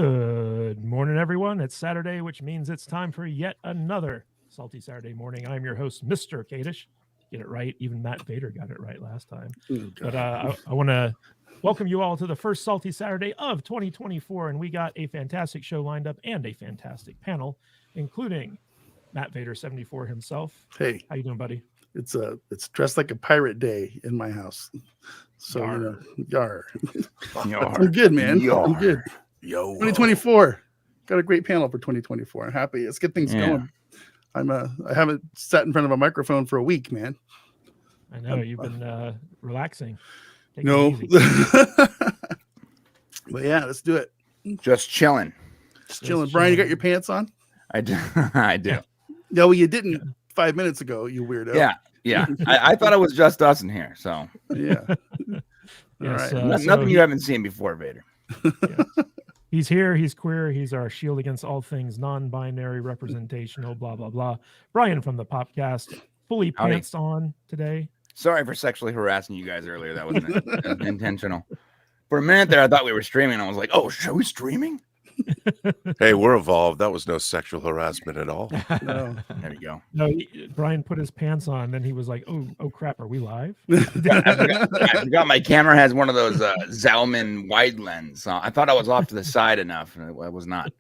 Good morning, everyone. It's Saturday, which means it's time for yet another Salty Saturday morning. I'm your host, Mr. Kadish. Get it right. Even Matt Vader got it right last time. But I want to welcome you all to the first Salty Saturday of 2024. And we got a fantastic show lined up and a fantastic panel, including Matt Vader 74 himself. Hey, how you doing, buddy? It's dressed like a pirate day in my house. So yar. I'm good, man. Yar. I'm good. Yo, 2024. Got a great panel for 2024. I'm happy. Let's get things going. I haven't sat in front of a microphone for a week, man. I know you've been relaxing. No. But yeah, let's do it. just chilling. Just chilling. Brian, you got your pants on? I do. I do. No, well, you didn't 5 minutes ago, you weirdo. Yeah. I thought it was just us in here. So Yeah. Yes, All right. nothing you haven't seen before, Vader. Yeah. He's here. He's queer. He's our shield against all things non-binary, representational, blah, blah, blah. Brian from the Popcast, fully Howdy. pants on today. Sorry for sexually harassing you guys earlier. That wasn't intentional. For a minute there, I thought we were streaming. I was like, oh, are we streaming? Hey, we're evolved. That was no sexual harassment at all. No. There you go. No, Brian put his pants on. Then he was like, oh crap, are we live? I forgot my camera has one of those Zalman wide lens. I thought I was off to the side enough. And I was not.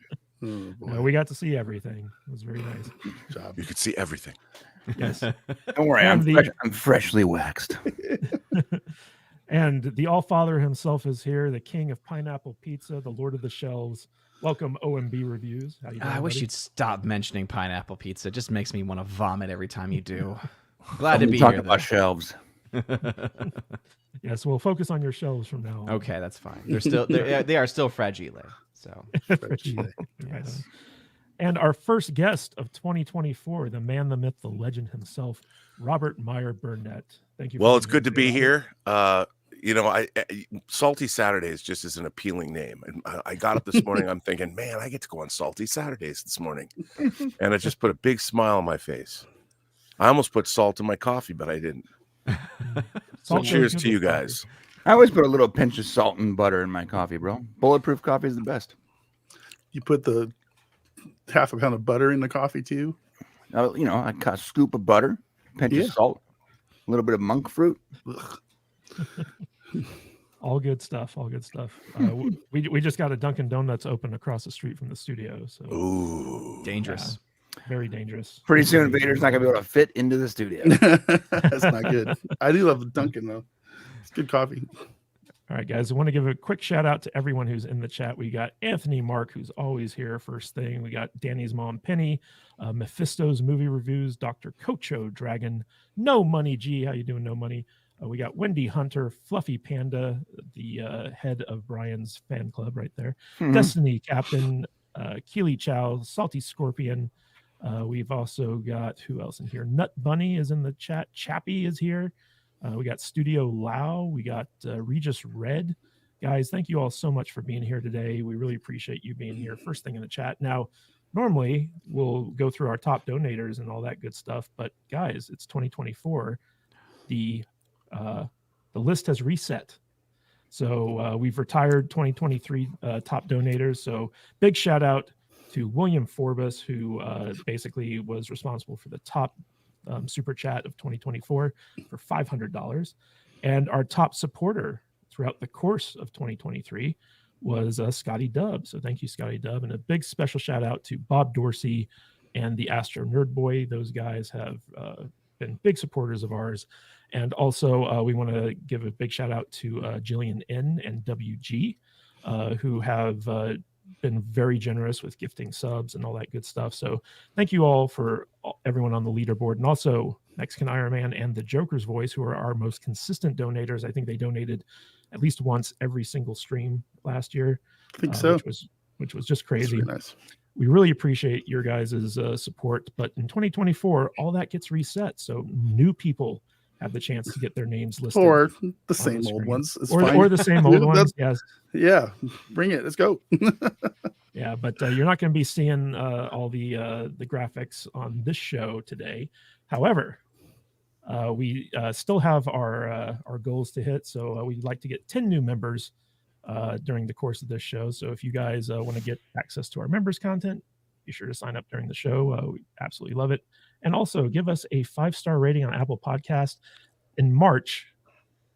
Oh, boy. No, we got to see everything. It was very nice. Good job. You could see everything. Yes. Don't worry. And I'm freshly waxed. And the All-Father himself is here, the king of pineapple pizza, the Lord of the Shelves. Welcome, OMB Reviews. How you doing, I wish buddy? you'd stop mentioning pineapple pizza. It just makes me want to vomit every time you do. Glad to be talk here. about shelves. Yes, we'll focus on your shelves from now on. Okay, that's fine. They are still fragile. So Yes. And our first guest of 2024, the man, the myth, the legend himself, Robert Meyer Burnett. Thank you. Well, it's good to be here. Salty Saturdays just is an appealing name. And I got up this morning, I'm thinking, man, I get to go on Salty Saturdays this morning. And it just put a big smile on my face. I almost put salt in my coffee, but I didn't. So Salt cheers goes to good you with coffee. guys. I always put a little pinch of salt and butter in my coffee, bro. Bulletproof coffee is the best. You put the half a pound of butter in the coffee too? I cut a scoop of butter, pinch of salt, a little bit of monk fruit. All good stuff. All good stuff. We just got a Dunkin' Donuts open across the street from the studio. So Ooh. dangerous. very dangerous. Pretty soon, Vader's not going to be able to fit into the studio. That's not good. I do love the Dunkin' though. It's good coffee. All right, guys. I want to give a quick shout out to everyone who's in the chat. We got Anthony Mark, who's always here first thing. We got Danny's mom, Penny, Mephisto's movie reviews, Dr. Cocho Dragon, No Money G. How you doing, No Money? We got Wendy Hunter, Fluffy Panda, the head of Brian's fan club right there. Mhm. Destiny Captain, Keely Chow, Salty Scorpion. We've also got, who else in here? Nut Bunny is in the chat. Chappie is here. We got Studio Lau. We got Regis Red. Guys, thank you all so much for being here today. We really appreciate you being here first thing in the chat. Now, normally we'll go through our top donators and all that good stuff, but guys, it's 2024. The list has reset. So we've retired 2023 top donators. So big shout out to William Forbes, who basically was responsible for the top super chat of 2024 for $500. And our top supporter throughout the course of 2023 was Scotty Dub. So thank you, Scotty Dub. And a big special shout out to Bob Dorsey and the Astro Nerd Boy. Those guys have been big supporters of ours. And also we want to give a big shout out to Jillian N and WG, who have been very generous with gifting subs and all that good stuff. So thank you all for everyone on the leaderboard, and also Mexican Iron Man and the Joker's Voice, who are our most consistent donators. I think they donated at least once every single stream last year. I think so. Which was just crazy. That's really nice. We really appreciate your guys' support, but in 2024, all that gets reset. So new people have the chance to get their names listed. Or the same the old screen. ones. It's Or fine. the same old ones, yes. Yeah, bring it. Let's go. Yeah, but you're not going to be seeing all the graphics on this show today. However, we still have our goals to hit. So we'd like to get 10 new members during the course of this show. So if you guys want to get access to our members content, be sure to sign up during the show. We absolutely love it. And also give us a 5-star rating on Apple Podcast. In March,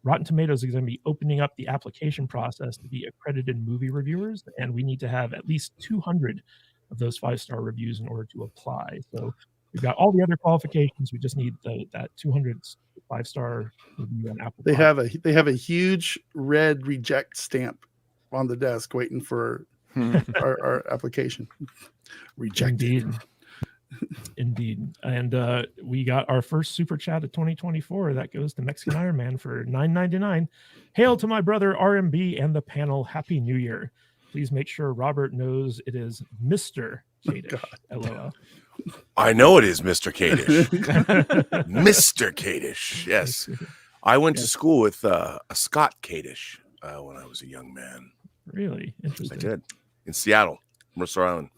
Rotten Tomatoes is going to be opening up the application process to be accredited movie reviewers, and we need to have at least 200 of those 5-star reviews in order to apply. So we've got all the other qualifications. We just need that 200 5-star review on Apple. They have a huge red reject stamp on the desk waiting for our application. Rejected. Indeed. And we got our first super chat of 2024. That goes to Mexican Iron Man for $9.99. Hail to my brother RMB and the panel. Happy New Year. Please make sure Robert knows it is Mr. Kadish. LOL. I know it is Mr. Kadish. Mr. Kadish. Yes. I went to school with a Scott Kadish when I was a young man. Really? Interesting. I did. In Seattle, Mercer Island.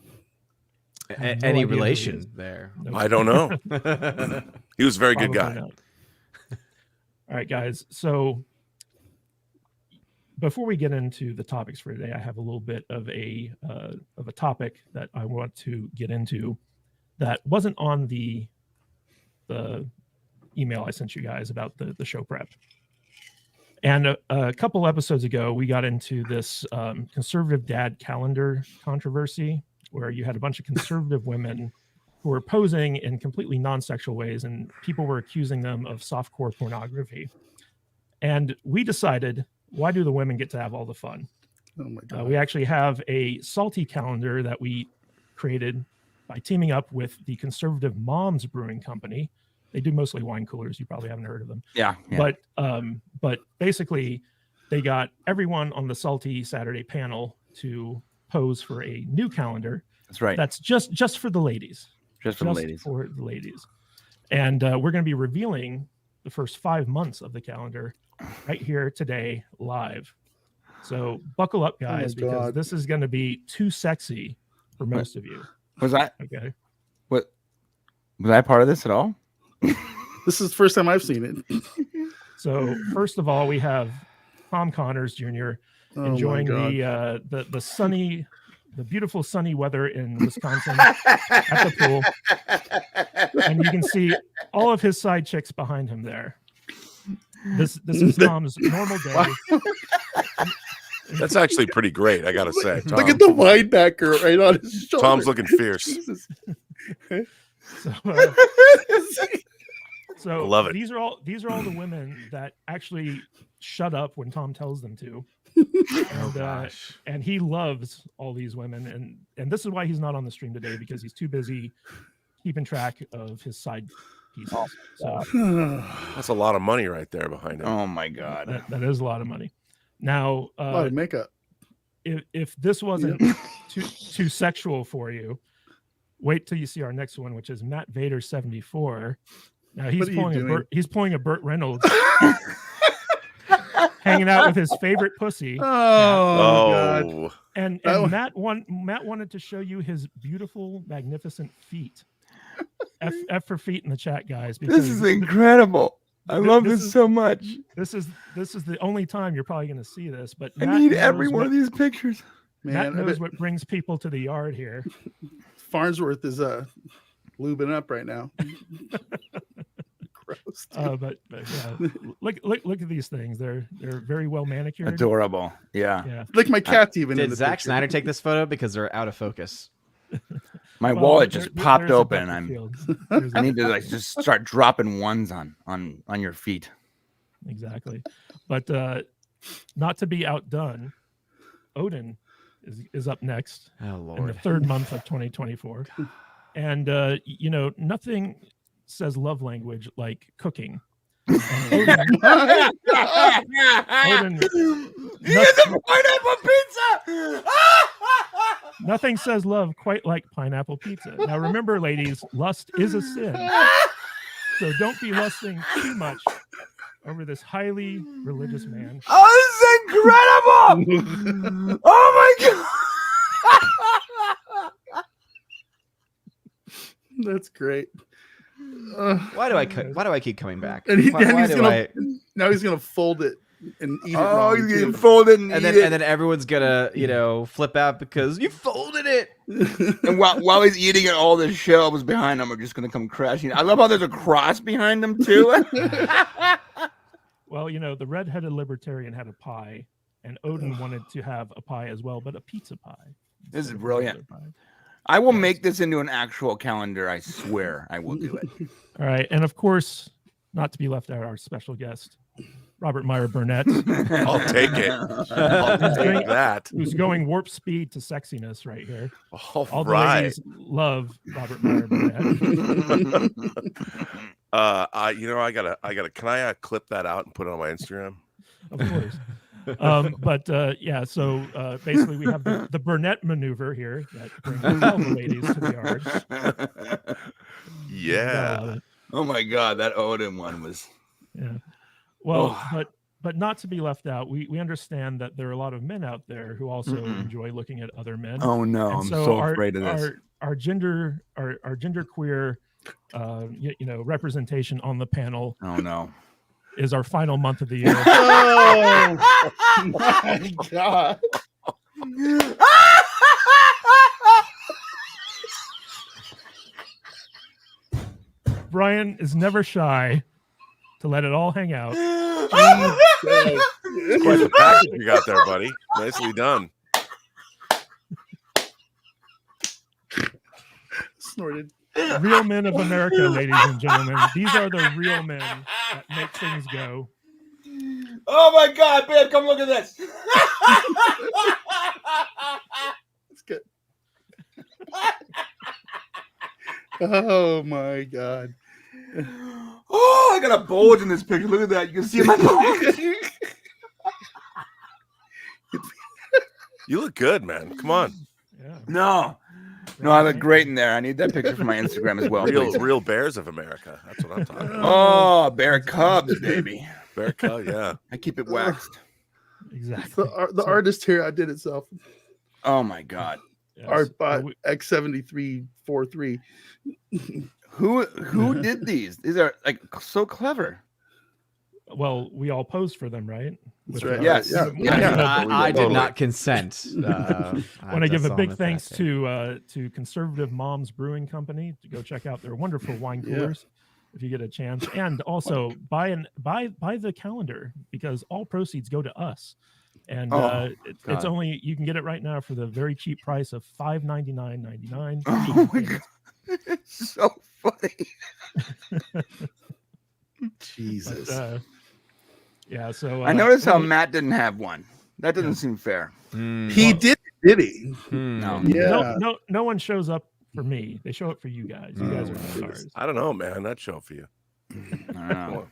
Any relation there? Nope. I don't know. He was a very good guy. Not. All right, guys. So before we get into the topics for today, I have a little bit of a topic that I want to get into that wasn't on the email I sent you guys about the show prep. And a couple episodes ago, we got into this conservative dad calendar controversy, where you had a bunch of conservative women who were posing in completely non-sexual ways, and people were accusing them of softcore pornography. And we decided, why do the women get to have all the fun? Oh my God. We actually have a salty calendar that we created by teaming up with the Conservative Moms Brewing Company. They do mostly wine coolers. You probably haven't heard of them. Yeah. But basically, they got everyone on the Salty Saturday panel to pose for a new calendar. That's right. That's just for the ladies. Just for the ladies. For the ladies. And we're going to be revealing the first 5 months of the calendar right here today live. So buckle up, guys, because God. this is going to be too sexy for most of you. Was I Okay. was I part of this at all? This is the first time I've seen it. So first of all, we have Tom Connors Jr. Oh enjoying my God. the beautiful sunny weather in Wisconsin at the pool, and you can see all of his side chicks behind him there. This is Tom's normal day. That's actually pretty great, I gotta say. Tom, Look at the winebacker right on his shoulder. Tom's looking fierce. Jesus. So Love it. These are all the women that actually shut up when Tom tells them to. And he loves all these women, and this is why he's not on the stream today, because he's too busy keeping track of his side pieces. So That's a lot of money right there behind him. Oh my God. that is a lot of money. Now, A lot of makeup. if this wasn't too sexual for you, wait till you see our next one, which is Matt Vader 74. Now he's pulling a Burt Reynolds, hanging out with his favorite pussy. God. And Matt wanted to show you his beautiful, magnificent feet. F for feet in the chat, guys. This is incredible. I love this so much. This is the only time you're probably going to see this. But I need every one of these pictures. Matt knows what brings people to the yard here. Farnsworth is lubing up right now. Gross. But yeah, look at these things. They're very well manicured. Adorable. Yeah. Yeah. Like my cat's even in Did the Zack picture. Snyder take this photo because they're out of focus? My Well, wallet just popped there's a open. depth of I'm field. There's I need to just start dropping ones on your feet. Exactly. But not to be outdone, Odin is up next Oh in the Lord. third month of 2024. And nothing says love language like cooking. And Odin, Pineapple pizza. nothing says love quite like pineapple pizza. Now remember, ladies, lust is a sin. So don't be lusting too much over this highly religious man. Oh, this is incredible! Oh my God! That's great. Why do I keep coming back? And Why do I? now he's gonna fold it and eat it Oh, wrong. you too. can fold it and then everyone's gonna flip out because you folded it. And while he's eating it, all the shelves behind him are just gonna come crashing. I love how there's a cross behind him too. Well, the redheaded libertarian had a pie, and Odin wanted to have a pie as well, but a pizza pie. This is instead of a brilliant. regular pie. I will make this into an actual calendar. I swear, I will do it. All right, and of course, not to be left out, our special guest, Robert Meyer Burnett, I'll take it. I'll take that. who's going warp speed to sexiness right here. All the right. ladies love Robert Meyer Burnett. I gotta. Can I clip that out and put it on my Instagram? Of course. So basically we have the Burnett maneuver here that brings all the ladies to the yards. Yeah. Oh my God, that Odin one was. Yeah. Well, but not to be left out, we understand that there are a lot of men out there who also enjoy looking at other men. Oh no, And I'm so afraid of this. Our gender queer representation on the panel Oh no. is our final month of the year. Oh my God. Brian is never shy to let it all hang out. It's quite the package you got there, buddy. Nicely done. Snorted. Real men of America, ladies and gentlemen. These are the real men that make things go. Oh my God, babe, come look at this. That's good. Oh my God. Oh, I got a bulge in this picture. Look at that. You can see my bulge. You look good, man. Come on. Yeah. No, I look great in there. I need that picture for my Instagram as well. please. Real bears of America. That's what I'm talking about. Oh, bear cubs, baby. Bear cub, yeah. I keep it waxed. Exactly. The artist here, I did itself. Oh my God. Yes. Artbot X7343. Who did these? These are like so clever. Well, we all posed for them, right? That's With, right. Yes. Yeah. I did Totally. not consent. I want to give a that's big on thanks the to Conservative Moms Brewing Company. To go check out their wonderful wine Yeah. coolers if you get a chance, and also buy the calendar because all proceeds go to us. And it's God. only, you can get it right now for the very cheap price of $5.99.99. Oh my God. It's so funny. Jesus. Yeah, so I noticed how Matt didn't have one. That doesn't seem fair. He did it? No. Yeah. no one shows up for me. They show up for you guys. You guys are the stars. I don't know, man. That show for you. I don't know.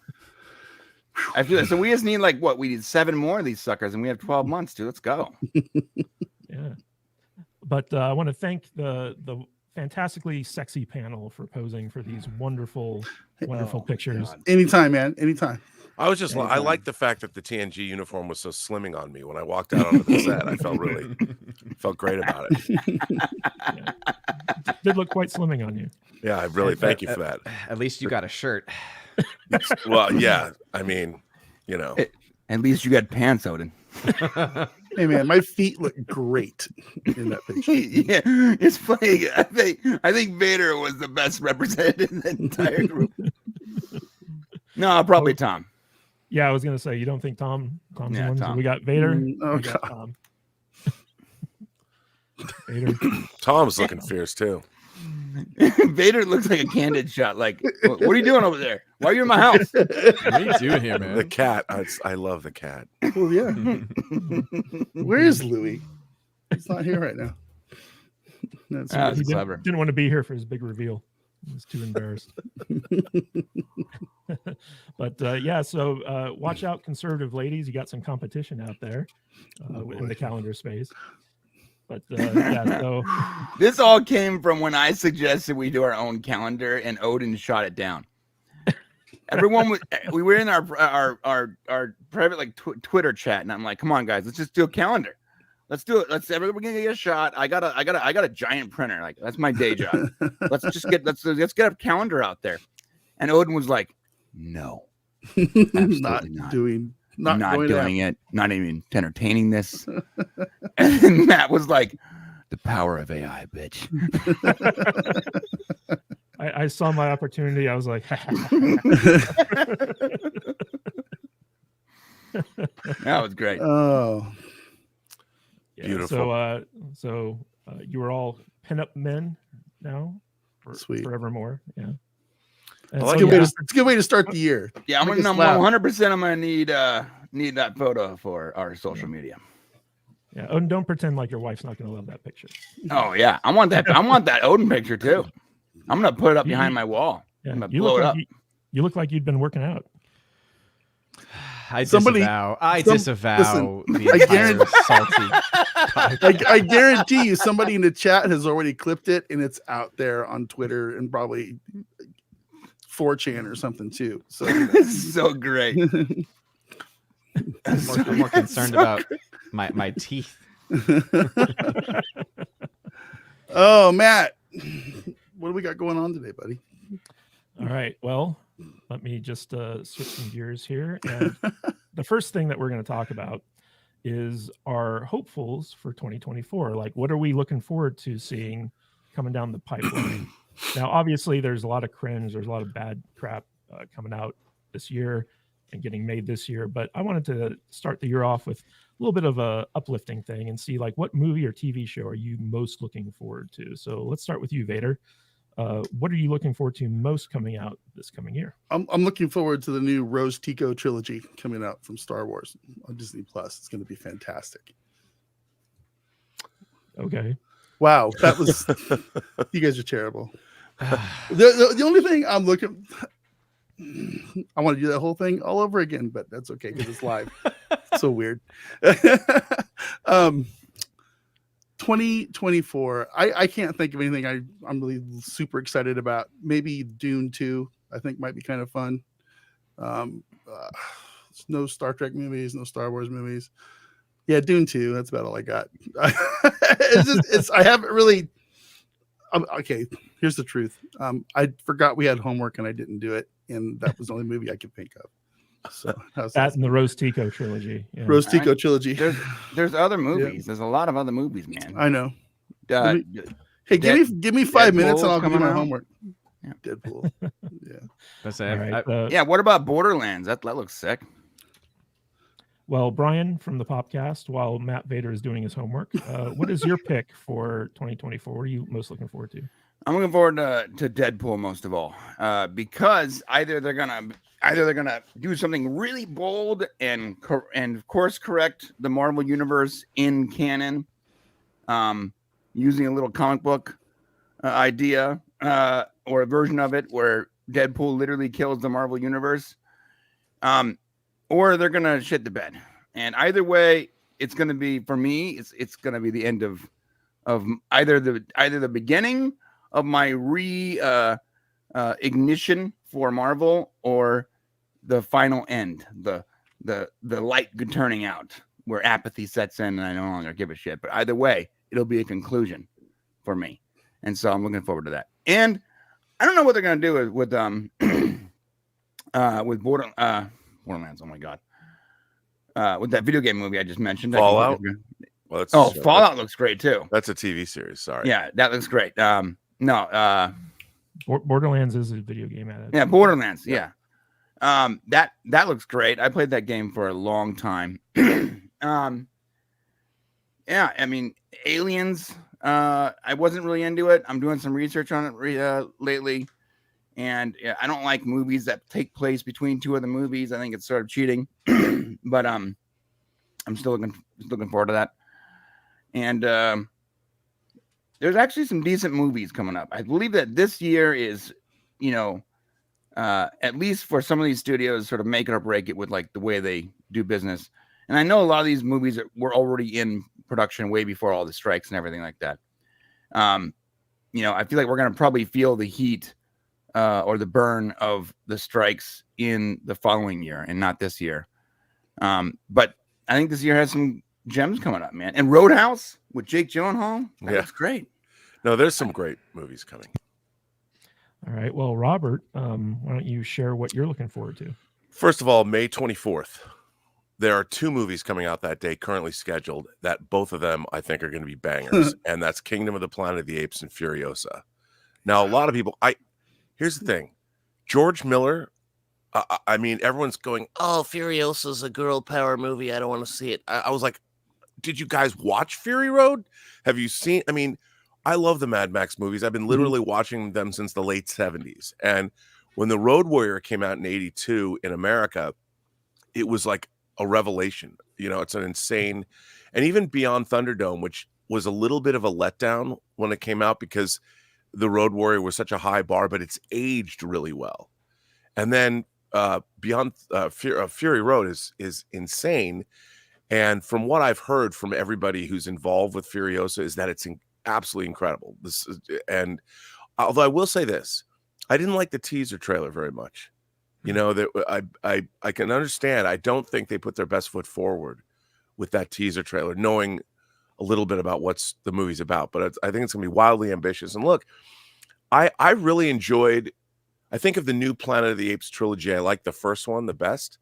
I feel so. We just need we need 7 more of these suckers, and we have 12 months, dude. Let's go. Yeah. But I want to thank the fantastically sexy panel for posing for these wonderful pictures. Anytime, man. Anytime. I was just I like the fact that the TNG uniform was so slimming on me when I walked out onto the set. I felt great about it. Yeah. Did look quite slimming on you. Yeah, I really thank you for that. At least you got a shirt. Well, yeah. I mean, At least you got pants, Odin. Hey, man, my feet look great in that picture. Yeah, it's funny. I think Vader was the best represented in the entire group. No, probably Tom. Yeah, I was gonna say you don't think Tom's Yeah, the one. Tom. We got Vader. Oh, We got God. Tom. Vader. Tom's looking fierce too. Vader looks like a candid shot. Like, what are you doing over there? Why are you in my house? What are you doing here, man? The cat. I love the cat. Oh, yeah. Where is Louis? He's not here right now. That's Ah, He clever. didn't want to be here for his big reveal. He was too embarrassed. But so watch out, conservative ladies. You got some competition out there in the calendar space. But so This all came from when I suggested we do our own calendar, and Odin shot it down. Everyone was. We were in our private Twitter chat, and I'm like, "Come on, guys, let's just do a calendar. Let's do it. We're gonna get a shot. I got a giant printer. Like that's my day job. let's get a calendar out there." And Odin was like, "No, not not. doing not going doing it, not even entertaining this. And Matt was like, the power of AI, bitch. I saw my opportunity. I was like, That was great. Oh, yeah, Beautiful. So you are all pinup men now, Sweet. forevermore. Yeah. I And like so, it. it's a good way to start the year. Yeah, I'm Make us gonna laugh. 100%. I'm gonna need that photo for our social media. yeah. Oh, and don't pretend like your wife's not going to love that picture. Oh yeah, I want that Odin picture too. I'm gonna put it up behind my wall. Yeah, I'm gonna you blow look it like up. you look like you'd been working out. I Somebody- disavow. I some- disavow the I entire guarantee- salty. I guarantee you, somebody in the chat has already clipped it, and it's out there on Twitter and probably 4chan or something too. So This is so great. I'm more concerned about my teeth. Oh, Matt, what do we got going on today, buddy? All right. Well, let me just switch some gears here. And the first thing that we're going to talk about is our hopefuls for 2024. Like, what are we looking forward to seeing coming down the pipeline? Now, obviously, there's a lot of cringe. There's a lot of bad crap coming out this year and getting made this year. But I wanted to start the year off with a little bit of a uplifting thing and see, like, what movie or TV show are you most looking forward to? So let's start with you, Vader. What are you looking forward to most coming out this coming year? I'm looking forward to the new Rose Tico trilogy coming out from Star Wars on Disney Plus. It's going to be fantastic. Okay. Wow, that was you guys are terrible. The only thing I'm looking, I want to do that whole thing all over again, but that's okay because it's live. It's so weird. 2024. I can't think of anything I'm really super excited about. Maybe Dune 2, I think might be kind of fun. No Star Trek movies, no Star Wars movies. Yeah, Dune 2. That's about all I got. I haven't really. Okay, here's the truth. I forgot we had homework and I didn't do it, and that was the only movie I could think of. So That and the Rose Tico trilogy. Yeah. Rose Tico trilogy. There's other movies. There's a lot of other movies, man. I know. Uh, Hey, give me 5 minutes and Deadpool's I'll do coming my out. homework. Yeah. Deadpool. Yeah. That's All right, yeah. What about Borderlands? That looks sick. well, Brian from the Popcast, while Matt Vader is doing his homework, what is your pick for 2024? What are you most looking forward to? I'm looking forward to Deadpool most of all, because either they're gonna do something really bold and course correct the Marvel universe in canon, using a little comic book idea or a version of it where Deadpool literally kills the Marvel universe, or they're gonna shit the bed. And either way, it's gonna be, for me, it's gonna be the end of either the beginning of my ignition for Marvel, or the final end, the light turning out where apathy sets in and I no longer give a shit. But either way, it'll be a conclusion for me, and so I'm looking forward to that. And I don't know what they're gonna do with Borderlands. Oh my god, with that video game movie I just mentioned, Fallout? Well, Fallout looks great too. That's a TV series. Sorry. Yeah, that looks great. Borderlands is a video game adaptation. Yeah, Borderlands. Yeah. That looks great. I played that game for a long time. Yeah, I mean, Aliens. I wasn't really into it. I'm doing some research on it lately, and I don't like movies that take place between two other movies. I think it's sort of cheating. But I'm still looking forward to that. And there's actually some decent movies coming up. I believe that this year is, at least for some of these studios, sort of make it or break it with like the way they do business. And I know a lot of these movies were already in production way before all the strikes and everything like that. I feel like we're going to probably feel the heat or the burn of the strikes in the following year and not this year. But I think this year has some gems coming up, man. And Roadhouse with Jake Gyllenhaal, that's great. No, there's some great movies coming. All right. Well, Robert, why don't you share what you're looking forward to? First of all, May 24th, there are 2 movies coming out that day currently scheduled that both of them I think are going to be bangers, and that's Kingdom of the Planet of the Apes and Furiosa. Now, a lot of people, here's the thing, George Miller. I mean, everyone's going, "Oh, Furiosa's a girl power movie. I don't want to see it." I was like, "Did you guys watch Fury Road? Have you seen?" I mean, I love the Mad Max movies. I've been literally watching them since the late 70s. And when the Road Warrior came out in 82 in America, it was like a revelation. You know, it's an insane, and even Beyond Thunderdome, which was a little bit of a letdown when it came out because the Road Warrior was such a high bar, but it's aged really well. And then Beyond Fury Road is insane. And from what I've heard from everybody who's involved with Furiosa is that it's absolutely incredible. And although I will say this, I didn't like the teaser trailer very much. You know, that I can understand. I don't think they put their best foot forward with that teaser trailer, knowing a little bit about what's the movie's about. But I think it's going to be wildly ambitious. And look, I really enjoyed. I think of the new Planet of the Apes trilogy, I like the first one the best.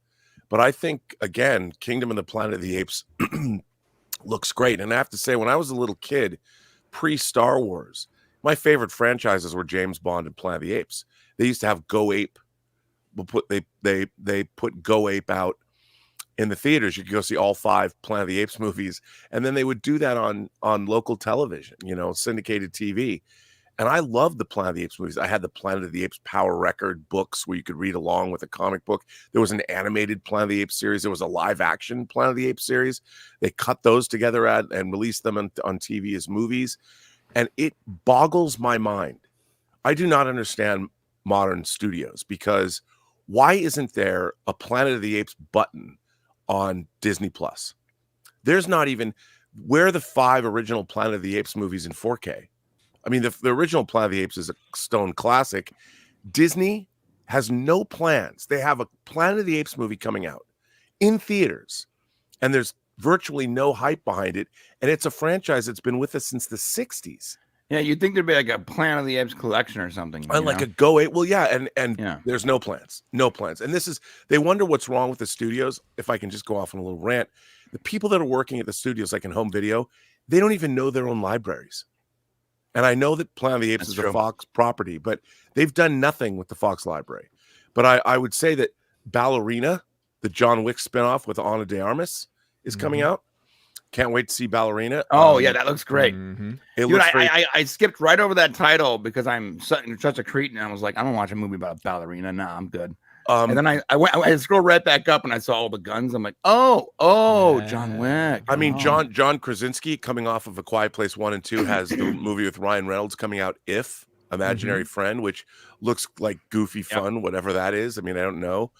But I think, again, Kingdom of the Planet of the Apes looks great. And I have to say, when I was a little kid, pre-Star Wars, my favorite franchises were James Bond and Planet of the Apes. They used to have Go Ape. They put Go Ape out in the theaters. You could go see all 5 Planet of the Apes movies. And then they would do that on local television, you know, syndicated TV. And I loved the Planet of the Apes movies. I had the Planet of the Apes Power Record books where you could read along with a comic book. There was an animated Planet of the Apes series. There was a live action Planet of the Apes series. They cut those together and released them on TV as movies. And it boggles my mind. I do not understand modern studios, because why isn't there a Planet of the Apes button on Disney Plus? There's not even, where are the 5 original Planet of the Apes movies in 4K? I mean, the original Planet of the Apes is a stone classic. Disney has no plans. They have a Planet of the Apes movie coming out in theaters, and there's virtually no hype behind it. And it's a franchise that's been with us since the 60s. Yeah, you'd think there'd be like a Planet of the Apes collection or something. Like a Go Ape. Well, yeah, and yeah. There's no plans. No plans. And this is, they wonder what's wrong with the studios. If I can just go off on a little rant, the people that are working at the studios, like in home video, they don't even know their own libraries. And I know that Planet of the Apes is a Fox property, but they've done nothing with the Fox library. But I would say that Ballerina, the John Wick spinoff with Ana de Armas, is coming out. Can't wait to see Ballerina. Oh, yeah, that looks great. It Dude, I skipped right over that title because I'm such a cretin. And I was like, I don't watch a movie about Ballerina. Nah, I'm good. And then I scrolled right back up and I saw all the guns. I'm like, oh, John Wick. I mean, John Krasinski, coming off of A Quiet Place 1 and 2, has the movie with Ryan Reynolds coming out, If, Imaginary Friend, which looks like goofy fun, whatever that is. I mean, I don't know.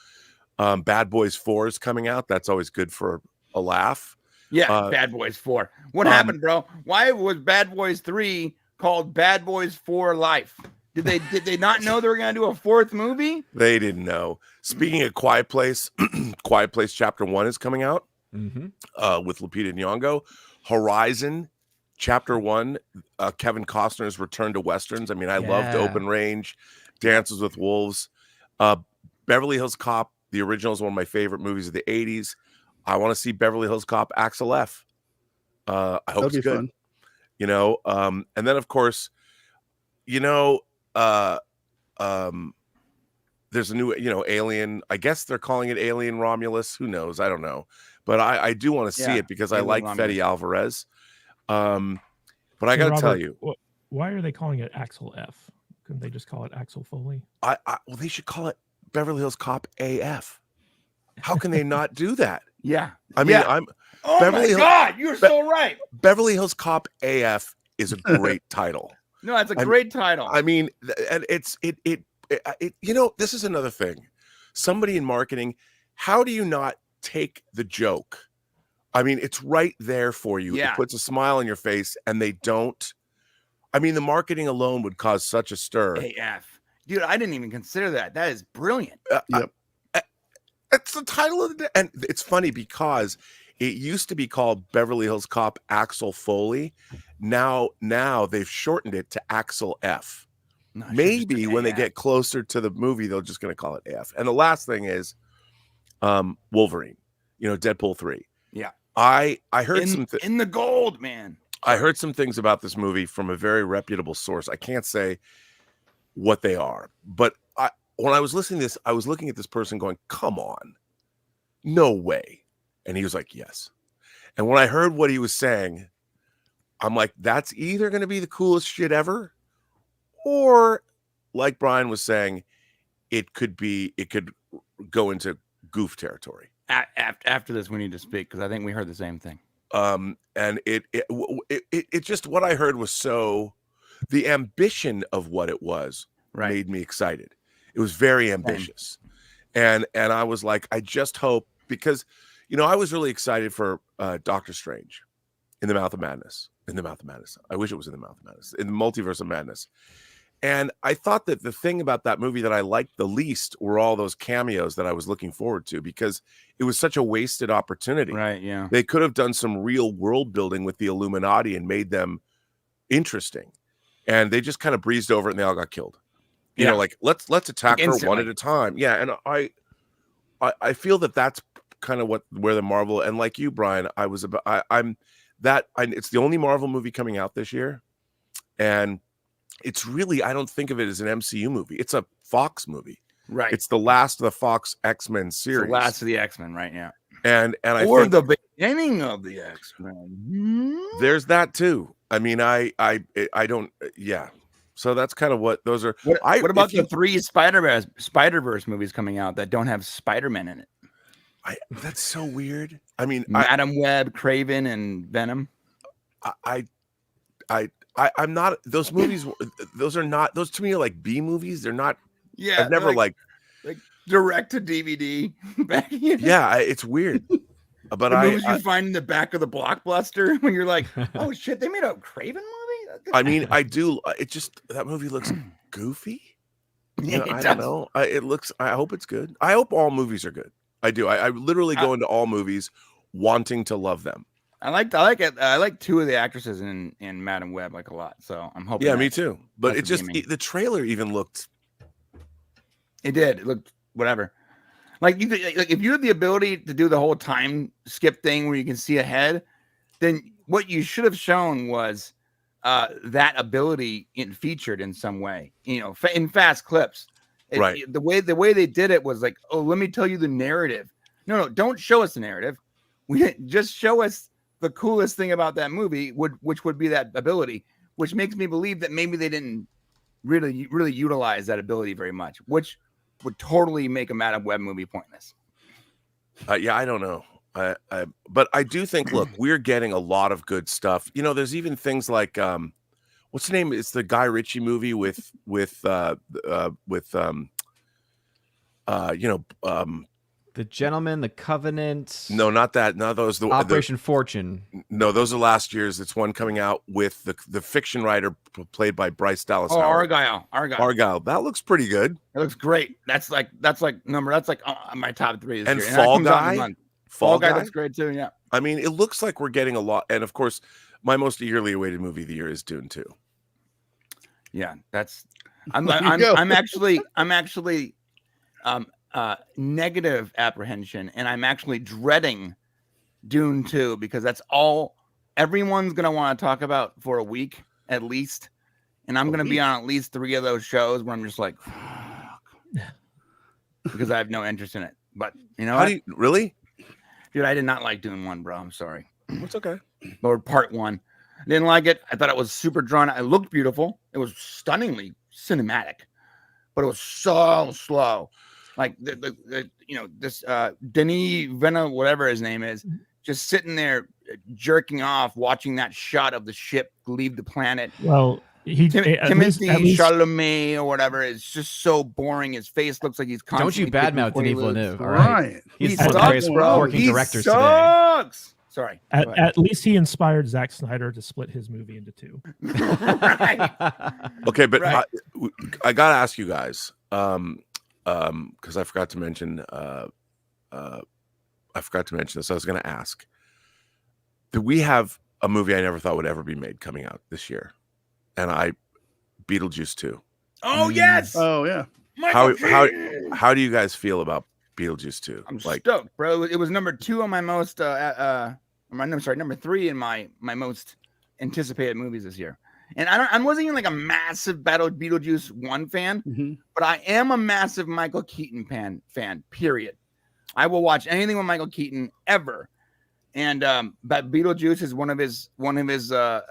Bad Boys 4 is coming out. That's always good for a laugh. Yeah, Bad Boys 4. What happened, bro? Why was Bad Boys 3 called Bad Boys 4 Life? Did they not know they were going to do a 4th movie? They didn't know. Speaking of Quiet Place, Quiet Place Chapter 1 is coming out with Lupita Nyong'o. Horizon Chapter 1, Kevin Costner's return to Westerns. I mean, I loved Open Range, Dances with Wolves. Beverly Hills Cop, the original, is one of my favorite movies of the 80s. I want to see Beverly Hills Cop Axel F. I hope it's good. Fun. You know, and then, of course, you know, there's a new, you know, Alien. I guess they're calling it Alien Romulus. Who knows? I don't know. But I do want to see it because I like Fede Alvarez. But I got to tell you, why are they calling it Axel F? Couldn't they just call it Axel Foley? Well, they should call it Beverly Hills Cop AF. How can they not do that? Yeah. I mean, I'm. Oh Beverly my God, you're so right. Beverly Hills Cop AF is a great title. No, it's a great title. I mean, and it's you know, this is another thing. Somebody in marketing, how do you not take the joke? I mean, it's right there for you. Yeah. It puts a smile on your face, and they don't. I mean, the marketing alone would cause such a stir. AF. Dude, I didn't even consider that. That is brilliant. Yep. It's the title of the day. And it's funny because it used to be called Beverly Hills Cop Axel Foley. Now they've shortened it to Axel F. No, maybe when they get closer to the movie, they're just going to call it AF. And the last thing is Wolverine. You know, Deadpool 3. Yeah. I heard in the gold, man. I heard some things about this movie from a very reputable source. I can't say what they are, but when I was listening to this, I was looking at this person going, "Come on, no way," and he was like, "Yes." And when I heard what he was saying, I'm like, "That's either going to be the coolest shit ever, or like Brian was saying, it could go into goof territory." After this, we need to speak because I think we heard the same thing. And it just, what I heard was the ambition of what it was made me excited. It was very ambitious. And I was like, I just hope, because, you know, I was really excited for Doctor Strange in the Mouth of Madness. I wish it was in the Mouth of Madness, in the Multiverse of Madness. And I thought that the thing about that movie that I liked the least were all those cameos that I was looking forward to, because it was such a wasted opportunity. Right, yeah. They could have done some real world building with the Illuminati and made them interesting. And they just kind of breezed over it and they all got killed. You know, like, let's attack her one at a time. Yeah, and I feel that that's kind of where the Marvel, and like you, Brian, it's the only Marvel movie coming out this year. And it's really, I don't think of it as an MCU movie. It's a Fox movie. Right. It's the last of the Fox X-Men series. It's the last of the X-Men, right? Yeah. And I think the beginning of the X-Men. There's that too. I mean, I don't. Yeah. So that's kind of what those are. What about the 3 Spider-Verse movies coming out that don't have Spider-Man in it? That's so weird. I mean, Madam Web, Craven, and Venom. I'm not, those movies. Those to me are like B movies. They're not. Yeah. I've never like direct to DVD. Yeah, it's weird. But the movies you find in the back of the Blockbuster when you're like, oh shit, they made a Craven movie? I mean, I do. It just, that movie looks goofy. You know, I don't know. I hope it's good. I hope all movies are good. I do. I literally go into all movies wanting to love them. I like it. I like 2 of the actresses in Madam Web like a lot. So I'm hoping. Yeah, me too. But it just, the trailer even looked. It did. It looked whatever. Like if you have the ability to do the whole time skip thing where you can see ahead, then what you should have shown was that ability featured in some way. You know, in fast clips. Right. The way they did it was like, oh, let me tell you the narrative. No, don't show us the narrative. Just show us the coolest thing about that movie, which would be that ability, which makes me believe that maybe they didn't really utilize that ability very much, which would totally make a Madam Web movie pointless. Yeah, I don't know. But I do think, look, we're getting a lot of good stuff. You know, there's even things like what's the name? It's the Guy Ritchie movie with The Gentleman, The Covenant. No, not that. No, those the Operation Fortune. No, those are last year's. It's one coming out with the fiction writer played by Bryce Dallas Howard. Argyle. That looks pretty good. It looks great. That's like my top 3 this and year. Fall Guy. Fall Guy looks great too. Yeah. I mean, it looks like we're getting a lot. And of course, my most eagerly awaited movie of the year is Dune 2. Yeah, that's. I'm actually negative apprehension, and I'm actually dreading Dune 2 because that's all everyone's gonna want to talk about for a week at least, and I'm gonna be on at least 3 of those shows where I'm just like, because I have no interest in it. But you know, really, dude, I did not like Dune 1, bro. I'm sorry. It's okay. Or part 1, I didn't like it. I thought it was super drawn. It looked beautiful. It was stunningly cinematic, but it was so slow. Like this Denis Villeneuve, whatever his name is, just sitting there jerking off, watching that shot of the ship leave the planet. Well, Timothy Chalamet or whatever is just so boring. His face looks like he's constantly. Don't you badmouth Denis Villeneuve, all right? He's one of the greatest working directors today. Sorry. At least he inspired Zack Snyder to split his movie into 2. Right. Okay, but right. I gotta ask you guys. Because I forgot to mention this. I was going to ask, do we have a movie I never thought would ever be made coming out this year? And Beetlejuice 2. Oh yes. Oh yeah. How do you guys feel about Beetlejuice 2. I'm Like, stoked, bro. It was number 2 on my most number 3 in my most anticipated movies this year. And I wasn't even like a massive Beetlejuice 1 fan, Mhm. but I am a massive Michael Keaton fan, period. I will watch anything with Michael Keaton ever. And but Beetlejuice is one of his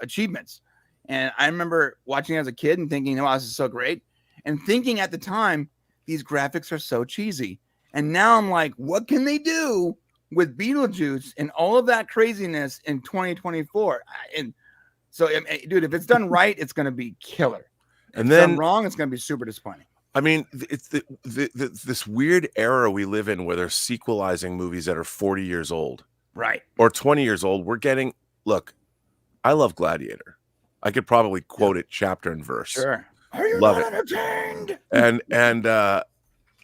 achievements. And I remember watching it as a kid and thinking, oh, this is so great. And thinking at the time, these graphics are so cheesy. And now I'm like, what can they do with Beetlejuice and all of that craziness in 2024? And so, dude, if it's done right, it's going to be killer. If and it's done then wrong, it's going to be super disappointing. I mean, it's this weird era we live in where they're sequelizing movies that are 40 years old, Right. or 20 years old. We're getting, look, I love Gladiator. I could probably quote it chapter and verse. Sure. Are you Love not it. entertained? And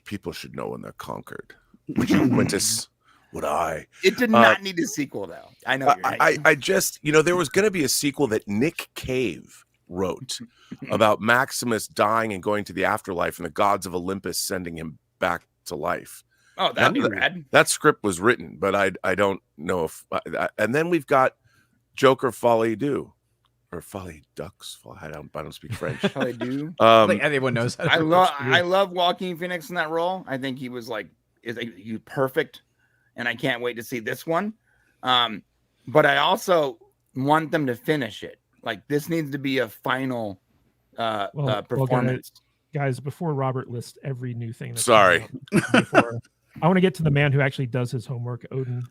people should know when they're conquered. Would you, Quintus? Would I? It did not need a sequel, though. I know. You're right. I just, there was going to be a sequel that Nick Cave wrote about Maximus dying and going to the afterlife and the gods of Olympus sending him back to life. Oh, that'd be rad. That script was written, but I don't know if. And then we've got Joker Folly Do. Or Folly Ducks. I don't speak French. Folly Do. I think everyone knows how to I love Joaquin Phoenix in that role. I think he was he's perfect, and I can't wait to see this one. But I also want them to finish it. Like, this needs to be a final performance. Guys, before Robert lists every new thing that's Sorry. I want to get to the man who actually does his homework, Odin.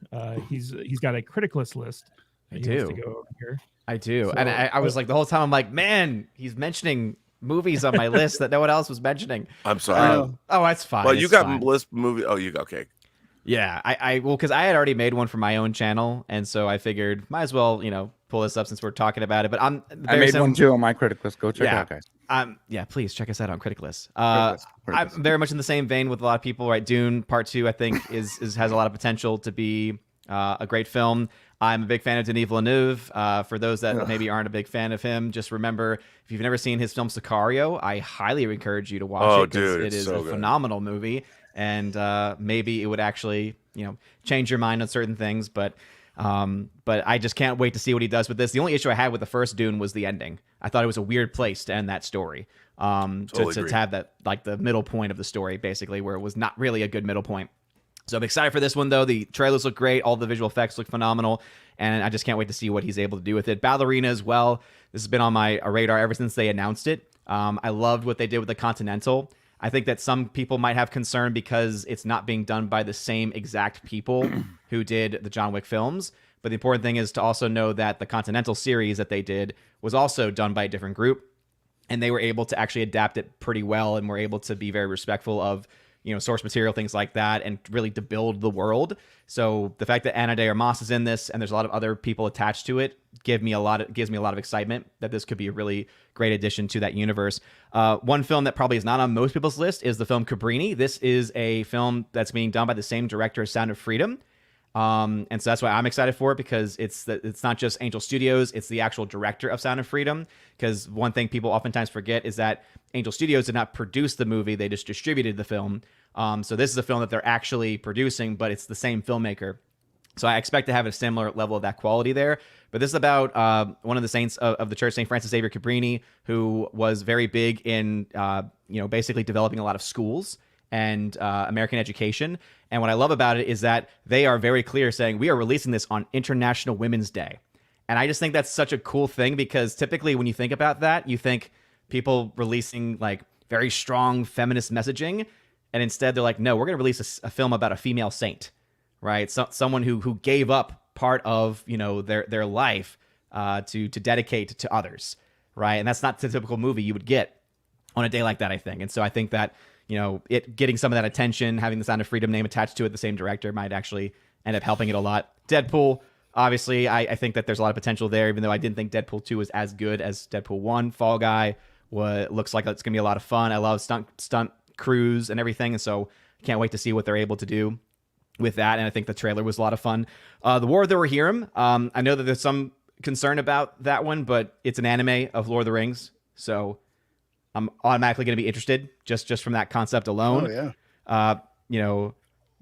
He's got a critic list. I He do. wants to go over here. I do. So- And I was like, the whole time, I'm like, man, he's mentioning movies on my list that no one else was mentioning. I'm sorry. Oh, that's fine. Well, you It's got fine. list movie. Oh, you okay? Yeah, well, because I had already made one for my own channel, and so I figured might as well, pull this up since we're talking about it. But I made one too on my critic list. Go check it Yeah. out, guys. Yeah, please check us out on Critic List. Critic I'm List. very much in the same vein with a lot of people. Right, Dune Part 2, I think, has a lot of potential to be a great film. I'm a big fan of Denis Villeneuve. For those that maybe aren't a big fan of him, just remember, if you've never seen his film Sicario, I highly encourage you to watch it, because dude, it it's is so a good. phenomenal movie, and maybe it would actually, change your mind on certain things. But I just can't wait to see what he does with this. The only issue I had with the first Dune was the ending. I thought it was a weird place to end that story. Totally To agree. have that, like, the middle point of the story, basically, where it was not really a good middle point. So I'm excited for this one, though. The trailers look great. All the visual effects look phenomenal. And I just can't wait to see what he's able to do with it. Ballerina as well. This has been on my radar ever since they announced it. I loved what they did with the Continental. I think that some people might have concern because it's not being done by the same exact people who did the John Wick films. But the important thing is to also know that the Continental series that they did was also done by a different group. And they were able to actually adapt it pretty well, and were able to be very respectful of, source material, things like that, and really to build the world. So the fact that Ana de Armas is in this, and there's a lot of other people attached to it, gives me a lot of excitement that this could be a really great addition to that universe. One film that probably is not on most people's list is the film Cabrini. This is a film that's being done by the same director as Sound of Freedom. And so that's why I'm excited for it, because it's not just Angel Studios, it's the actual director of Sound of Freedom. Because one thing people oftentimes forget is that Angel Studios did not produce the movie, they just distributed the film. So this is a film that they're actually producing, but it's the same filmmaker. So I expect to have a similar level of that quality there. But this is about one of the saints of the church, St. Francis Xavier Cabrini, who was very big in basically developing a lot of schools and American education. And what I love about it is that they are very clear, saying we are releasing this on International Women's Day. And I just think that's such a cool thing, because typically when you think about that, you think people releasing like very strong feminist messaging, and instead they're like, no, we're going to release a film about a female saint, right? So, someone who gave up part of their life to dedicate to others, right? And that's not the typical movie you would get on a day like that, I think. And so I think that it getting some of that attention, having the Sound of Freedom name attached to it, the same director, might actually end up helping it a lot. Deadpool, obviously, I think that there's a lot of potential there, even though I didn't think Deadpool 2 was as good as Deadpool 1. Fall Guy looks like it's going to be a lot of fun. I love stunt crews and everything, and so can't wait to see what they're able to do with that. And I think the trailer was a lot of fun. The War of the Rohirrim, I know that there's some concern about that one, but it's an anime of Lord of the Rings, so I'm automatically going to be interested just from that concept alone. Oh yeah.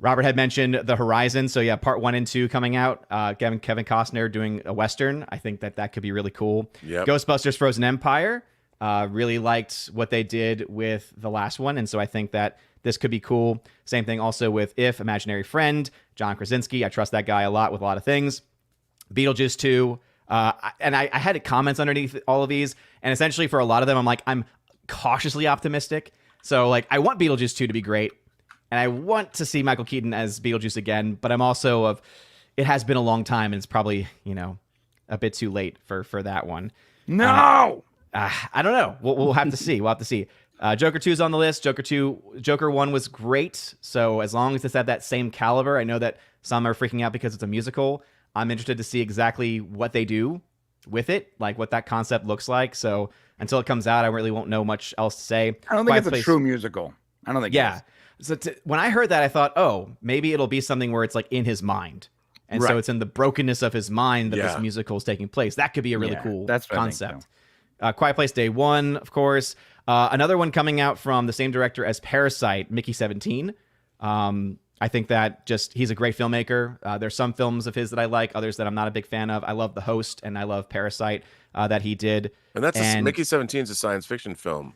Robert had mentioned The Horizon. So yeah, part 1 and 2 coming out. Kevin Costner doing a Western. I think that could be really cool. Yep. Ghostbusters Frozen Empire. Really liked what they did with the last one. And so I think that this could be cool. Same thing also with If, Imaginary Friend, John Krasinski. I trust that guy a lot with a lot of things. Beetlejuice 2. And I had comments underneath all of these. And essentially for a lot of them, I'm cautiously optimistic. So like, I want Beetlejuice 2 to be great. And I want to see Michael Keaton as Beetlejuice again, but I'm also it has been a long time and it's probably, a bit too late for that one. No. I don't know. We'll have to see. We'll have to see. Joker 2 is on the list. Joker 1 was great. So as long as it's at that same caliber, I know that some are freaking out because it's a musical. I'm interested to see exactly what they do with it, like what that concept looks like. So until it comes out, I really won't know much else to say. I don't think it's a true musical. I don't think. Yeah. So when I heard that, I thought, oh, maybe it'll be something where it's like in his mind. And so it's in the brokenness of his mind that this musical is taking place. That could be a really cool concept. Quiet Place Day 1, of course. Another one coming out from the same director as Parasite, Mickey 17. I think that he's a great filmmaker. There's some films of his that I like, others that I'm not a big fan of. I love The Host and I love Parasite that he did. And Mickey 17 is a science fiction film.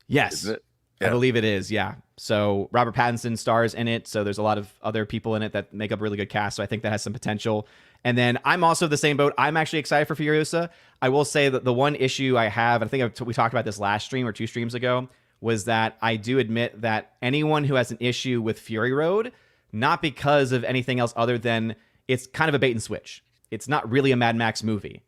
Yes. Isn't it? Yeah. I believe it is, yeah. So Robert Pattinson stars in it, so there's a lot of other people in it that make up a really good cast, so I think that has some potential. And then I'm also the same boat. I'm actually excited for Furiosa. I will say that the one issue I have, and I think we talked about this last stream or 2 streams ago, was that I do admit that anyone who has an issue with Fury Road, not because of anything else other than it's kind of a bait and switch. It's not really a Mad Max movie,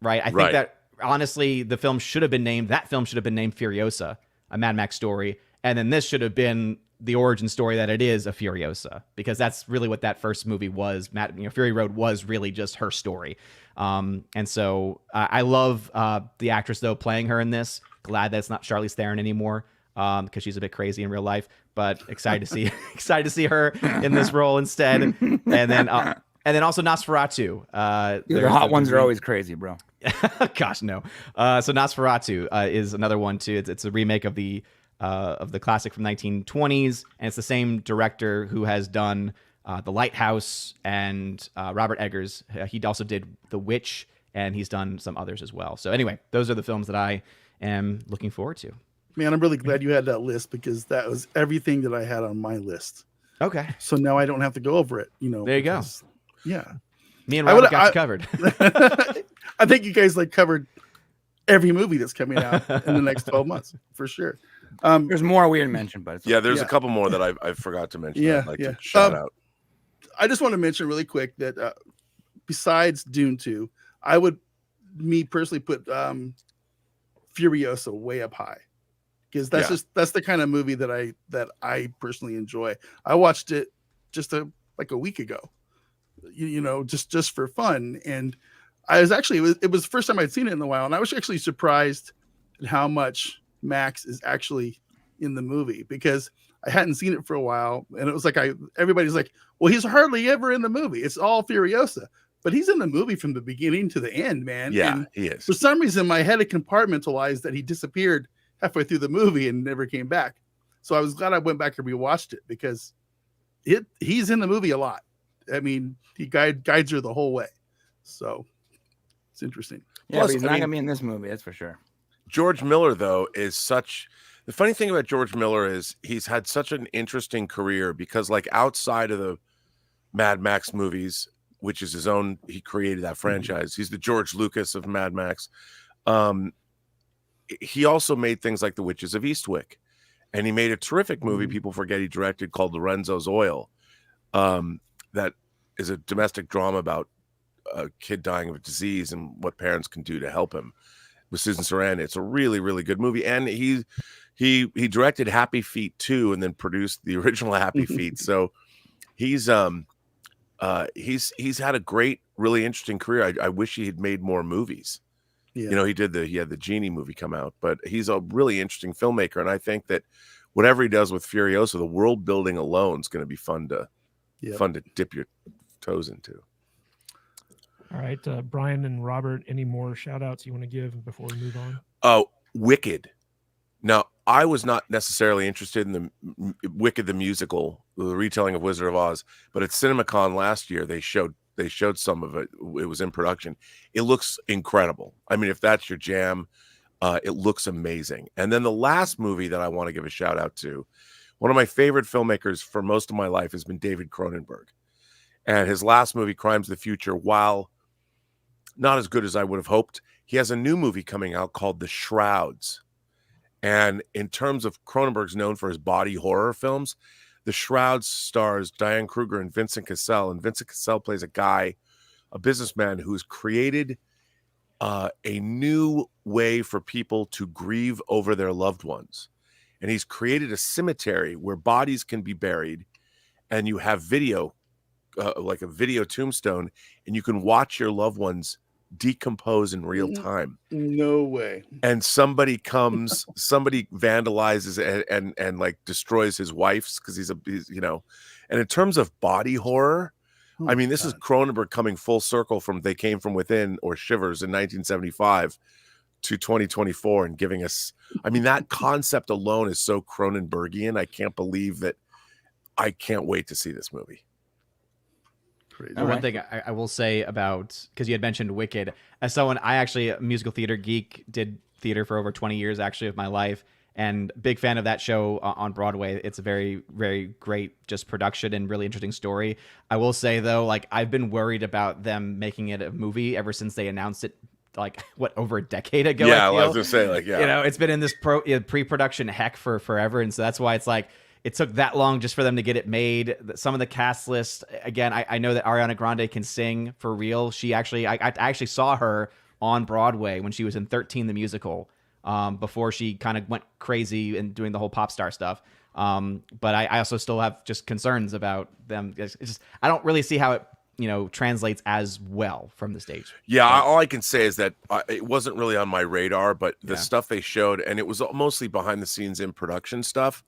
right? I think that, honestly, that film should have been named Furiosa, a Mad Max story, and then this should have been the origin story that it is a Furiosa, because that's really what that first movie was. Fury Road was really just her story. And so I love the actress, though, playing her in this. Glad that it's not Charlize Theron anymore, because she's a bit crazy in real life, but excited to see her in this role instead. And then also Nosferatu. The hot ones are always crazy, bro. Gosh, no. So Nosferatu is another one too. It's a remake of the classic from 1920s, and it's the same director who has done The Lighthouse and Robert Eggers. He also did The Witch, and he's done some others as well. So anyway, those are the films that I am looking forward to. Man, I'm really glad you had that list, because that was everything that I had on my list. Okay. So now I don't have to go over it. There you go. Yeah. Me and Robert got you covered. I think you guys covered every movie that's coming out in the next 12 months for sure. There's more we didn't mention, but there's a couple more that I forgot to mention. Yeah, I'd like to shout out. I just want to mention really quick that besides Dune 2, I would, me personally, put Furiosa way up high, because that's the kind of movie that I personally enjoy. I watched it just a week ago, just for fun, and I was actually it was the first time I'd seen it in a while, and I was actually surprised at how much Max is actually in the movie, because I hadn't seen it for a while, and it was like everybody's like, well, he's hardly ever in the movie. It's all Furiosa, but he's in the movie from the beginning to the end, man. Yeah, and he is. For some reason, my head had compartmentalized that he disappeared halfway through the movie and never came back. So I was glad I went back and rewatched it, because he's in the movie a lot. I mean, he guides her the whole way. So it's interesting. Yeah, but he's not going to be in this movie, that's for sure. George Miller, though, the funny thing about George Miller is he's had such an interesting career, because outside of the Mad Max movies, which is his own, he created that franchise. He's the George Lucas of Mad Max. He also made things like The Witches of Eastwick, and he made a terrific movie people forget he directed called Lorenzo's Oil. That is a domestic drama about a kid dying of a disease and what parents can do to help him, with Susan Sarandon. It's a really, really good movie. And he directed Happy Feet 2 and then produced the original Happy Feet. So he's had a great, really interesting career. I wish he had made more movies. Yeah. He had the Genie movie come out, but he's a really interesting filmmaker. And I think that whatever he does with Furiosa, the world building alone is going to be fun to dip your toes into. All right, Brian and Robert, any more shout outs you want to give before we move on? Oh, Wicked. Now, I was not necessarily interested in the Wicked the musical, the retelling of Wizard of Oz, but at CinemaCon last year they showed some of it. It was in production. It looks incredible. I mean, if that's your jam, it looks amazing. And then the last movie that I want to give a shout out to, one of my favorite filmmakers for most of my life has been David Cronenberg. And his last movie, Crimes of the Future, while not as good as I would have hoped, he has a new movie coming out called The Shrouds. And in terms of Cronenberg's known for his body horror films, The Shrouds stars Diane Kruger and Vincent Cassel. And Vincent Cassel plays a businessman who's created a new way for people to grieve over their loved ones. And he's created a cemetery where bodies can be buried, and you have video, like a video tombstone, and you can watch your loved ones decompose in real time. No way. And somebody vandalizes and like destroys his wife's, because he's and in terms of body horror, I mean, this is Cronenberg coming full circle from They Came From Within or Shivers in 1975 to 2024 and giving us, I mean, that concept alone is so Cronenbergian. I can't believe that. I can't wait to see this movie. One thing I will say about, because you had mentioned Wicked, as someone, I actually, a musical theater geek, did theater for over 20 years actually of my life, and big fan of that show on Broadway. It's a very, very great just production and really interesting story. I will say though, like, I've been worried about them making it a movie ever since they announced it, like, what, over a decade ago? Yeah, I was gonna say, like, yeah, you know, it's been in this pre-production heck for forever, and so that's why it's like, it took that long just for them to get it made. Some of the cast list, again, I know that Ariana Grande can sing for real. She actually, I actually saw her on Broadway when she was in 13 the musical, before she kind of went crazy and doing the whole pop star stuff. But I also still have just concerns about them. It's just, I don't really see how it, translates as well from the stage. Yeah, all I can say is that it wasn't really on my radar, but the stuff they showed, and it was mostly behind the scenes in production stuff,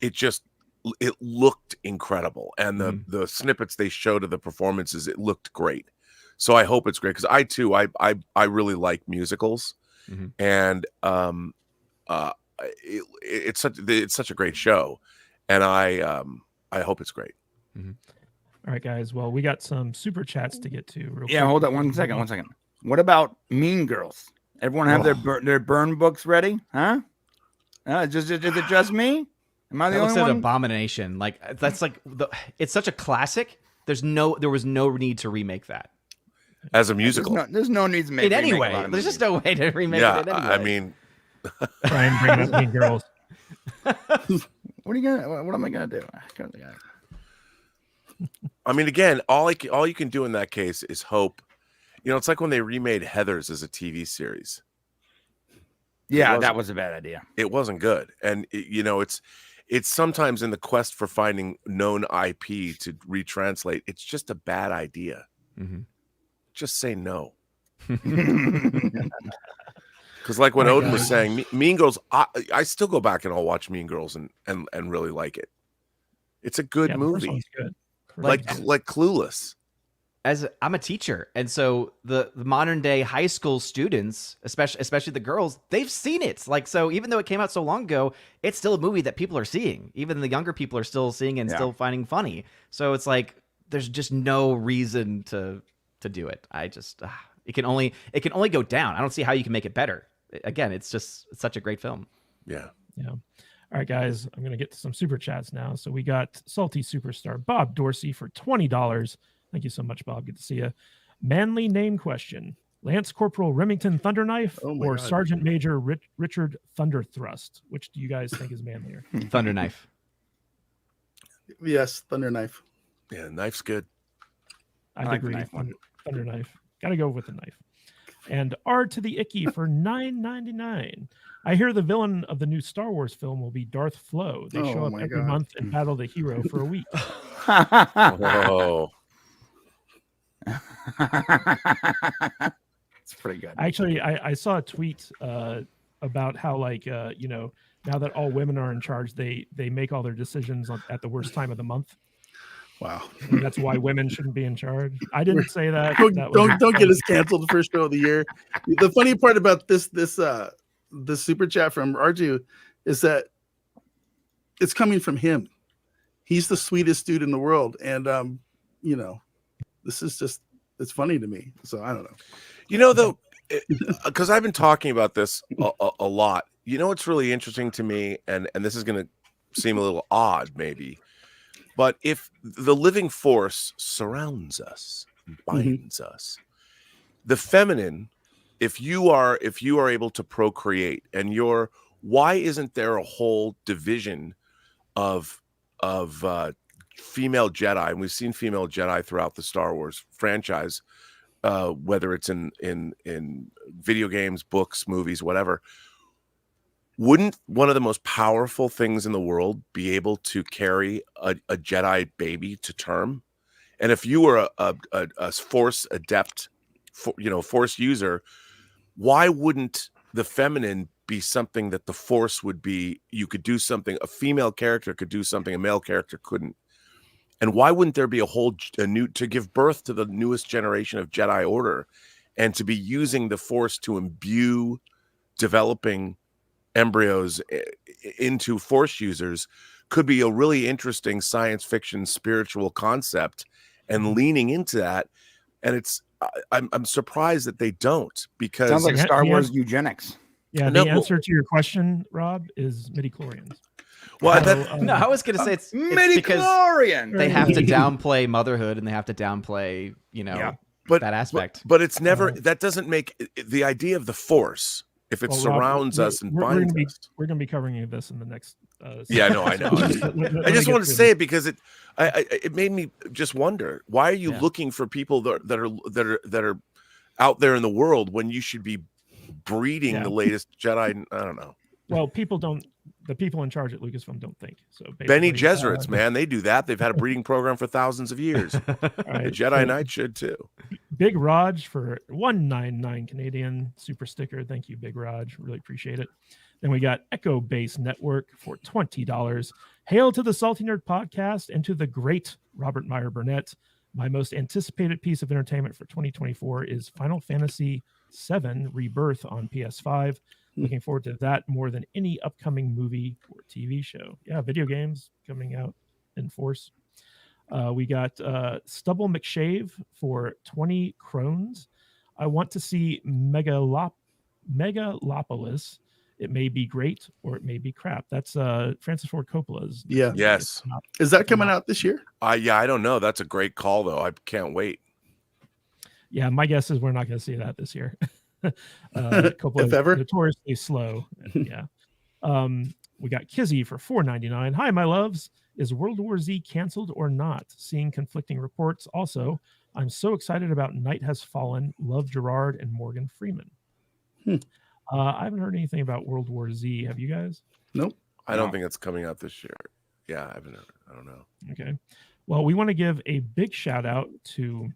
it looked incredible. And the snippets they showed of the performances, it looked great. So I hope it's great, because I really like musicals. And it's such a great show, and I hope it's great. All right, guys. Well, we got some super chats to get to. Real quick. Hold on one second. What about Mean Girls? Everyone have their burn books ready? Huh? Is it just me? Am I the only one? An abomination. Like, that's like it's such a classic. There was no need to remake that as a musical. There's no need to make it anyway. There's just no way to remake it anyway. I mean, try and bring up Mean Girls. What am I gonna do? I mean, again, all you can do in that case is hope. It's like when they remade Heathers as a TV series. Yeah, that was a bad idea. It wasn't good, and it's sometimes in the quest for finding known IP to retranslate, it's just a bad idea. Just say no. Because like what Odin was saying, Mean Girls, I still go back and I'll watch Mean Girls and really like it. It's a good movie. Good. Like Clueless. As I'm a teacher, and so the modern day high school students, especially the girls, they've seen it. Like, so even though it came out so long ago, it's still a movie that people are seeing. Even the younger people are still seeing and still finding funny. So it's like there's just no reason to do it. I just it can only go down. I don't see how you can make it better. Again, it's such a great film. Yeah. All right, guys, I'm gonna get to some super chats now. So we got Salty Superstar Bob Dorsey for $20. Thank you so much, Bob. Good to see you. Manly name question: Lance Corporal Remington Thunderknife or God. Sergeant Major Richard Thunderthrust? Which do you guys think is manlier? Thunderknife. Yes, Thunderknife. Yeah, knife's good. I'd agree. Thunderknife. Got to go with the knife. And R to the Icky for $9.99. I hear the villain of the new Star Wars film will be Darth Flo. They show up every month and battle the hero for a week. Whoa. It's pretty good. Actually, I saw a tweet about how, like, now that all women are in charge, they make all their decisions at the worst time of the month. Wow. And that's why women shouldn't be in charge. I didn't say that. Don't get us canceled the first show of the year. The funny part about this super chat from Arju is that it's coming from him. He's the sweetest dude in the world. And, you know, this is just, it's funny to me. So I don't know. You know, though, because I've been talking about this a lot. You know, what's really interesting to me, and this is going to seem a little odd, maybe, but if the living force surrounds us, binds us, the feminine, if you are able to procreate, and why isn't there a whole division of female Jedi? And we've seen female Jedi throughout the Star Wars franchise. Whether it's in video games, books, movies, whatever, wouldn't one of the most powerful things in the world be able to carry a Jedi baby to term? And if you were a Force adept, Force user, why wouldn't the feminine be something that the Force would be? You could do something, a female character could do something a male character couldn't. And why wouldn't there be to give birth to the newest generation of Jedi Order, and to be using the Force to imbue developing embryos into Force users could be a really interesting science fiction spiritual concept, and leaning into that. And I'm surprised that they don't, because sounds like Star Wars eugenics. Yeah, the answer to your question, Rob, is midichlorians. Well, no, I was going to say it's midichlorian. They have to downplay motherhood, and they have to downplay, that aspect. But it's never, that doesn't make the idea of the Force, if it surrounds us and binds us. We're going to be covering this in the next. Yeah, no, I know. I just wanted to say it because it made me just wonder, why are you looking for people that are out there in the world when you should be breeding the latest Jedi? I don't know. Well, the people in charge at Lucasfilm don't think so. Bene Gesserits, man, they do that. They've had a breeding program for thousands of years. The Jedi Knight should too. Big Raj for 199 Canadian super sticker. Thank you, Big Raj. Really appreciate it. Then we got Echo Base Network for $20. Hail to the Salty Nerd Podcast and to the great Robert Meyer Burnett. My most anticipated piece of entertainment for 2024 is Final Fantasy VII Rebirth on PS5. Looking forward to that more than any upcoming movie or TV show. Yeah, video games coming out in force. We got Stubble McShave for 20 crones. I want to see Megalopolis. It may be great or it may be crap. That's Francis Ford Coppola's. Yeah. Yes. Is that coming out this year? Yeah, I don't know. That's a great call, though. I can't wait. Yeah, my guess is we're not going to see that this year. Coppola If ever. Notoriously slow. Yeah. We got Kizzy for $4.99. Hi, my loves. Is World War Z canceled or not? Seeing conflicting reports. Also, I'm so excited about Night Has Fallen. Love Gerard and Morgan Freeman. I haven't heard anything about World War Z. Have you guys? Nope. I don't think it's coming out this year. Yeah, I don't know. Okay. Well, we want to give a big shout out to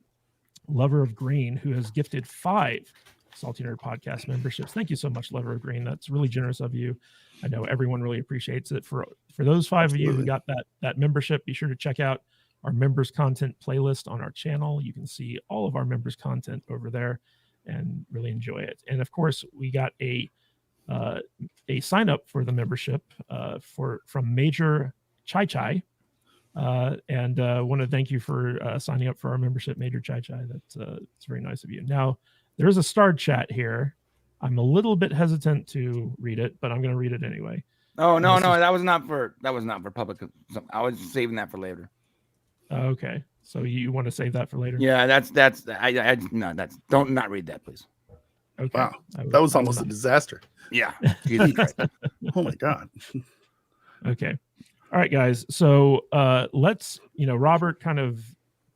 Lover of Green, who has gifted 5 Salty Nerd Podcast memberships. Thank you so much, Lover of Green. That's really generous of you. I know everyone really appreciates it. For those 5 of you who got that membership, be sure to check out our members content playlist on our channel. You can see all of our members content over there and really enjoy it. And of course, we got a sign up for the membership from Major Chai Chai. And want to thank you for signing up for our membership, Major Chai Chai. It's very nice of you. Now, there's a starred chat here. I'm a little bit hesitant to read it, but I'm going to read it anyway. Oh no, that was not for public. I was saving that for later. Okay, so you want to save that for later? Yeah, don't not read that, please. Okay. Wow, that was almost a disaster. Yeah. Oh my God. Okay. All right, guys. So let's, Robert kind of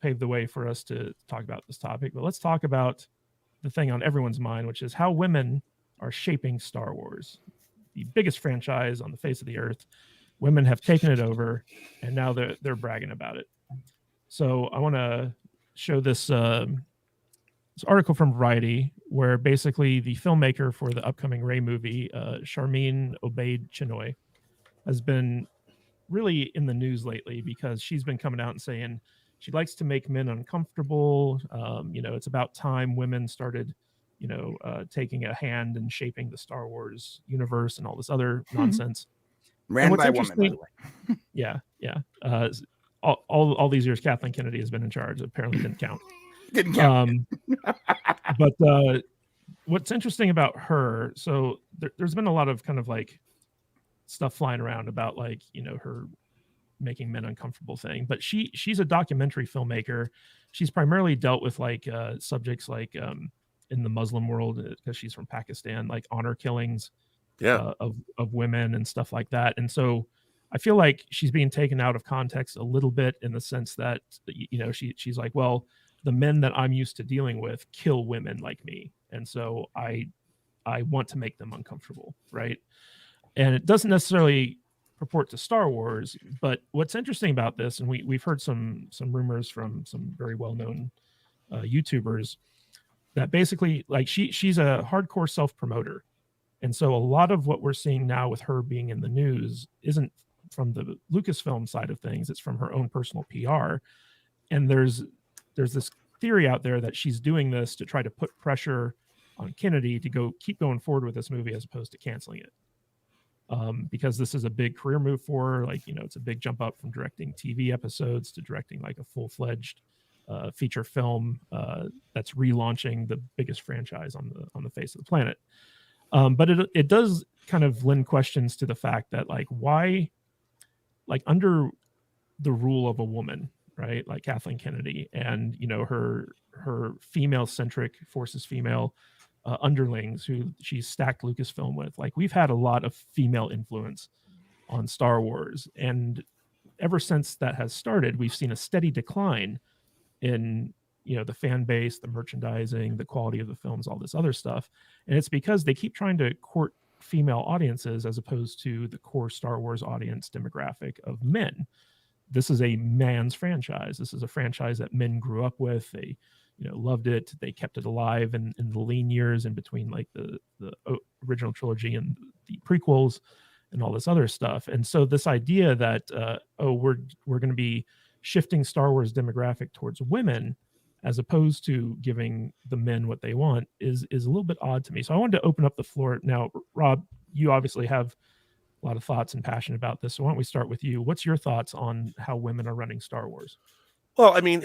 paved the way for us to talk about this topic, but let's talk about the thing on everyone's mind, which is how women are shaping Star Wars, the biggest franchise on the face of the earth. Women have taken it over, and now they're bragging about it. So I want to show this article from Variety, where basically the filmmaker for the upcoming Rey movie, Sharmeen Obaid Chinoy, has been really in the news lately because she's been coming out and saying she likes to make men uncomfortable. It's about time women started, taking a hand and shaping the Star Wars universe and all this other nonsense. Ran what's by a woman, by the interesting- way. Yeah. All these years, Kathleen Kennedy has been in charge. Apparently, didn't count. Didn't count. But what's interesting about her, so there's been a lot of kind of like stuff flying around about like, her making men uncomfortable thing, but she's a documentary filmmaker. She's primarily dealt with like subjects like in the Muslim world, because she's from Pakistan, like honor killings of women and stuff like that. And so I feel like she's being taken out of context a little bit, in the sense that she's like, well, the men that I'm used to dealing with kill women like me, and so I want to make them uncomfortable, right? And it doesn't necessarily purport to Star Wars, but what's interesting about this, and we've heard some rumors from some very well-known YouTubers, that basically, like, she's a hardcore self-promoter, and so a lot of what we're seeing now with her being in the news isn't from the Lucasfilm side of things; it's from her own personal PR. And there's this theory out there that she's doing this to try to put pressure on Kennedy to keep going forward with this movie, as opposed to canceling it. Because this is a big career move for her. Like, it's a big jump up from directing TV episodes to directing like a full-fledged feature film that's relaunching the biggest franchise on the face of the planet. But it does kind of lend questions to the fact that, like, why, like, under the rule of a woman, right, like Kathleen Kennedy, and her female-centric forces female underlings who she's stacked Lucasfilm with, like, we've had a lot of female influence on Star Wars, and ever since that has started, we've seen a steady decline in the fan base, the merchandising, the quality of the films, all this other stuff. And it's because they keep trying to court female audiences as opposed to the core Star Wars audience demographic of men. This is a man's franchise. This is a franchise that men grew up with. They loved it. They kept it alive in the lean years in between, like the original trilogy and the prequels and all this other stuff. And so this idea that we're going to be shifting Star Wars demographic towards women as opposed to giving the men what they want is a little bit odd to me. So I wanted to open up the floor now. Rob, you obviously have a lot of thoughts and passion about this. So why don't we start with you? What's your thoughts on how women are running Star Wars? Well, I mean,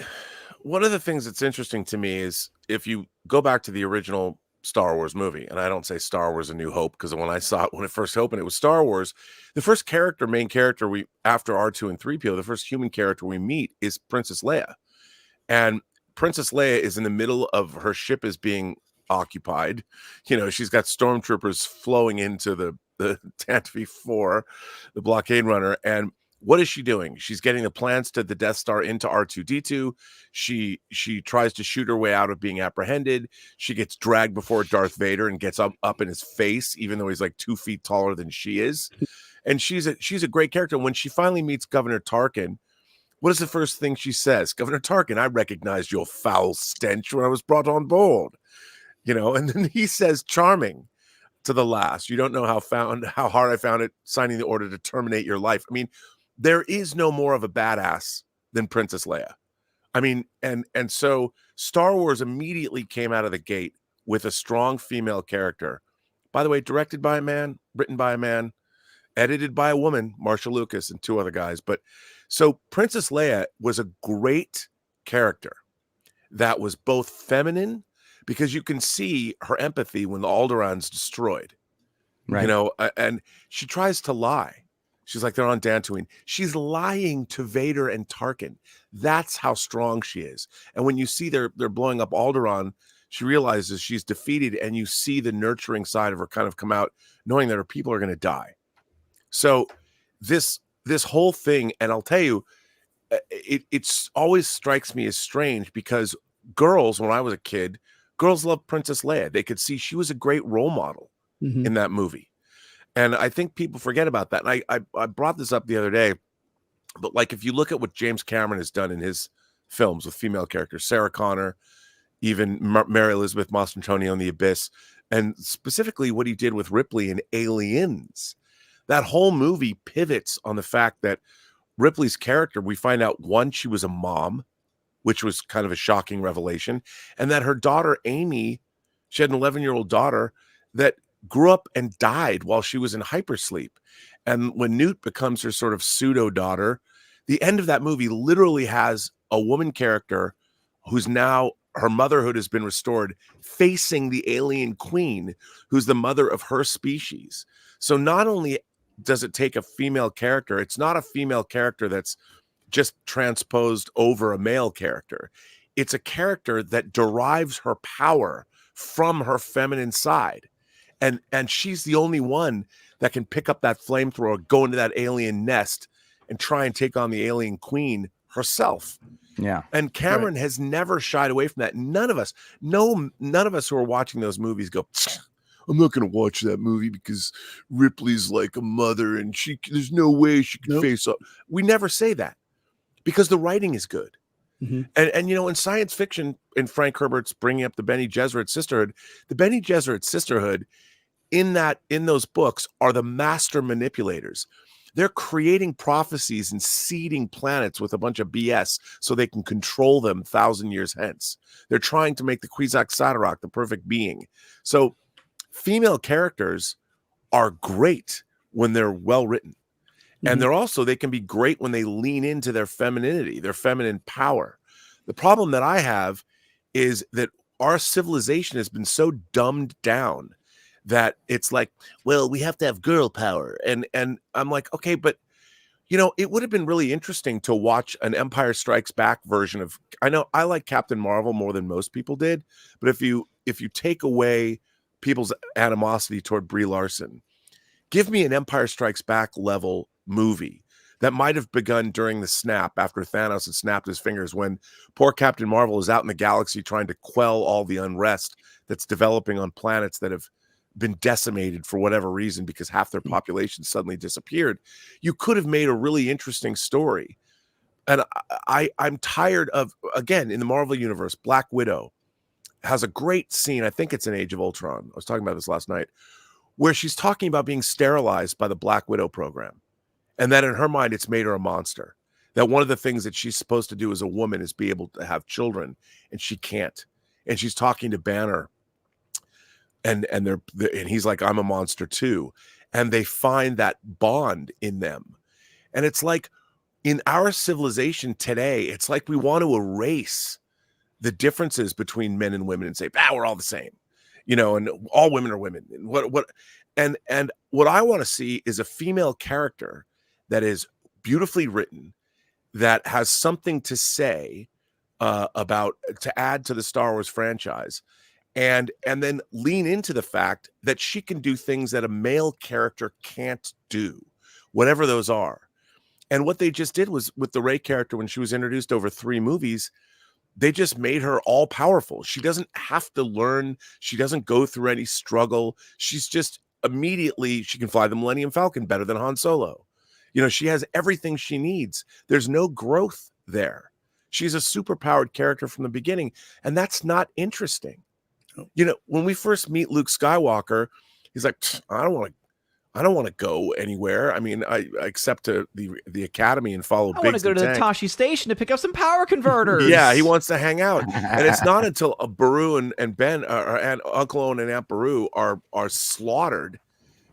one of the things that's interesting to me is if you go back to the original Star Wars movie, and I don't say Star Wars A New Hope, because when I saw it, when it first opened, it was Star Wars. The first main character after R2 and 3PO, the first human character we meet is Princess Leia. And Princess Leia is in the middle of her ship is being occupied. She's got stormtroopers flowing into the Tantive 4, the blockade runner. And what is she doing? She's getting the plans to the Death Star into R2-D2. She tries to shoot her way out of being apprehended. She gets dragged before Darth Vader and gets up in his face, even though he's like 2 feet taller than she is. And she's a great character. When she finally meets Governor Tarkin, what is the first thing she says? Governor Tarkin, I recognized your foul stench when I was brought on board. And then he says, charming, to the last. You don't know how hard I found it signing the order to terminate your life. I mean, there is no more of a badass than Princess Leia. I mean, and so Star Wars immediately came out of the gate with a strong female character. By the way, directed by a man, written by a man, edited by a woman, Marsha Lucas, and 2 other guys. But so Princess Leia was a great character that was both feminine, because you can see her empathy when the Alderaan's destroyed, Right. And she tries to lie. She's like, they're on Dantooine. She's lying to Vader and Tarkin. That's how strong she is. And when you see they're blowing up Alderaan, she realizes she's defeated, and you see the nurturing side of her kind of come out, knowing that her people are going to die. So this whole thing, and I'll tell you, it's always strikes me as strange, because girls, when I was a kid, girls loved Princess Leia. They could see she was a great role model in that movie. And I think people forget about that. And I brought this up the other day, but like, if you look at what James Cameron has done in his films with female characters, Sarah Connor, even Mary Elizabeth Mastrantonio in The Abyss, and specifically what he did with Ripley in Aliens, that whole movie pivots on the fact that Ripley's character, we find out, one, she was a mom, which was kind of a shocking revelation, and that her daughter, Amy, she had an 11-year-old daughter that grew up and died while she was in hypersleep. And when Newt becomes her sort of pseudo daughter, the end of that movie literally has a woman character who's now, her motherhood has been restored, facing the alien queen, who's the mother of her species. So not only does it take a female character, it's not a female character that's just transposed over a male character. It's a character that derives her power from her feminine side. And she's the only one that can pick up that flamethrower, go into that alien nest, and try and take on the alien queen herself. Yeah. And Cameron has never shied away from that. None of us who are watching those movies go, I'm not going to watch that movie because Ripley's like a mother and there's no way she can face up. We never say that because the writing is good. Mm-hmm. And in science fiction, in Frank Herbert's bringing up the Bene Gesserit sisterhood, the Bene Gesserit sisterhood in those books are the master manipulators. They're creating prophecies and seeding planets with a bunch of BS so they can control them 1,000 years hence. They're trying to make the Kwisatz Haderach the perfect being. So female characters are great when they're well written. And they can be great when they lean into their femininity, their feminine power. The problem that I have is that our civilization has been so dumbed down that it's like, well, we have to have girl power. And I'm like, okay, but it would have been really interesting to watch an Empire Strikes Back version of, I know I like Captain Marvel more than most people did, but if you take away people's animosity toward Brie Larson, give me an Empire Strikes Back level movie that might have begun during the snap after Thanos had snapped his fingers, when poor Captain Marvel is out in the galaxy trying to quell all the unrest that's developing on planets that have been decimated for whatever reason because half their population suddenly disappeared. You could have made a really interesting story. And I'm tired of, again, in the Marvel universe, Black Widow has a great scene. I think it's in Age of Ultron. I was talking about this last night, where she's talking about being sterilized by the Black Widow program. And that in her mind, it's made her a monster. That one of the things that she's supposed to do as a woman is be able to have children, and she can't. And she's talking to Banner, and he's like, I'm a monster too. And they find that bond in them. And it's like, in our civilization today, it's like we want to erase the differences between men and women and say, we're all the same, and all women are women. And what I want to see is a female character that is beautifully written, that has something to say to add to the Star Wars franchise, and then lean into the fact that she can do things that a male character can't do, whatever those are. And what they just did was, with the Rey character, when she was introduced over 3 movies, they just made her all powerful. She doesn't have to learn. She doesn't go through any struggle. She's just immediately, she can fly the Millennium Falcon better than Han Solo. She has everything she needs. There's no growth there. She's a superpowered character from the beginning, and that's not interesting. When we first meet Luke Skywalker, he's like, I don't want to go anywhere. I mean, I except to the academy and follow Biggs. I want to go to the Tashi station to pick up some power converters. Yeah, he wants to hang out. And it's not until Beru and Ben and Uncle Owen and Aunt Beru are slaughtered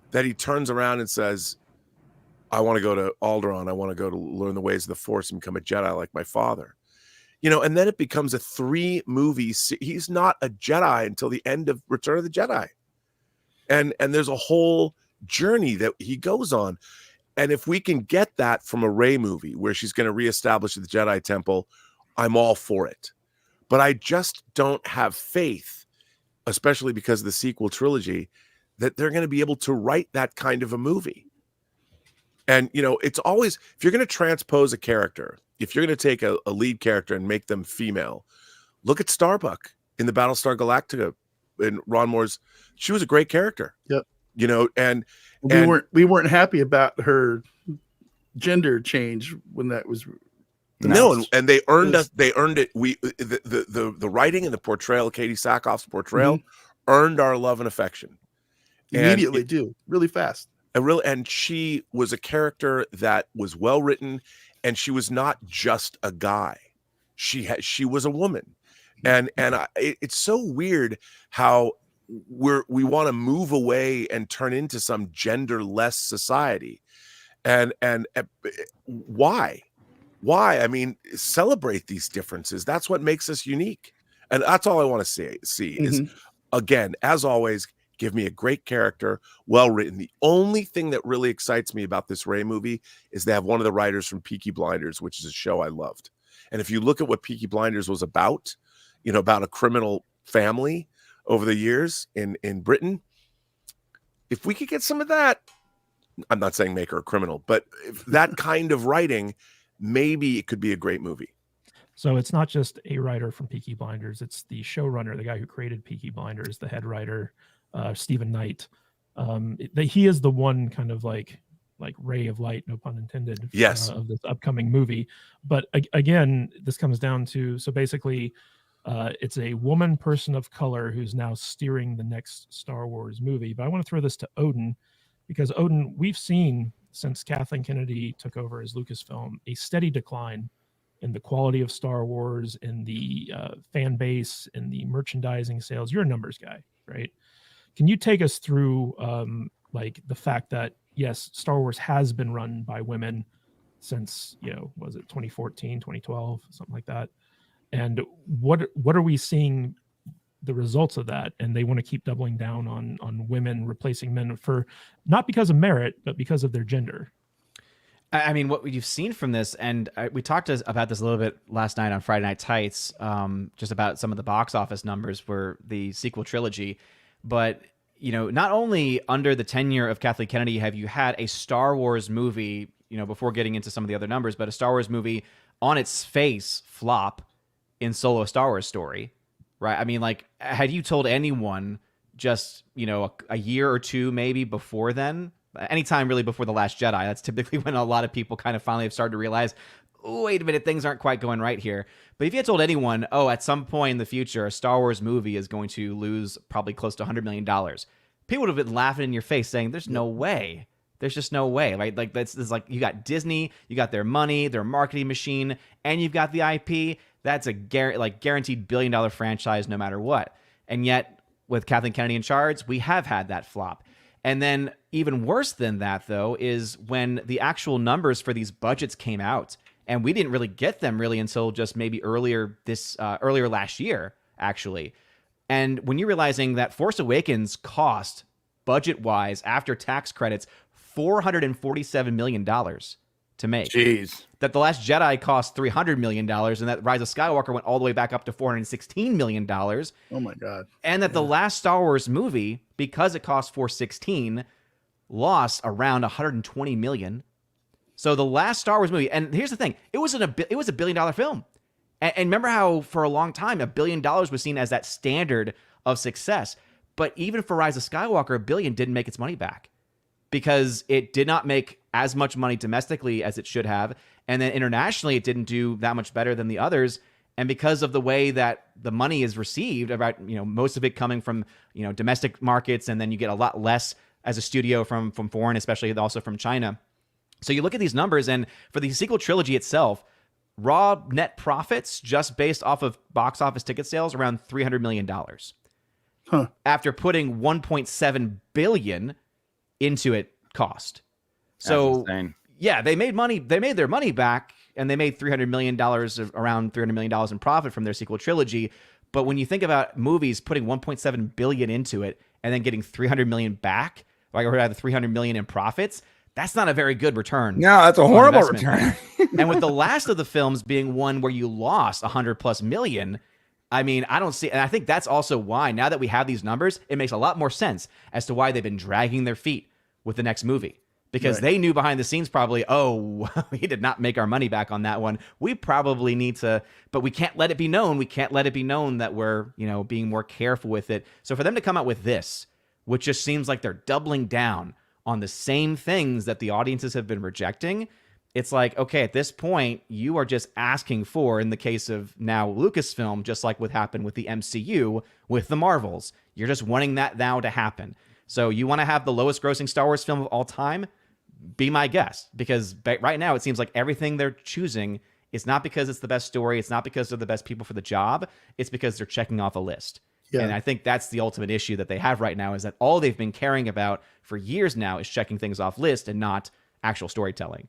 that he turns around and says, I want to go to Alderaan. I want to go to learn the ways of the Force and become a Jedi like my father. And then it becomes a 3-movie. He's not a Jedi until the end of Return of the Jedi. And there's a whole journey that he goes on. And if we can get that from a Rey movie where she's going to reestablish the Jedi Temple, I'm all for it. But I just don't have faith, especially because of the sequel trilogy, that they're going to be able to write that kind of a movie. And, it's always, if you're going to transpose a character, if you're going to take a lead character and make them female, look at Starbuck in the Battlestar Galactica in Ron Moore's. She was a great character. Yep. And we weren't happy about her gender change when that was announced. No, and they earned us. They earned it. The writing and the portrayal, Katie Sackhoff's portrayal, earned our love and affection immediately, really fast. And she was a character that was well written, and she was not just a guy. She was a woman, and it's so weird how we want to move away and turn into some genderless society. And why? I mean, celebrate these differences. That's what makes us unique. And that's all I want to see is, again, as always, give me a great character, well written. The only thing that really excites me about this Ray movie is they have one of the writers from Peaky Blinders, which is a show I loved. And if you look at what Peaky Blinders was about, you know, about a criminal family over the years in Britain, if we could get some of that, I'm not saying make her a criminal, but if that kind of writing, maybe it could be a great movie. So it's not just a writer from Peaky Blinders; it's the showrunner, the guy who created Peaky Blinders, the head writer, Stephen Knight. He is the one kind of like ray of light, no pun intended, yes, of this upcoming movie. But again, this comes down to, so basically, it's a woman person of color who's now steering the next Star Wars movie. But I want to throw this to Odin, because Odin, we've seen since Kathleen Kennedy took over as Lucasfilm a steady decline in the quality of Star Wars, in the fan base, in the merchandising sales. You're a numbers guy, right? Can you take us through like the fact that, yes, Star Wars has been run by women since, you know, was it 2014, 2012, something like that? And what are we seeing the results of that? And they want to keep doubling down on women replacing men, for not because of merit, but because of their gender. I mean, what you've seen from this, and we talked about this a little bit last night on Friday Night Tights, just about some of the box office numbers for the sequel trilogy. But, you know, not only under the tenure of Kathleen Kennedy have you had a Star Wars movie, you know, before getting into some of the other numbers, but a Star Wars movie on its face flop in Solo Star Wars Story, right? I mean, like, had you told anyone just, you know, a year or two maybe before then, anytime really before The Last Jedi, that's typically when a lot of people kind of finally have started to realize, oh, wait a minute, things aren't quite going right here. But if you had told anyone, oh, at some point in the future, a Star Wars movie is going to lose probably close to $100 million, people would have been laughing in your face saying, there's no way. There's just no way, right? Like, that's like, you got Disney, you got their money, their marketing machine, and you've got the IP. That's a guaranteed $1 billion franchise no matter what. And yet, with Kathleen Kennedy in charge, we have had that flop. And then even worse than that, though, is when the actual numbers for these budgets came out, and we didn't really get them really until just maybe earlier last year, actually. And when you're realizing that Force Awakens cost, budget-wise, after tax credits, $447 million to make. Jeez. That The Last Jedi cost $300 million, and that Rise of Skywalker went all the way back up to $416 million. Oh my God. And that the last Star Wars movie, because it cost $416, lost around $120 million. So the last Star Wars movie, and here's the thing, it was a $1 billion film. And remember how for a long time, $1 billion was seen as that standard of success. But even for Rise of Skywalker, $1 billion didn't make its money back, because it did not make as much money domestically as it should have. And then internationally, it didn't do that much better than the others. And because of the way that the money is received, about, you know, most of it coming from, you know, domestic markets, and then you get a lot less as a studio from foreign, especially also from China. So you look at these numbers, and for the sequel trilogy itself, raw net profits just based off of box office ticket sales around $300 million. Huh. After putting $1.7 billion into it cost. So yeah, they made money. They made their money back, and they made $300 million, around $300 million in profit from their sequel trilogy. But when you think about movies putting $1.7 billion into it and then getting $300 million back, like, or rather $300 million in profits, that's not a very good return. No, that's a horrible return. And with the last of the films being one where you lost $100+ million, I mean, I don't see, and I think that's also why, now that we have these numbers, it makes a lot more sense as to why they've been dragging their feet with the next movie. Because they knew behind the scenes probably, oh, we did not make our money back on that one. We probably need to, but we can't let it be known. We can't let it be known that we're, you know, being more careful with it. So for them to come out with this, which just seems like they're doubling down on the same things that the audiences have been rejecting, it's like, okay, at this point, you are just asking for, in the case of now Lucasfilm, just like what happened with the MCU, with the Marvels, you're just wanting that now to happen. So you want to have the lowest grossing Star Wars film of all time? Be my guest, because right now it seems like everything they're choosing is not because it's the best story, it's not because they're the best people for the job, it's because they're checking off a list. And Yeah. I think that's the ultimate issue that they have right now, is that all they've been caring about for years now is checking things off list and not actual storytelling.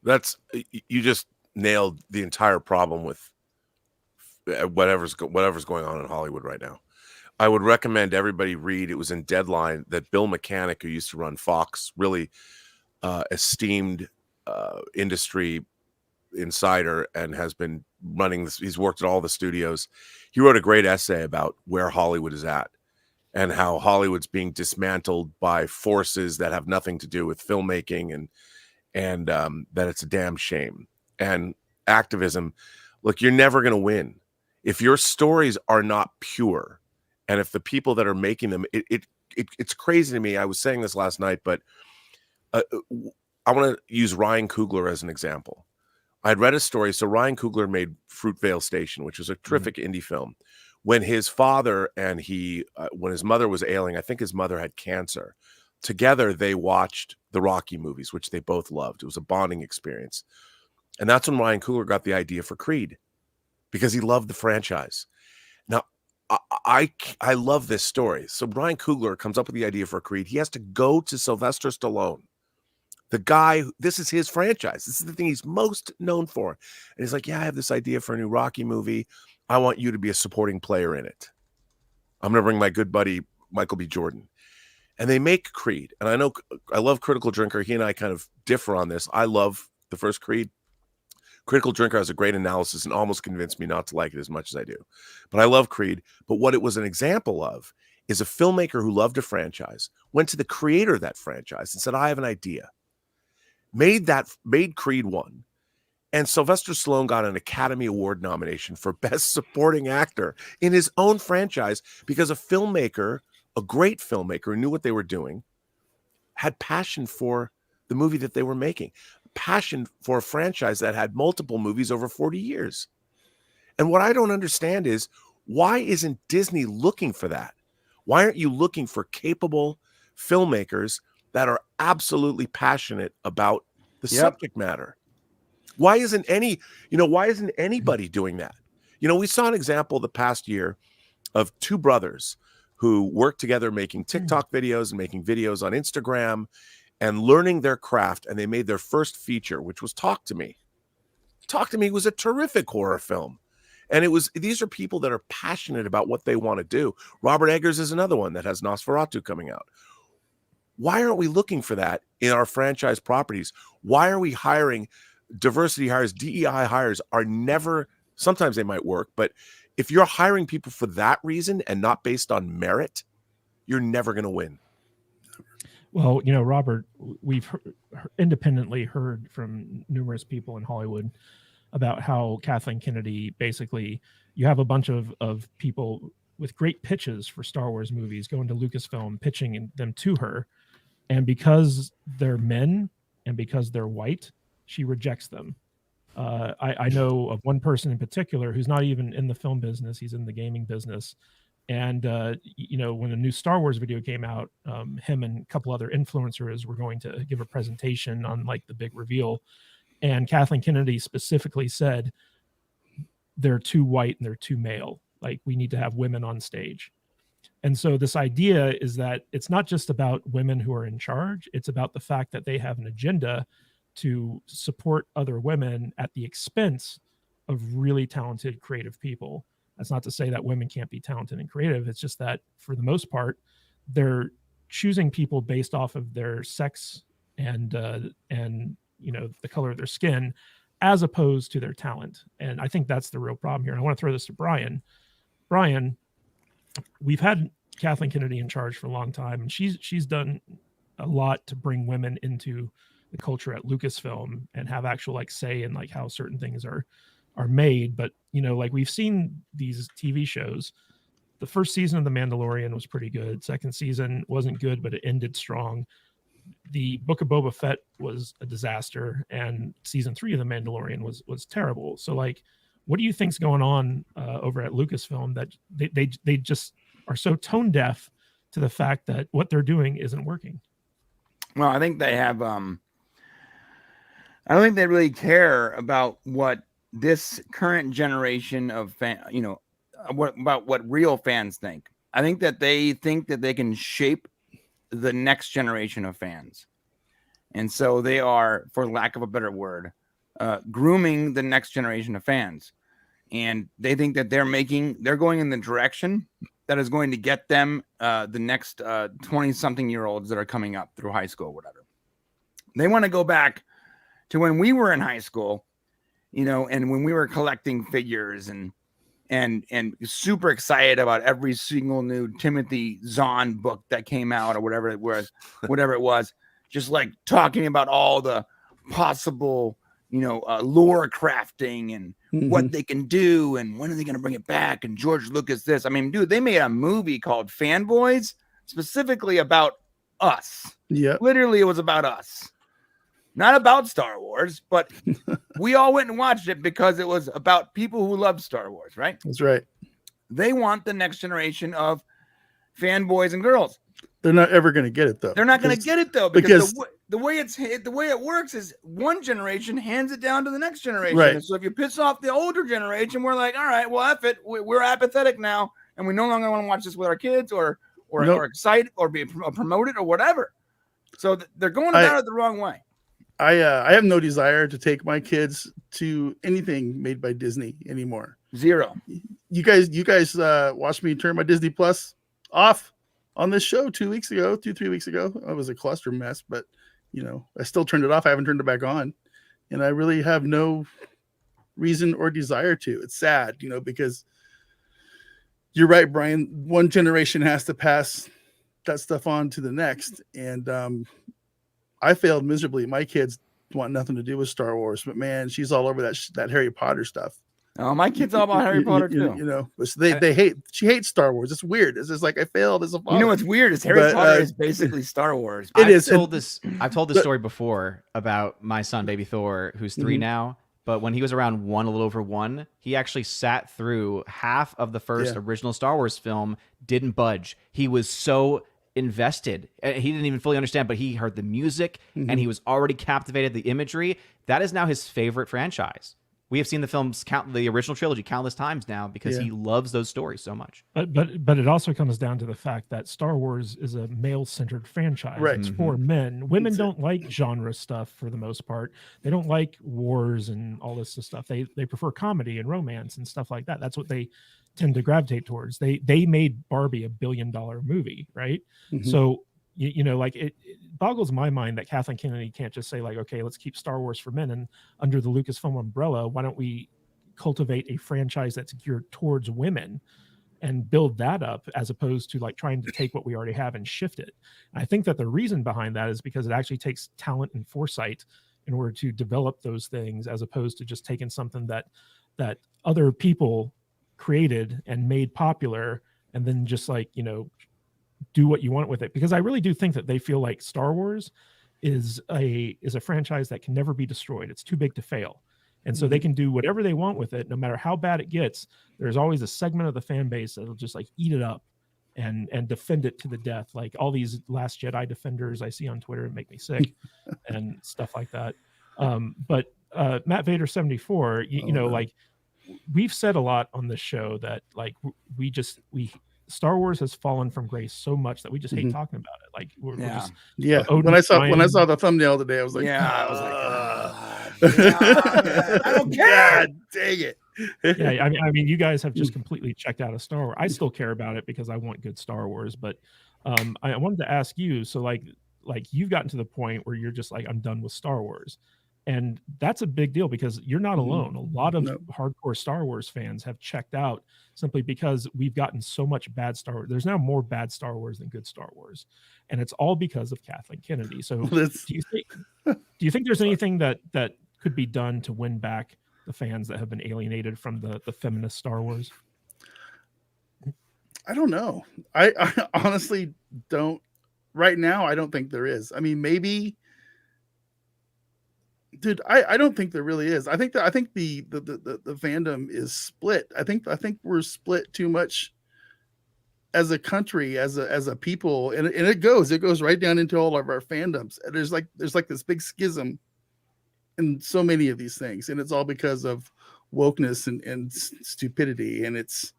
That's you just nailed the entire problem with whatever's going on in Hollywood right now. I would recommend everybody read. It was in Deadline that Bill Mechanic, who used to run Fox, really esteemed industry insider and has been running this. He's worked at all the studios. He wrote a great essay about where Hollywood is at and how Hollywood's being dismantled by forces that have nothing to do with filmmaking, and that it's a damn shame. And activism, look, you're never going to win if your stories are not pure, and if the people that are making them, it's crazy to me. I was saying this last night, but I want to use Ryan Coogler as an example. I'd read a story. So Ryan Coogler made Fruitvale Station, which was a terrific indie film. When his father and when his mother was ailing, I think his mother had cancer. Together, they watched the Rocky movies, which they both loved. It was a bonding experience. And that's when Ryan Coogler got the idea for Creed, because he loved the franchise. Now, I love this story. So Ryan Coogler comes up with the idea for Creed. He has to go to Sylvester Stallone, the guy, this is his franchise. This is the thing he's most known for. And he's like, yeah, I have this idea for a new Rocky movie. I want you to be a supporting player in it. I'm going to bring my good buddy, Michael B. Jordan. And they make Creed. And I know I love Critical Drinker. He and I kind of differ on this. I love the first Creed. Critical Drinker has a great analysis and almost convinced me not to like it as much as I do. But I love Creed. But what it was an example of is a filmmaker who loved a franchise, went to the creator of that franchise and said, I have an idea. Made Creed 1. And Sylvester Stallone got an Academy Award nomination for Best Supporting Actor in his own franchise because a filmmaker, a great filmmaker who knew what they were doing, had passion for the movie that they were making, passion for a franchise that had multiple movies over 40 years. And what I don't understand is, why isn't Disney looking for that? Why aren't you looking for capable filmmakers that are absolutely passionate about the subject matter? Why isn't anybody doing that? We saw an example the past year of two brothers who worked together making TikTok videos and making videos on Instagram and learning their craft. And they made their first feature, which was Talk to Me. Talk to Me was a terrific horror film. And these are people that are passionate about what they want to do. Robert Eggers is another one that has Nosferatu coming out. Why aren't we looking for that in our franchise properties? Why are we hiring diversity hires? DEI hires are never, sometimes they might work, but if you're hiring people for that reason and not based on merit, you're never going to win. Well, Robert, we've independently heard from numerous people in Hollywood about how Kathleen Kennedy, basically, you have a bunch of people with great pitches for Star Wars movies going to Lucasfilm, pitching them to her. And because they're men and because they're white, she rejects them. I know of one person in particular who's not even in the film business. He's in the gaming business. And, when a new Star Wars video came out, him and a couple other influencers were going to give a presentation on like the big reveal. And Kathleen Kennedy specifically said, they're too white and they're too male. Like, we need to have women on stage. And so this idea is that it's not just about women who are in charge. It's about the fact that they have an agenda to support other women at the expense of really talented, creative people. That's not to say that women can't be talented and creative. It's just that for the most part, they're choosing people based off of their sex and the color of their skin, as opposed to their talent. And I think that's the real problem here. And I want to throw this to Brian. Brian, we've had Kathleen Kennedy in charge for a long time, and she's done a lot to bring women into the culture at Lucasfilm and have actual say in how certain things are made. But we've seen these TV shows. The first season of The Mandalorian was pretty good. Second season wasn't good, but it ended strong. The Book of Boba Fett was a disaster, and season 3 of The Mandalorian was terrible. So what do you think's going on over at Lucasfilm that they just are so tone deaf to the fact that what they're doing isn't working? Well, I think they have. I don't think they really care about what this current generation of about what real fans think. I think that they can shape the next generation of fans. And so they are, for lack of a better word, grooming the next generation of fans. And they think that they're going in the direction that is going to get them the next 20-something-year-olds that are coming up through high school, whatever. They want to go back to when we were in high school, and when we were collecting figures and super excited about every single new Timothy Zahn book that came out or whatever it was, just like talking about all the possible, lore crafting and what they can do and when are they going to bring it back and George Lucas this. I mean, dude, they made a movie called Fanboys specifically about us. Yeah, literally, it was about us. Not about Star Wars, but we all went and watched it because it was about people who love Star Wars, right? that's right. They want the next generation of fanboys and girls. They're not ever going to get it, though. They're not going to get it, though, because the way it works is one generation hands it down to the next generation. Right. And so if you piss off the older generation, we're like, all right, well, F it. We're apathetic now, and we no longer want to watch this with our kids or excite or be promoted or whatever. So they're going about it the wrong way. I have no desire to take my kids to anything made by Disney anymore. Zero. You guys watched me turn my Disney Plus off on this show 3 weeks ago. It was a cluster mess, but I still turned it off. I haven't turned it back on, and I really have no reason or desire to. It's sad, because you're right, Brian. One generation has to pass that stuff on to the next, and I failed miserably. My kids want nothing to do with Star Wars, but man, she's all over that Harry Potter stuff. Oh, my kid's all about Harry Potter too. But she hates Star Wars. It's weird. It's just like I failed as a father. What's weird is Harry Potter is basically Star Wars. I've told this story before about my son, baby Thor, who's 3 now. But when he was around 1, a little over 1, he actually sat through half of the first original Star Wars film, didn't budge. He was so invested. He didn't even fully understand, but he heard the music and he was already captivated. The imagery, that is now his favorite franchise. We have seen the films, the original trilogy, countless times now because he loves those stories so much. But it also comes down to the fact that Star Wars is a male-centered franchise. Right. It's for men. Women don't like genre stuff for the most part. They don't like wars and all this stuff. They prefer comedy and romance and stuff like that. That's what they tend to gravitate towards. They made Barbie $1 billion movie, right? So it boggles my mind that Kathleen Kennedy can't just say like, okay, let's keep Star Wars for men, and under the Lucasfilm umbrella, why don't we cultivate a franchise that's geared towards women and build that up, as opposed to like trying to take what we already have and shift it. And I think that the reason behind that is because it actually takes talent and foresight in order to develop those things, as opposed to just taking something that other people created and made popular and then just like, do what you want with it. Because I really do think that they feel like Star Wars is a franchise that can never be destroyed. It's too big to fail. And so they can do whatever they want with it, no matter how bad it gets. There's always a segment of the fan base that'll just like eat it up and defend it to the death. Like all these Last Jedi defenders I see on Twitter and make me sick and stuff like that. But Matt Vader 74, like we've said a lot on this show that like we Star Wars has fallen from grace so much that we just hate talking about it. Like we're just When I saw the thumbnail today, I was like, I don't care. God, dang it. I mean, you guys have just completely checked out of Star Wars. I still care about it because I want good Star Wars, but I wanted to ask you. So like you've gotten to the point where you're just like, I'm done with Star Wars. And that's a big deal because you're not alone. A lot of hardcore Star Wars fans have checked out simply because we've gotten so much bad Star Wars. There's now more bad Star Wars than good Star Wars. And it's all because of Kathleen Kennedy. So do you think there's anything that could be done to win back the fans that have been alienated from the feminist Star Wars? I don't know. I honestly don't. Right now, I don't think there is. I mean, maybe... Dude, I don't think there really is. I think the fandom is split. I think we're split too much as a country, as a people, and it goes right down into all of our fandoms. There's like this big schism in so many of these things, and it's all because of wokeness and stupidity. And it's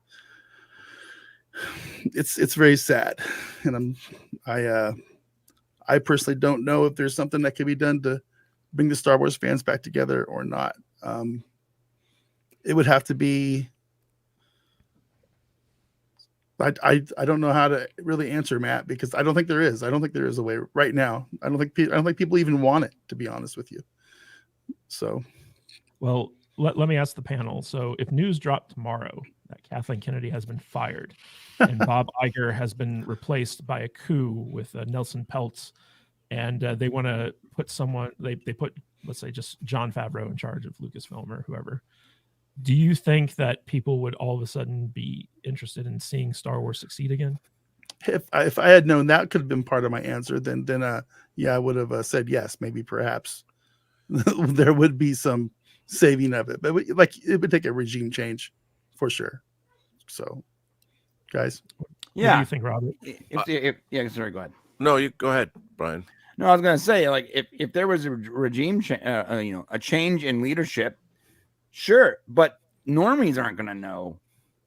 it's very sad, and I personally don't know if there's something that can be done to bring the Star Wars fans back together or not. It would have to be. I don't know how to really answer, Matt, because I don't think there is. I don't think there is a way right now. I don't think people even want it, to be honest with you. So, well, let me ask the panel. So, if news dropped tomorrow that Kathleen Kennedy has been fired and Bob Iger has been replaced by a coup with Nelson Peltz, and they want to put someone, they put, let's say, just Jon Favreau in charge of Lucasfilm or whoever. Do you think that people would all of a sudden be interested in seeing Star Wars succeed again? if I had known that could have been part of my answer, then yeah, I would have said yes, maybe perhaps there would be some saving of it, but like it would take a regime change for sure. So, guys, What do Yeah. you think, Robert? Yeah, sorry, go ahead. No, you go ahead, Brian. No, I was gonna say, like, if there was a regime, a change in leadership, sure, but normies aren't gonna know,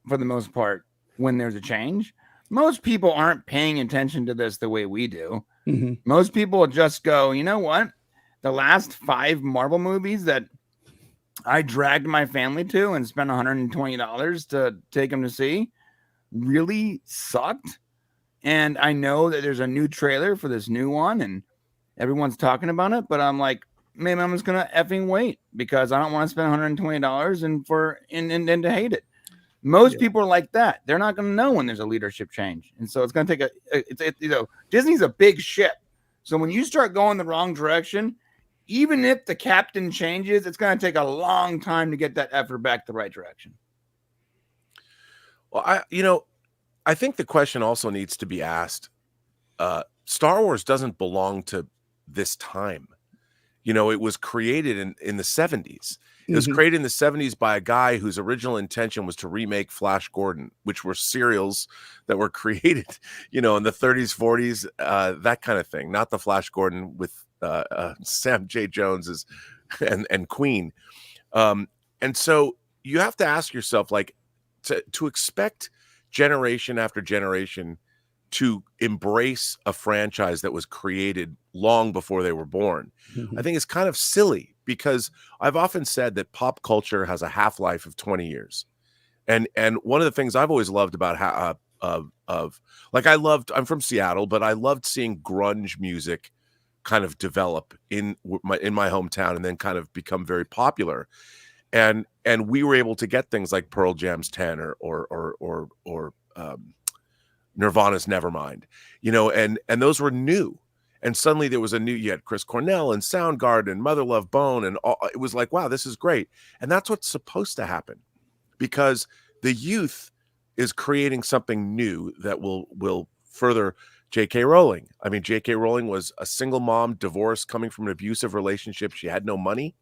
for the most part, when there's a change. Most people aren't paying attention to this the way we do. Mhm. Most people will just go, you know what? The last 5 Marvel movies that I dragged my family to and spent $120 to take them to see really sucked. And I know that there's a new trailer for this new one and everyone's talking about it, but I'm like, maybe I'm just gonna effing wait because I don't want to spend $120 and to hate it. Most people are like that. They're not gonna know when there's a leadership change, and so it's gonna take Disney's a big ship. So when you start going the wrong direction, even if the captain changes, it's gonna take a long time to get that effort back the right direction. Well, I think the question also needs to be asked. Star Wars doesn't belong to this time. It was created in the 70s. It was created in the 70s by a guy whose original intention was to remake Flash Gordon, which were serials that were created, in the 30s, 40s, that kind of thing. Not the Flash Gordon with Sam J. Jones and Queen. And so you have to ask yourself, like, to expect generation after generation to embrace a franchise that was created long before they were born, I think it's kind of silly, because I've often said that pop culture has a half-life of 20 years. And one of the things I've always loved about I'm from Seattle, but I loved seeing grunge music kind of develop in my hometown and then kind of become very popular. And we were able to get things like Pearl Jam's 10 or Nirvana's Nevermind, and those were new. And suddenly there was you had Chris Cornell and Soundgarden and Mother Love Bone, and it was like, wow, this is great. And that's what's supposed to happen, because the youth is creating something new that will further J.K. Rowling. I mean, J.K. Rowling was a single mom, divorced, coming from an abusive relationship. She had no money,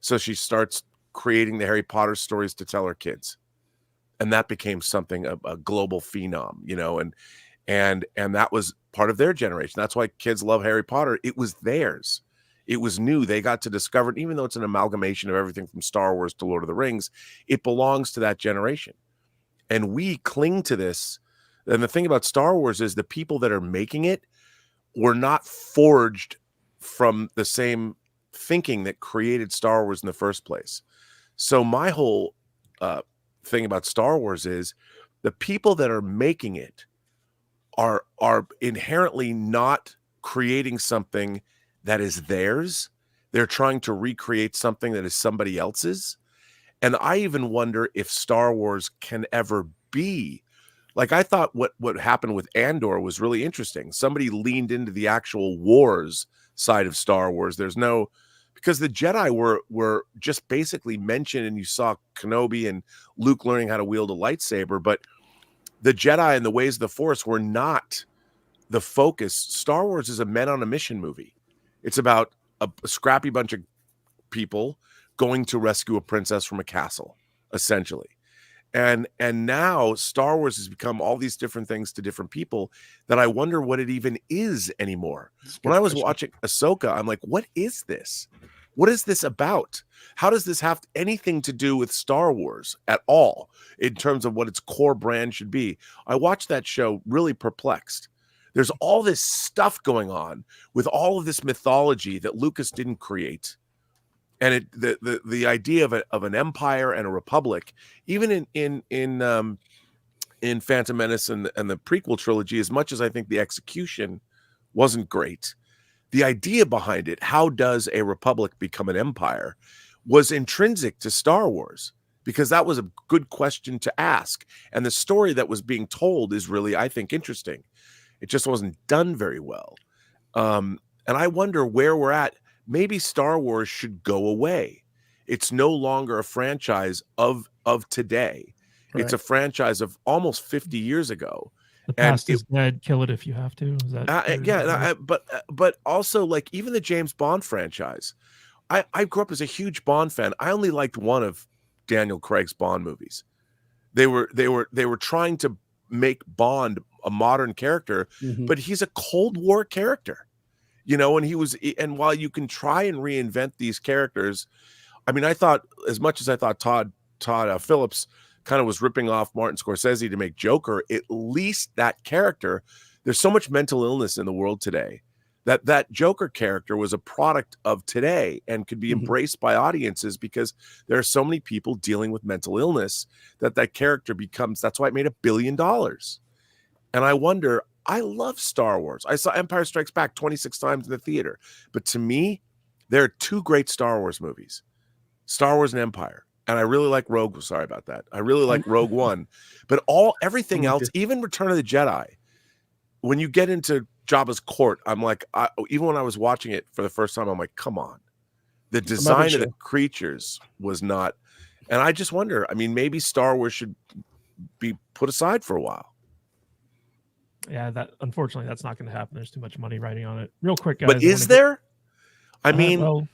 so she starts creating the Harry Potter stories to tell her kids. And that became something, a global phenom, and that was part of their generation. That's why kids love Harry Potter. It was theirs. It was new. They got to discover it, even though it's an amalgamation of everything from Star Wars to Lord of the Rings. It belongs to that generation. And we cling to this. And the thing about Star Wars is the people that are making it were not forged from the same thinking that created Star Wars in the first place. So my whole thing about Star Wars is the people that are making it are inherently not creating something that is theirs. They're trying to recreate something that is somebody else's. And I even wonder if Star Wars can ever be like, I thought what happened with Andor was really interesting. Somebody leaned into the actual wars side of Star Wars. Because the Jedi were just basically mentioned, and you saw Kenobi and Luke learning how to wield a lightsaber, but the Jedi and the ways of the Force were not the focus. Star Wars is a men on a mission movie. It's about a scrappy bunch of people going to rescue a princess from a castle, essentially. And now Star Wars has become all these different things to different people that I wonder what it even is anymore. When I was watching Ahsoka, I'm like, what is this? What is this about? How does this have anything to do with Star Wars at all in terms of what its core brand should be? I watched that show really perplexed. There's all this stuff going on with all of this mythology that Lucas didn't create. And the idea of an empire and a republic, even in Phantom Menace and the prequel trilogy, as much as I think the execution wasn't great, the idea behind it, how does a republic become an empire, was intrinsic to Star Wars, because that was a good question to ask. And the story that was being told is really, I think, interesting. It just wasn't done very well. And I wonder where we're at. Maybe Star Wars should go away. It's no longer a franchise of today. Right. It's a franchise of almost 50 years ago. The past is dead. Kill it if you have to. Is that but also, like, even the James Bond franchise. I grew up as a huge Bond fan. I only liked one of Daniel Craig's Bond movies. They were trying to make Bond a modern character, but he's a Cold War character, and while you can try and reinvent these characters, I mean, I thought, as much as I thought Todd Phillips kind of was ripping off Martin Scorsese to make Joker, at least that character, there's so much mental illness in the world today that Joker character was a product of today and could be embraced by audiences, because there are so many people dealing with mental illness that character becomes. That's why it made $1 billion. And I wonder, I love Star Wars. I saw Empire Strikes Back 26 times in the theater, but to me, there are two great Star Wars movies, Star Wars and Empire. And I really like Rogue. Sorry about that. I really like Rogue One, but everything else, even Return of the Jedi, when you get into Jabba's court, I'm like, even when I was watching it for the first time, I'm like, come on, the design of the creatures was not. And I just wonder, I mean, maybe Star Wars should be put aside for a while. Yeah, unfortunately that's not going to happen. There's too much money riding on it. Real quick, guys. But is there? I mean,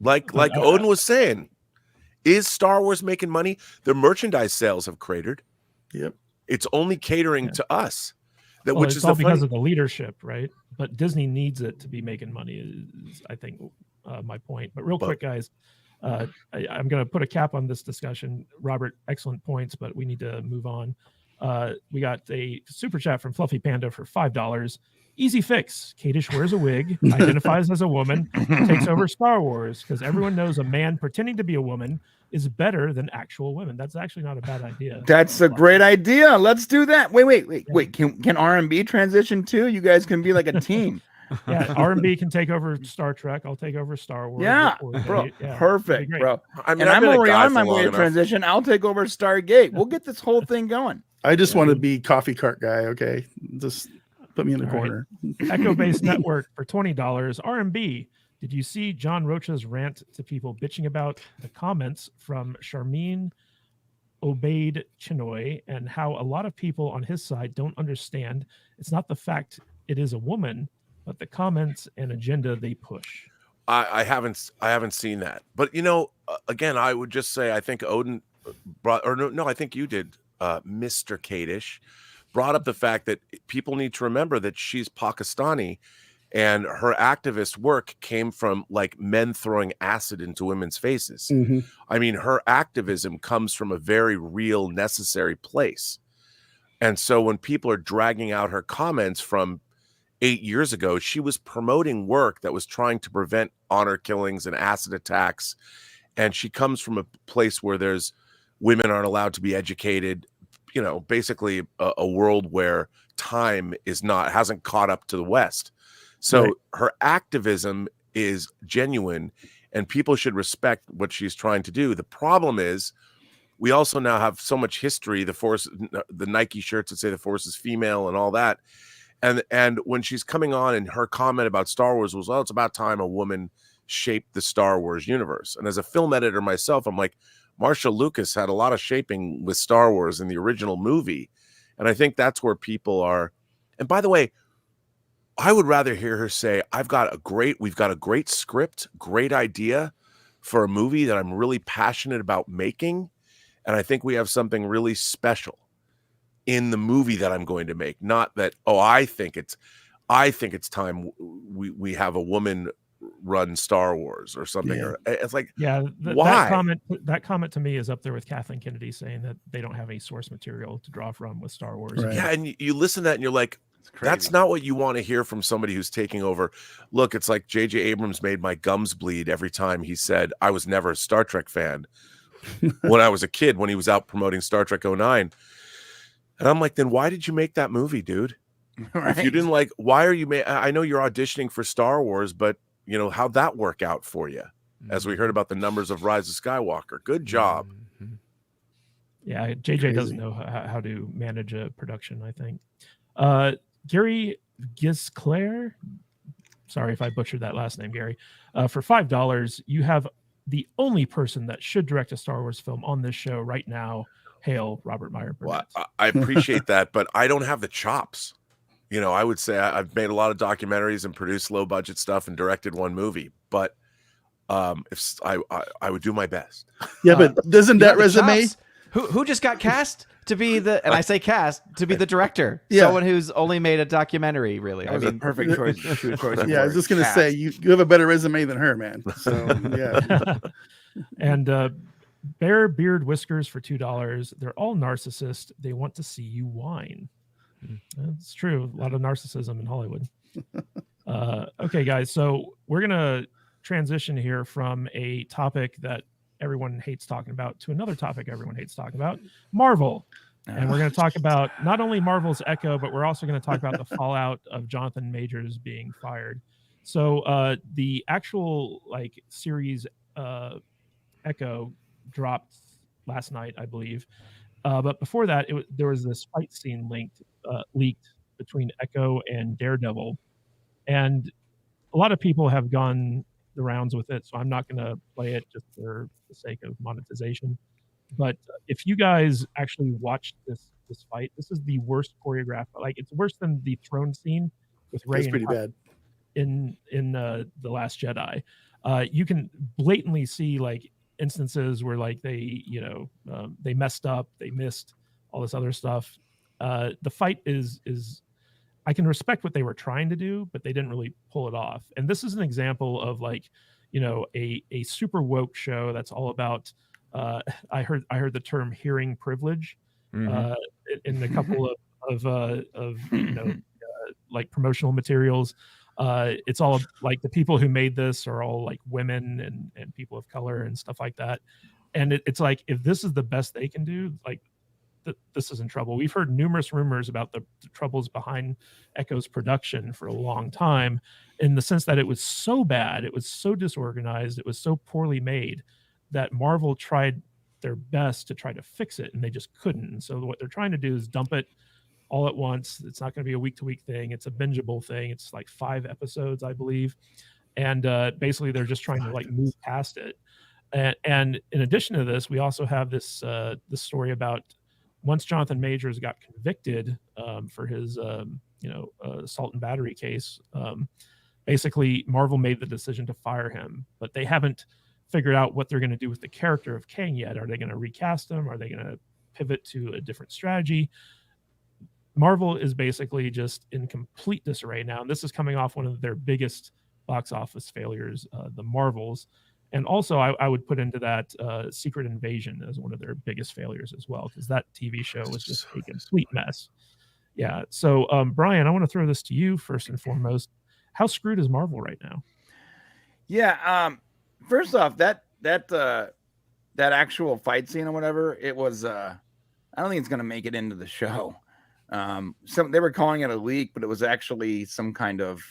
like Odin was saying, is Star Wars making money? The merchandise sales have cratered. Yep. It's only catering to us. Which is all because of the leadership, right? But Disney needs it to be making money, is I think my point. But real quick, guys, I'm going to put a cap on this discussion. Robert, excellent points, but we need to move on. We got a super chat from Fluffy Panda for $5. Easy fix. Kadish wears a wig, identifies as a woman, takes over Star Wars, because everyone knows a man pretending to be a woman is better than actual women. That's actually not a bad idea. That's a great idea. Let's do that. Wait. Can R&B transition too? You guys can be like a team. Yeah, R&B can take over Star Trek. I'll take over Star Wars. Yeah, bro. Yeah, perfect, bro. I mean, and I'm already on my way to transition. I'll take over Stargate. We'll get this whole thing going. I just want to be coffee cart guy. Okay, just put me in the corner. Right. Echo Base Network for $20. R&B. Did you see John Rocha's rant to people bitching about the comments from Sharmeen Obaid Chinoy, and how a lot of people on his side don't understand it's not the fact it is a woman, but the comments and agenda they push? I haven't seen that, but again, I would just say I think Odin brought, or no, I think you did, Mr. Kadish brought up the fact that people need to remember that she's Pakistani, and her activist work came from like men throwing acid into women's faces. I mean, her activism comes from a very real, necessary place. And so when people are dragging out her comments from 8 years ago, she was promoting work that was trying to prevent honor killings and acid attacks. And she comes from a place where women aren't allowed to be educated, basically a world where time hasn't caught up to the West. So her activism is genuine, and people should respect what she's trying to do. The problem is we also now have so much history, the Nike shirts that say the Force is female and all that. And when she's coming on, and her comment about Star Wars was, it's about time a woman shaped the Star Wars universe. And as a film editor myself, I'm like, Marcia Lucas had a lot of shaping with Star Wars in the original movie. And I think that's where people are. And by the way, I would rather hear her say, we've got a great script, great idea for a movie that I'm really passionate about making. And I think we have something really special in the movie that I'm going to make. Not that, I think it's time we have a woman run Star Wars or something. Yeah. Or it's like, Yeah, why? that comment to me is up there with Kathleen Kennedy saying that they don't have any source material to draw from with Star Wars. Right. Yeah, and you listen to that and you're like, It's crazy. that's not what you want to hear from somebody who's taking over. Look, it's like J.J. Abrams made my gums bleed every time he said I was never a Star Trek fan when I was a kid, when he was out promoting Star Trek 09. And I'm like, then why did you make that movie, dude? Right. If you didn't like, why are you I know you're auditioning for Star Wars, but you know, how'd that work out for you? As we heard about the numbers of Rise of Skywalker. Good job. Yeah, JJ Crazy. doesn't know how to manage a production, I think. Gary Gisclair, sorry if I butchered that last name, Gary. For $5, you have the only person that should direct a Star Wars film on this show right now. Hail, Robert Meyer Burnett. Well, I appreciate that, but I don't have the chops. You know, I would say I've made a lot of documentaries and produced low budget stuff and directed one movie, but if I would do my best. Yeah, but doesn't You that got the resume? chops. Who just got cast to be the, and I say cast, to be the director? Yeah. Someone who's only made a documentary, really. That I was a mean, perfect choice. choice of Yeah, I was words. just gonna Cast. say you have a better resume than her, man. So yeah. And Bear Beard Whiskers for $2. They're all narcissists. They want to see you whine. That's true. A lot of narcissism in Hollywood. Okay, guys. So we're gonna transition here from a topic that everyone hates talking about to another topic everyone hates talking about, Marvel. And we're going to talk about not only Marvel's Echo, but we're also going to talk about the fallout of Jonathan Majors being fired. So the actual series Echo dropped last night, I believe. But before that, there was this fight scene leaked between Echo and Daredevil, and a lot of people have gone the rounds with it, so I'm not going to play it just for the sake of monetization. But if you guys actually watched this fight, this is the worst choreographed. Like, it's worse than the throne scene with Rey That's pretty bad. in The Last Jedi. You can blatantly see instances where they they messed up, they missed all this other stuff. The fight is I can respect what they were trying to do, but they didn't really pull it off. And this is an example of a super woke show that's all about I heard the term hearing privilege in a couple of promotional materials. It's all the people who made this are all women and people of color and stuff like that. And it's if this is the best they can do, this is in trouble. We've heard numerous rumors about the troubles behind Echo's production for a long time, in the sense that it was so bad, it was so disorganized, it was so poorly made that Marvel tried their best to try to fix it, and they just couldn't. And so what they're trying to do is dump it all at once. It's not going to be a week-to-week thing. It's a bingeable thing. It's 5 episodes, I believe. And basically, they're just trying to move past it. And in addition to this, we also have this story about once Jonathan Majors got convicted for his assault and battery case, basically Marvel made the decision to fire him, but they haven't figured out what they're going to do with the character of Kang yet. Are they going to recast him? Are they going to pivot to a different strategy? Marvel is basically just in complete disarray now, and this is coming off one of their biggest box office failures, the Marvels. And also, I would put into that Secret Invasion as one of their biggest failures as well, because that TV show was just a complete mess. Yeah. So, Brian, I want to throw this to you first and foremost. How screwed is Marvel right now? Yeah. First off, that actual fight scene or whatever, it was. I don't think it's going to make it into the show. They were calling it a leak, but it was actually some kind of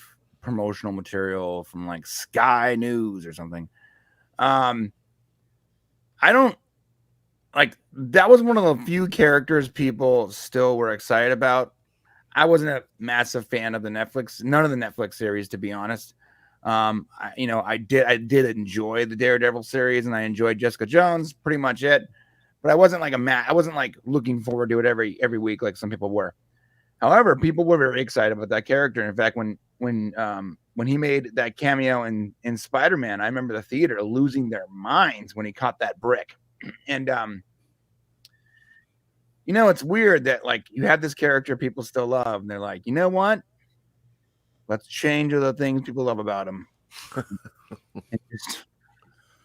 promotional material from Sky News or something. I don't that was one of the few characters people still were excited about. I wasn't a massive fan of none of the Netflix series, to be honest. I did enjoy the Daredevil series, and I enjoyed Jessica Jones, pretty much it. But I wasn't I wasn't looking forward to it every week like some people were. However, people were very excited about that character. In fact, when he made that cameo in Spider-Man, I remember the theater losing their minds when he caught that brick. And it's weird that you have this character people still love, and they're like, you know what? Let's change the things people love about him. and just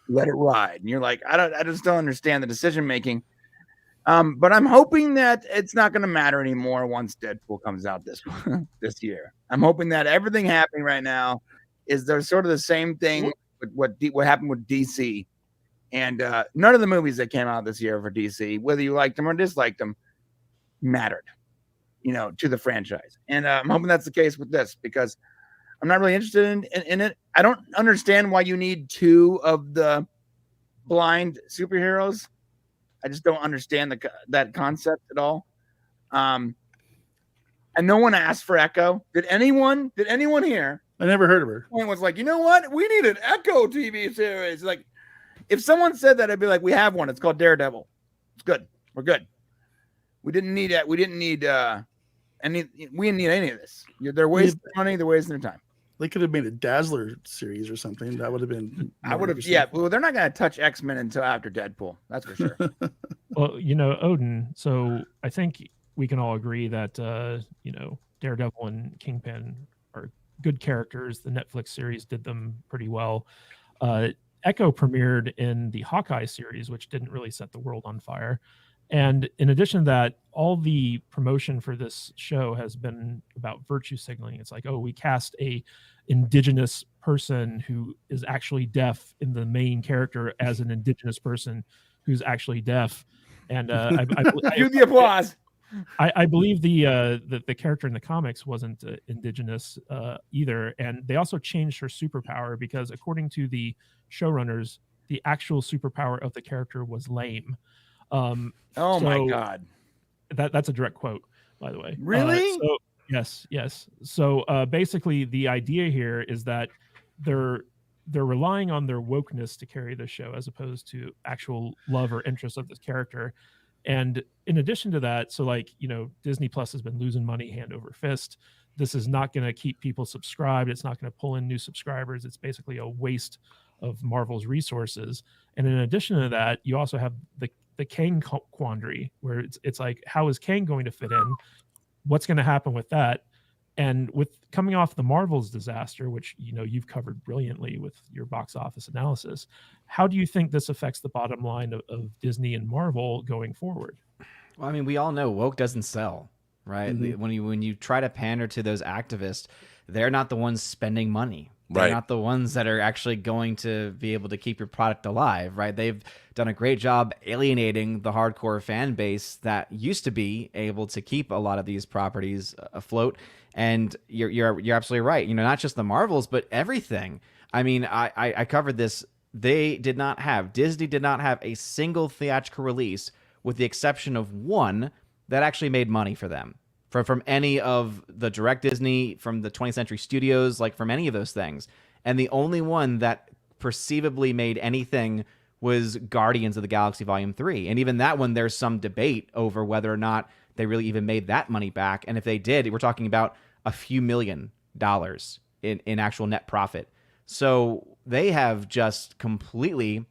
let it ride. And you're like, I just don't understand the decision making. But I'm hoping that it's not going to matter anymore once Deadpool comes out this year. I'm hoping that everything happening right now is there's sort of the same thing with what happened with DC, and none of the movies that came out this year for DC, whether you liked them or disliked them, mattered, to the franchise. And I'm hoping that's the case with this, because I'm not really interested in it. I don't understand why you need two of the blind superheroes. I just don't understand that concept at all. And no one asked for Echo. Did anyone here? I never heard of her. One was like, you know what? We need an Echo TV series. Like, if someone said that, I'd be like, we have one. It's called Daredevil. It's good. We're good. We didn't need it. We didn't need any of this. They're wasting money. They're wasting their time. They could have made a Dazzler series or something. That would have been. I would have. Yeah. Well, they're not going to touch X-Men until after Deadpool. That's for sure. Well, Odin. So I think we can all agree that Daredevil and Kingpin are good characters. The Netflix series did them pretty well. Echo premiered in the Hawkeye series, which didn't really set the world on fire. And in addition to that, all the promotion for this show has been about virtue signaling. It's like, oh, we cast a indigenous person who is actually deaf in the main character as an indigenous person who's actually deaf. And I do the applause. I believe the character in the comics wasn't indigenous either. And they also changed her superpower because, according to the showrunners, the actual superpower of the character was lame. My God. That's a direct quote, by the way. Really? Yes. So basically, the idea here is that they're relying on their wokeness to carry the show, as opposed to actual love or interest of this character. And in addition to that, so Disney Plus has been losing money hand over fist. This is not going to keep people subscribed. It's not going to pull in new subscribers. It's basically a waste of Marvel's resources. And in addition to that, you also have the Kang quandary, where it's like, how is Kang going to fit in? What's going to happen with that? And with coming off the Marvel's disaster, which you've covered brilliantly with your box office analysis, how do you think this affects the bottom line of Disney and Marvel going forward? Well, I mean, we all know woke doesn't sell, right? Mm-hmm. When you try to pander to those activists, they're not the ones spending money. They're not the ones that are actually going to be able to keep your product alive, right? They've done a great job alienating the hardcore fan base that used to be able to keep a lot of these properties afloat. And you're absolutely right. Not just the Marvels, but everything. I mean, I covered this. Disney did not have a single theatrical release, with the exception of one that actually made money for them. From any of the direct Disney, from the 20th Century Studios, from any of those things. And the only one that perceivably made anything was Guardians of the Galaxy Volume 3. And even that one, there's some debate over whether or not they really even made that money back. And if they did, we're talking about a few $1 million in actual net profit. So they have just completely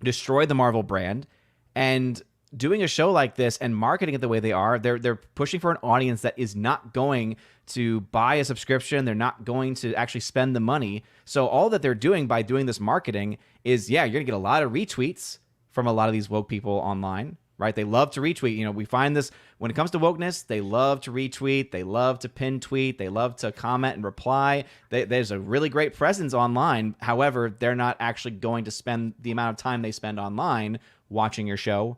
destroyed the Marvel brand. And doing a show like this and marketing it the way they are, they're pushing for an audience that is not going to buy a subscription. They're not going to actually spend the money. So all that they're doing by doing this marketing is, you're going to get a lot of retweets from a lot of these woke people online, right? They love to retweet. We find this when it comes to wokeness, they love to retweet. They love to pin tweet. They love to comment and reply. There's a really great presence online. However, they're not actually going to spend the amount of time they spend online watching your show,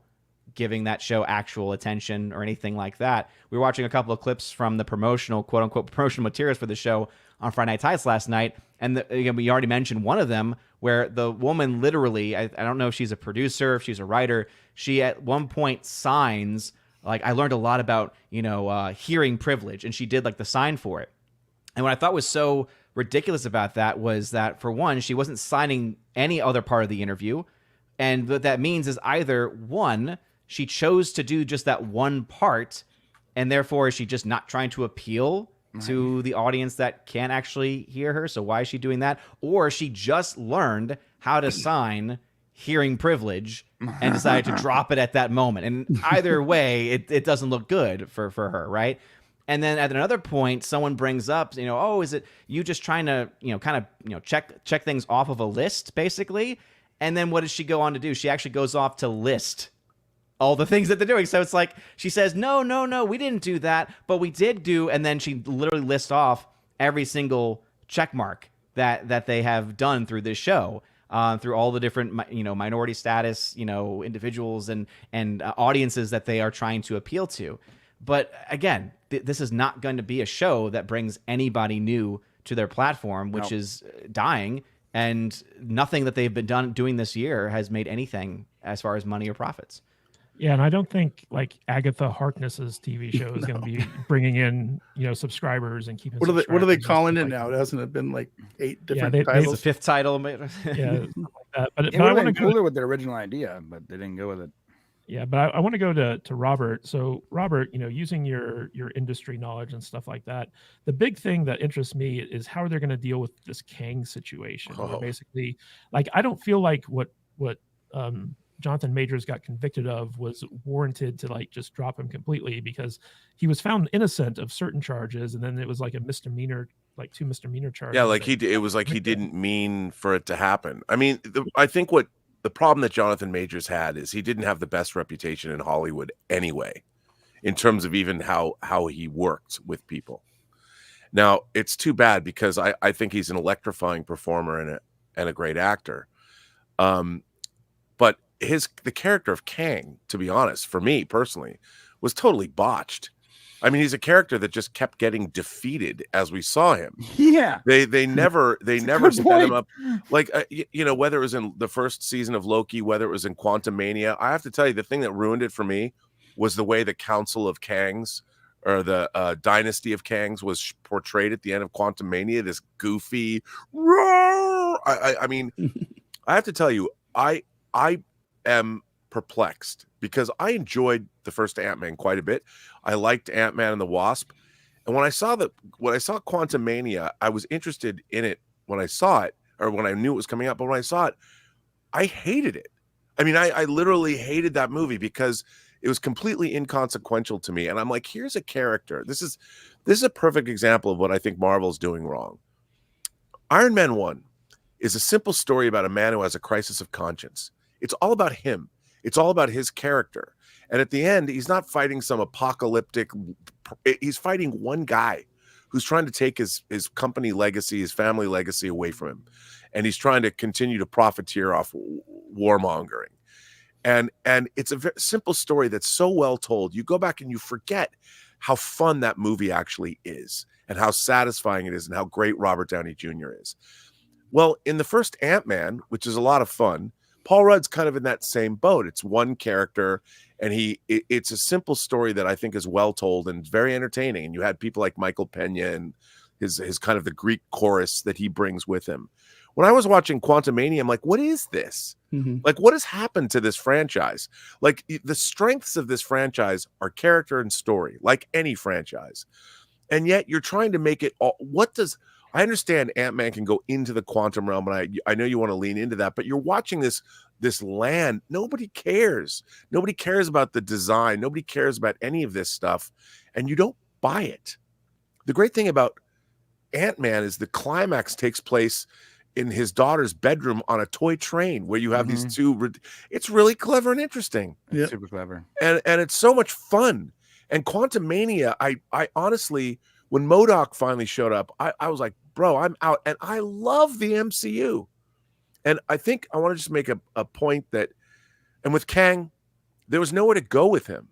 giving that show actual attention or anything like that. We were watching a couple of clips from the promotional, quote unquote, promotional materials for the show on Friday Night Tights last night. And again, we already mentioned one of them where the woman literally, I don't know if she's a producer, if she's a writer, she at one point signs, I learned a lot about, hearing privilege, and she did the sign for it. And what I thought was so ridiculous about that was that, for one, she wasn't signing any other part of the interview. And what that means is either, one, she chose to do just that one part, and therefore is she just not trying to appeal to the audience that can't actually hear her? So why is she doing that? Or she just learned how to sign hearing privilege and decided to drop it at that moment. And either way, it doesn't look good for her, right? And then at another point, someone brings up, oh, is it you just trying to, check things off of a list, basically? And then what does she go on to do? She actually goes off to list all the things that they're doing. So it's like she says, no, we didn't do that, but we did do. And then she literally lists off every single check mark that they have done through this show, through all the different, minority status, individuals and audiences that they are trying to appeal to. But again, this is not going to be a show that brings anybody new to their platform, which is dying. And nothing that they've been doing this year has made anything as far as money or profits. Yeah, and I don't think like Agatha Harkness's TV show is going to be bringing in subscribers and keeping. What are they calling it like now? It hasn't been like 8 different they- titles. It's the 5th title. Yeah, something like that. But It I would want have to been cooler with their original idea, but they didn't go with it. Yeah, but I want to go to Robert. So Robert, using your industry knowledge and stuff like that, the big thing that interests me is how they're going to deal with this Kang situation. Where Oh. basically, like, I don't feel like what Jonathan Majors got convicted of was warranted to like just drop him completely, because he was found innocent of certain charges, and then it was like a misdemeanor, like 2 misdemeanor charges. Yeah, like it was like he didn't mean for it to happen. I mean, I think what the problem that Jonathan Majors had is he didn't have the best reputation in Hollywood anyway, in terms of even how he worked with people. Now, it's too bad because I think he's an electrifying performer and a great actor. But the character of Kang, to be honest, for me personally, was totally botched. I mean, he's a character that just kept getting defeated as we saw him. Yeah. They never good set him point. up, like whether it was in the first season of Loki, whether it was in Quantumania. I have to tell you, the thing that ruined it for me was the way the Council of Kangs, or the Dynasty of Kangs, was portrayed at the end of Quantumania. This goofy roar. I mean, I have to tell you, I am perplexed because I enjoyed the first Ant-Man quite a bit. I liked Ant-Man and the Wasp. And when I saw Quantumania, I was interested in it when I saw it, or when I knew it was coming out. But when I saw it, I hated it. I mean, I literally hated that movie because it was completely inconsequential to me. And I'm like, here's a character. This is a perfect example of what I think Marvel's doing wrong. Iron Man 1 is a simple story about a man who has a crisis of conscience. It's all about him. It's all about his character. And at the end, he's not fighting some apocalyptic, he's fighting one guy who's trying to take his company legacy, his family legacy away from him. And he's trying to continue to profiteer off warmongering. And it's a very simple story that's so well told. You go back and you forget how fun that movie actually is, and how satisfying it is, and how great Robert Downey Jr. is. Well, in the first Ant-Man, which is a lot of fun, Paul Rudd's kind of in that same boat. It's one character, and it's a simple story that I think is well told and very entertaining. And you had people like Michael Pena and his kind of the Greek chorus that he brings with him. When I was watching Quantumania, I'm like, what is this? Mm-hmm. Like, what has happened to this franchise? Like, the strengths of this franchise are character and story, like any franchise. And yet you're trying to make it all. I understand Ant-Man can go into the quantum realm, and I know you want to lean into that, but you're watching this land. Nobody cares. Nobody cares about the design. Nobody cares about any of this stuff, and you don't buy it. The great thing about Ant-Man is the climax takes place in his daughter's bedroom on a toy train, where you have these two. It's really clever and interesting. Yeah. Super clever. And it's so much fun. And Quantumania, I honestly, when MODOK finally showed up, I was like, bro, I'm out. And I love the MCU. And I think I want to just make a point that, and with Kang, there was nowhere to go with him.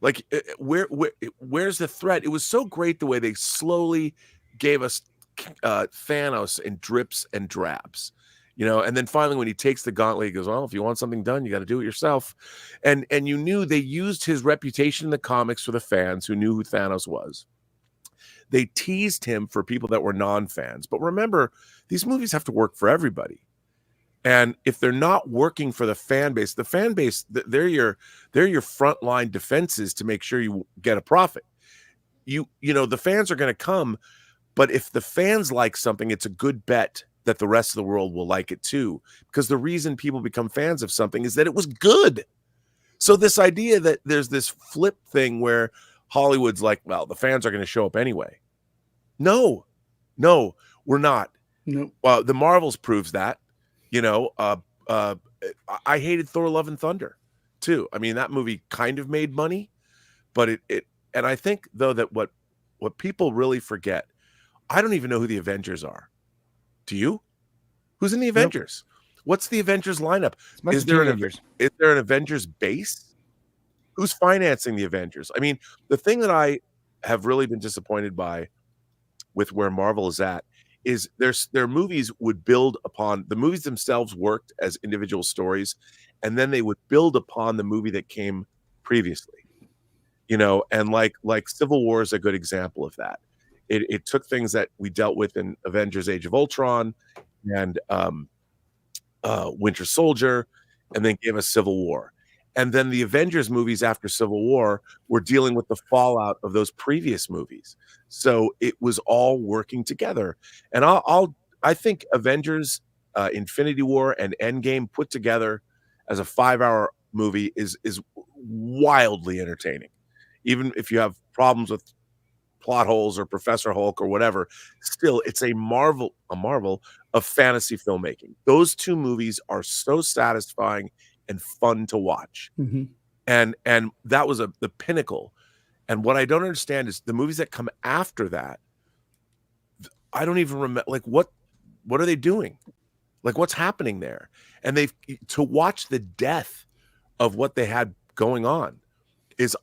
Like, where's the threat? It was so great the way they slowly gave us Thanos in drips and drabs, and then finally when he takes the gauntlet, he goes, well, if you want something done, you got to do it yourself. And you knew they used his reputation in the comics for the fans who knew who Thanos was. They teased him for people that were non-fans. But remember, these movies have to work for everybody. And if they're not working for the fan base, they're your frontline defenses to make sure you get a profit. The fans are going to come, but if the fans like something, it's a good bet that the rest of the world will like it too. Because the reason people become fans of something is that it was good. So this idea that there's this flip thing where, Hollywood's like, well, the fans are going to show up anyway. No, we're not. Nope. Well, the Marvels proves that. You know, I hated Thor: Love and Thunder too. I mean, that movie kind of made money, but it and I think though that what people really forget, I don't even know who the Avengers are. Do you? Who's in the Avengers? What's the Avengers lineup? Is there an Avengers base? Who's financing the Avengers? I mean, the thing that I have really been disappointed by with where Marvel is at is their movies would build upon the movies themselves, worked as individual stories, and then they would build upon the movie that came previously. You know, and like Civil War is a good example of that. It took things that we dealt with in Avengers: Age of Ultron and Winter Soldier, and then gave us Civil War. And then the Avengers movies after Civil War were dealing with the fallout of those previous movies. So it was all working together. And I think Avengers, Infinity War, and Endgame put together as a 5-hour movie is wildly entertaining. Even if you have problems with plot holes or Professor Hulk or whatever, still it's a marvel of fantasy filmmaking. Those two movies are so satisfying and fun to watch. Mm-hmm. And that was the pinnacle. And what I don't understand is the movies that come after that, I don't even remember, like, what are they doing? Like, what's happening there? And to watch the death of what they had going on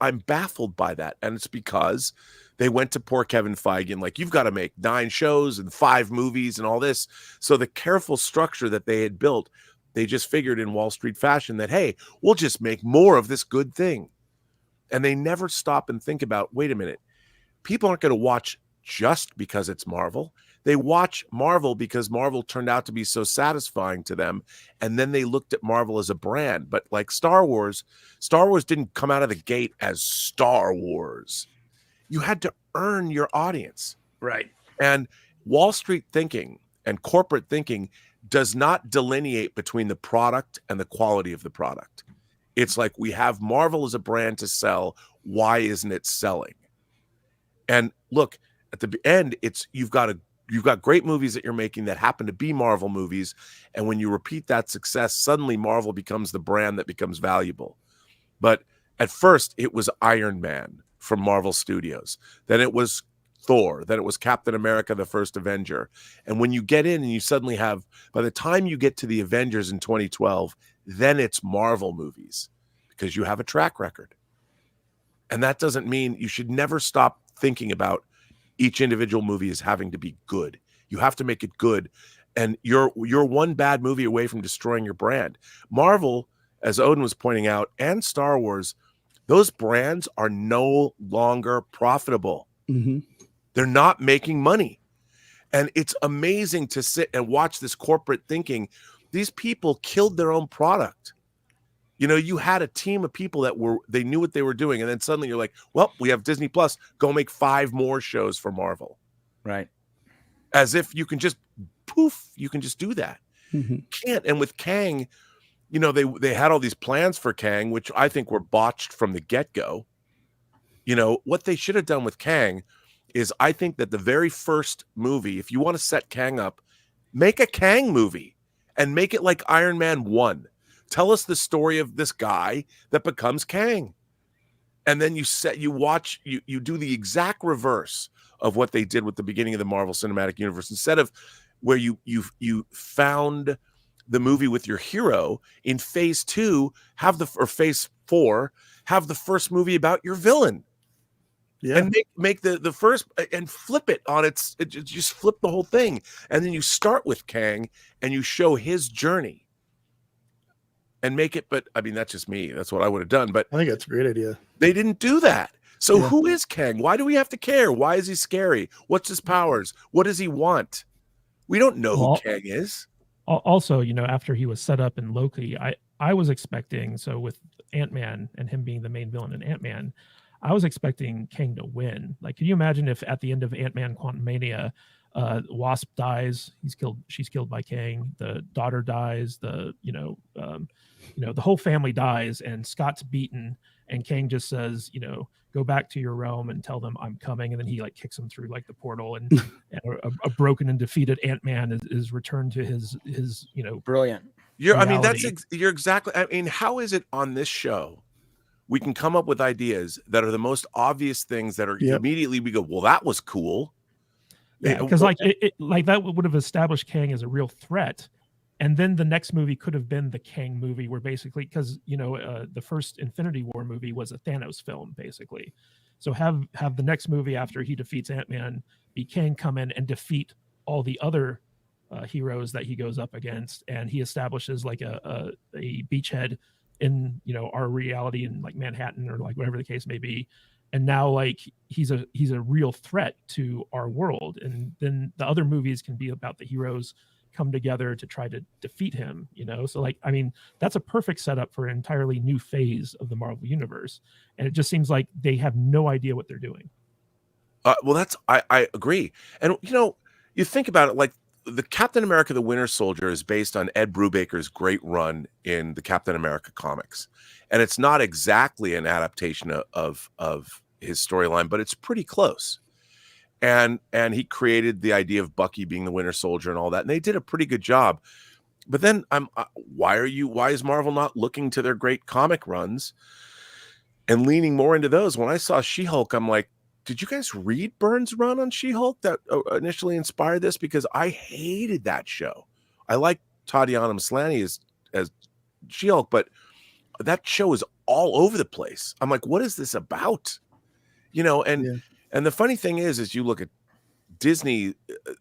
I'm baffled by that. And it's because they went to poor Kevin Feige and like, you've got to make 9 shows and 5 movies and all this. So the careful structure that they had built, they just figured in Wall Street fashion that, hey, we'll just make more of this good thing. And they never stop and think about, wait a minute, people aren't going to watch just because it's Marvel. They watch Marvel because Marvel turned out to be so satisfying to them. And then they looked at Marvel as a brand. But like Star Wars didn't come out of the gate as Star Wars. You had to earn your audience. Right. And Wall Street thinking and corporate thinking does not delineate between the product and the quality of the product. It's like, we have Marvel as a brand to sell. Why isn't it selling? And look, at the end, you've got great movies that you're making that happen to be Marvel movies. And when you repeat that success, suddenly Marvel becomes the brand that becomes valuable. But at first it was Iron Man from Marvel Studios. Then it was Thor. Then it was Captain America, the first Avenger. And when you get in and you suddenly have, by the time you get to the Avengers in 2012, then it's Marvel movies because you have a track record. And that doesn't mean you should never stop thinking about each individual movie as having to be good. You have to make it good. And you're one bad movie away from destroying your brand. Marvel, as Odin was pointing out, and Star Wars, those brands are no longer profitable. Mm-hmm. They're not making money. And it's amazing to sit and watch this corporate thinking. These people killed their own product. You know, you had a team of people they knew what they were doing. And then suddenly you're like, well, we have Disney Plus, go make 5 more shows for Marvel. Right. As if you can just you can just do that. Mm-hmm. Can't. And with Kang, you know, they had all these plans for Kang, which I think were botched from the get-go. You know, what they should have done with Kang is, I think that the very first movie, if you want to set Kang up, make a Kang movie and make it like Iron Man 1. Tell us the story of this guy that becomes Kang. And then you do the exact reverse of what they did with the beginning of the Marvel Cinematic Universe. Instead of where you found the movie with your hero, in phase 2, or phase 4, have the first movie about your villain. Yeah. And make the first, and flip it on just flip the whole thing. And then you start with Kang and you show his journey and make it, but I mean, that's just me. That's what I would have done. But I think that's a great idea. they didn't do that. So Yeah. Who is Kang? Why do we have to care? Why is he scary? What's his powers? What does he want? We don't know who Kang is. Also, you know, after he was set up in Loki, I was expecting, so with Ant-Man and him being the main villain in Ant-Man, I was expecting Kang to win. Like, can you imagine if at the end of Ant-Man Quantumania, Wasp dies. She's killed by Kang. The daughter dies. The whole family dies, and Scott's beaten. And Kang just says, go back to your realm and tell them I'm coming. And then he like kicks him through like the portal, and a broken and defeated Ant-Man is returned to his Brilliant. You're exactly. I mean, how is it on this show we can come up with ideas that are the most obvious things that are immediately we go, well, that was cool. Yeah, because like that would have established Kang as a real threat, and then the next movie could have been the Kang movie, where basically, because the first Infinity War movie was a Thanos film, basically. So have the next movie after he defeats Ant-Man be Kang come in and defeat all the other heroes that he goes up against, and he establishes like a beachhead in our reality in like Manhattan or like whatever the case may be. And now like he's a real threat to our world, and then the other movies can be about the heroes come together to try to defeat him. So like, I mean, that's a perfect setup for an entirely new phase of the Marvel universe, and it just seems like they have no idea what they're doing. Well, I agree. And you think about it, like the Captain America the Winter Soldier is based on Ed Brubaker's great run in the Captain America comics, and it's not exactly an adaptation of his storyline, but it's pretty close. And he created the idea of Bucky being the Winter Soldier and all that, and they did a pretty good job. But then why is Marvel not looking to their great comic runs and leaning more into those? When I saw She-Hulk, I'm like, did you guys read Byrne's run on She-Hulk that initially inspired this? Because I hated that show. I like Tatiana Maslany as She-Hulk, but that show is all over the place. I'm like, what is this about? And the funny thing is you look at Disney,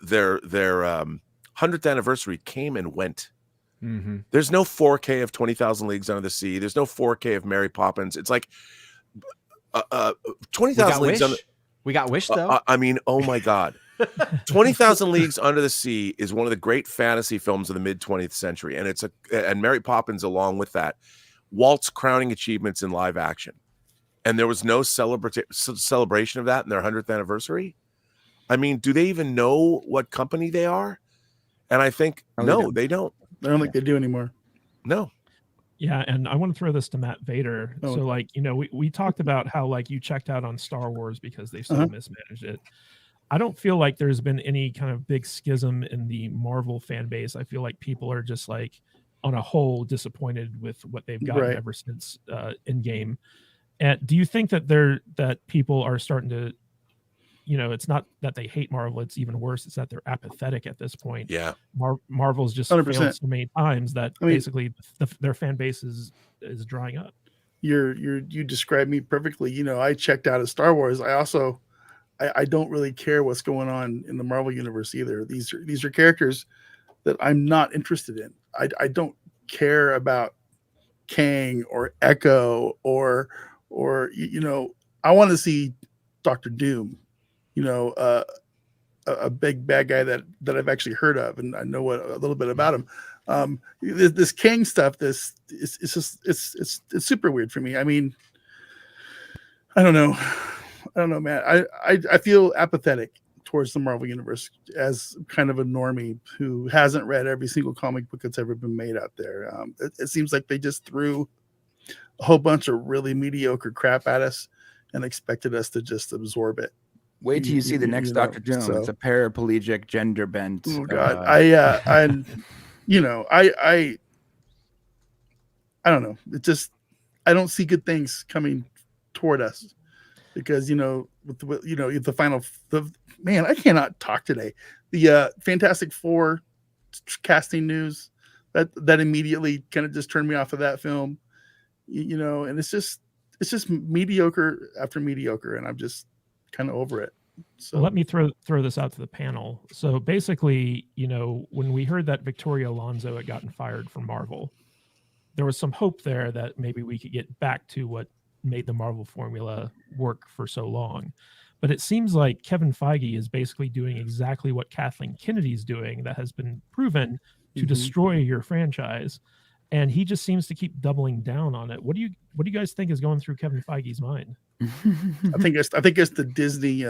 their 100th anniversary came and went. Mm-hmm. There's no 4K of 20,000 Leagues Under the Sea. There's no 4K of Mary Poppins. It's like 20,000 Leagues Under. We got Wish though. I mean, oh my God. 20,000 Leagues Under the Sea is one of the great fantasy films of the mid 20th century. And and Mary Poppins along with that, Walt's crowning achievements in live action. And there was no celebration of that in their 100th anniversary. I mean, do they even know what company they are? And I think, no, they don't. I don't think they do anymore. No. Yeah, and I want to throw this to Matt Vader. Oh. So, like, we talked about how, like, you checked out on Star Wars because they so mismanaged it. I don't feel like there's been any kind of big schism in the Marvel fan base. I feel like people are just, like, on a whole disappointed with what they've gotten ever since Endgame. And do you think that people are starting to, it's not that they hate Marvel, it's even worse. It's that they're apathetic at this point. Yeah. Marvel's just 100%. failed so many times that basically their fan base is drying up. You described me perfectly. I checked out of Star Wars. I don't really care what's going on in the Marvel universe either. These are characters that I'm not interested in. I don't care about Kang or Echo or I want to see Dr. Doom, a big bad guy that I've actually heard of, and I know a little bit about him. This Kang stuff, it's super weird for me. I mean, I don't know, man. I feel apathetic towards the Marvel universe as kind of a normie who hasn't read every single comic book that's ever been made out there. It seems like they just threw a whole bunch of really mediocre crap at us and expected us to just absorb it. Wait till you see the next Dr. Doom. It's a paraplegic, gender bent. Oh God, I don't know. It just, I don't see good things coming toward us because the final, man, I cannot talk today. The Fantastic Four casting news that immediately kind of just turned me off of that film. And it's just mediocre after mediocre, and I'm just kind of over it. So let me throw this out to the panel. So basically, when we heard that Victoria Alonso had gotten fired from Marvel, there was some hope there that maybe we could get back to what made the Marvel formula work for so long. But it seems like Kevin Feige is basically doing exactly what Kathleen Kennedy's doing that has been proven to destroy your franchise. And he just seems to keep doubling down on it. What do you guys think is going through Kevin Feige's mind? I think it's the Disney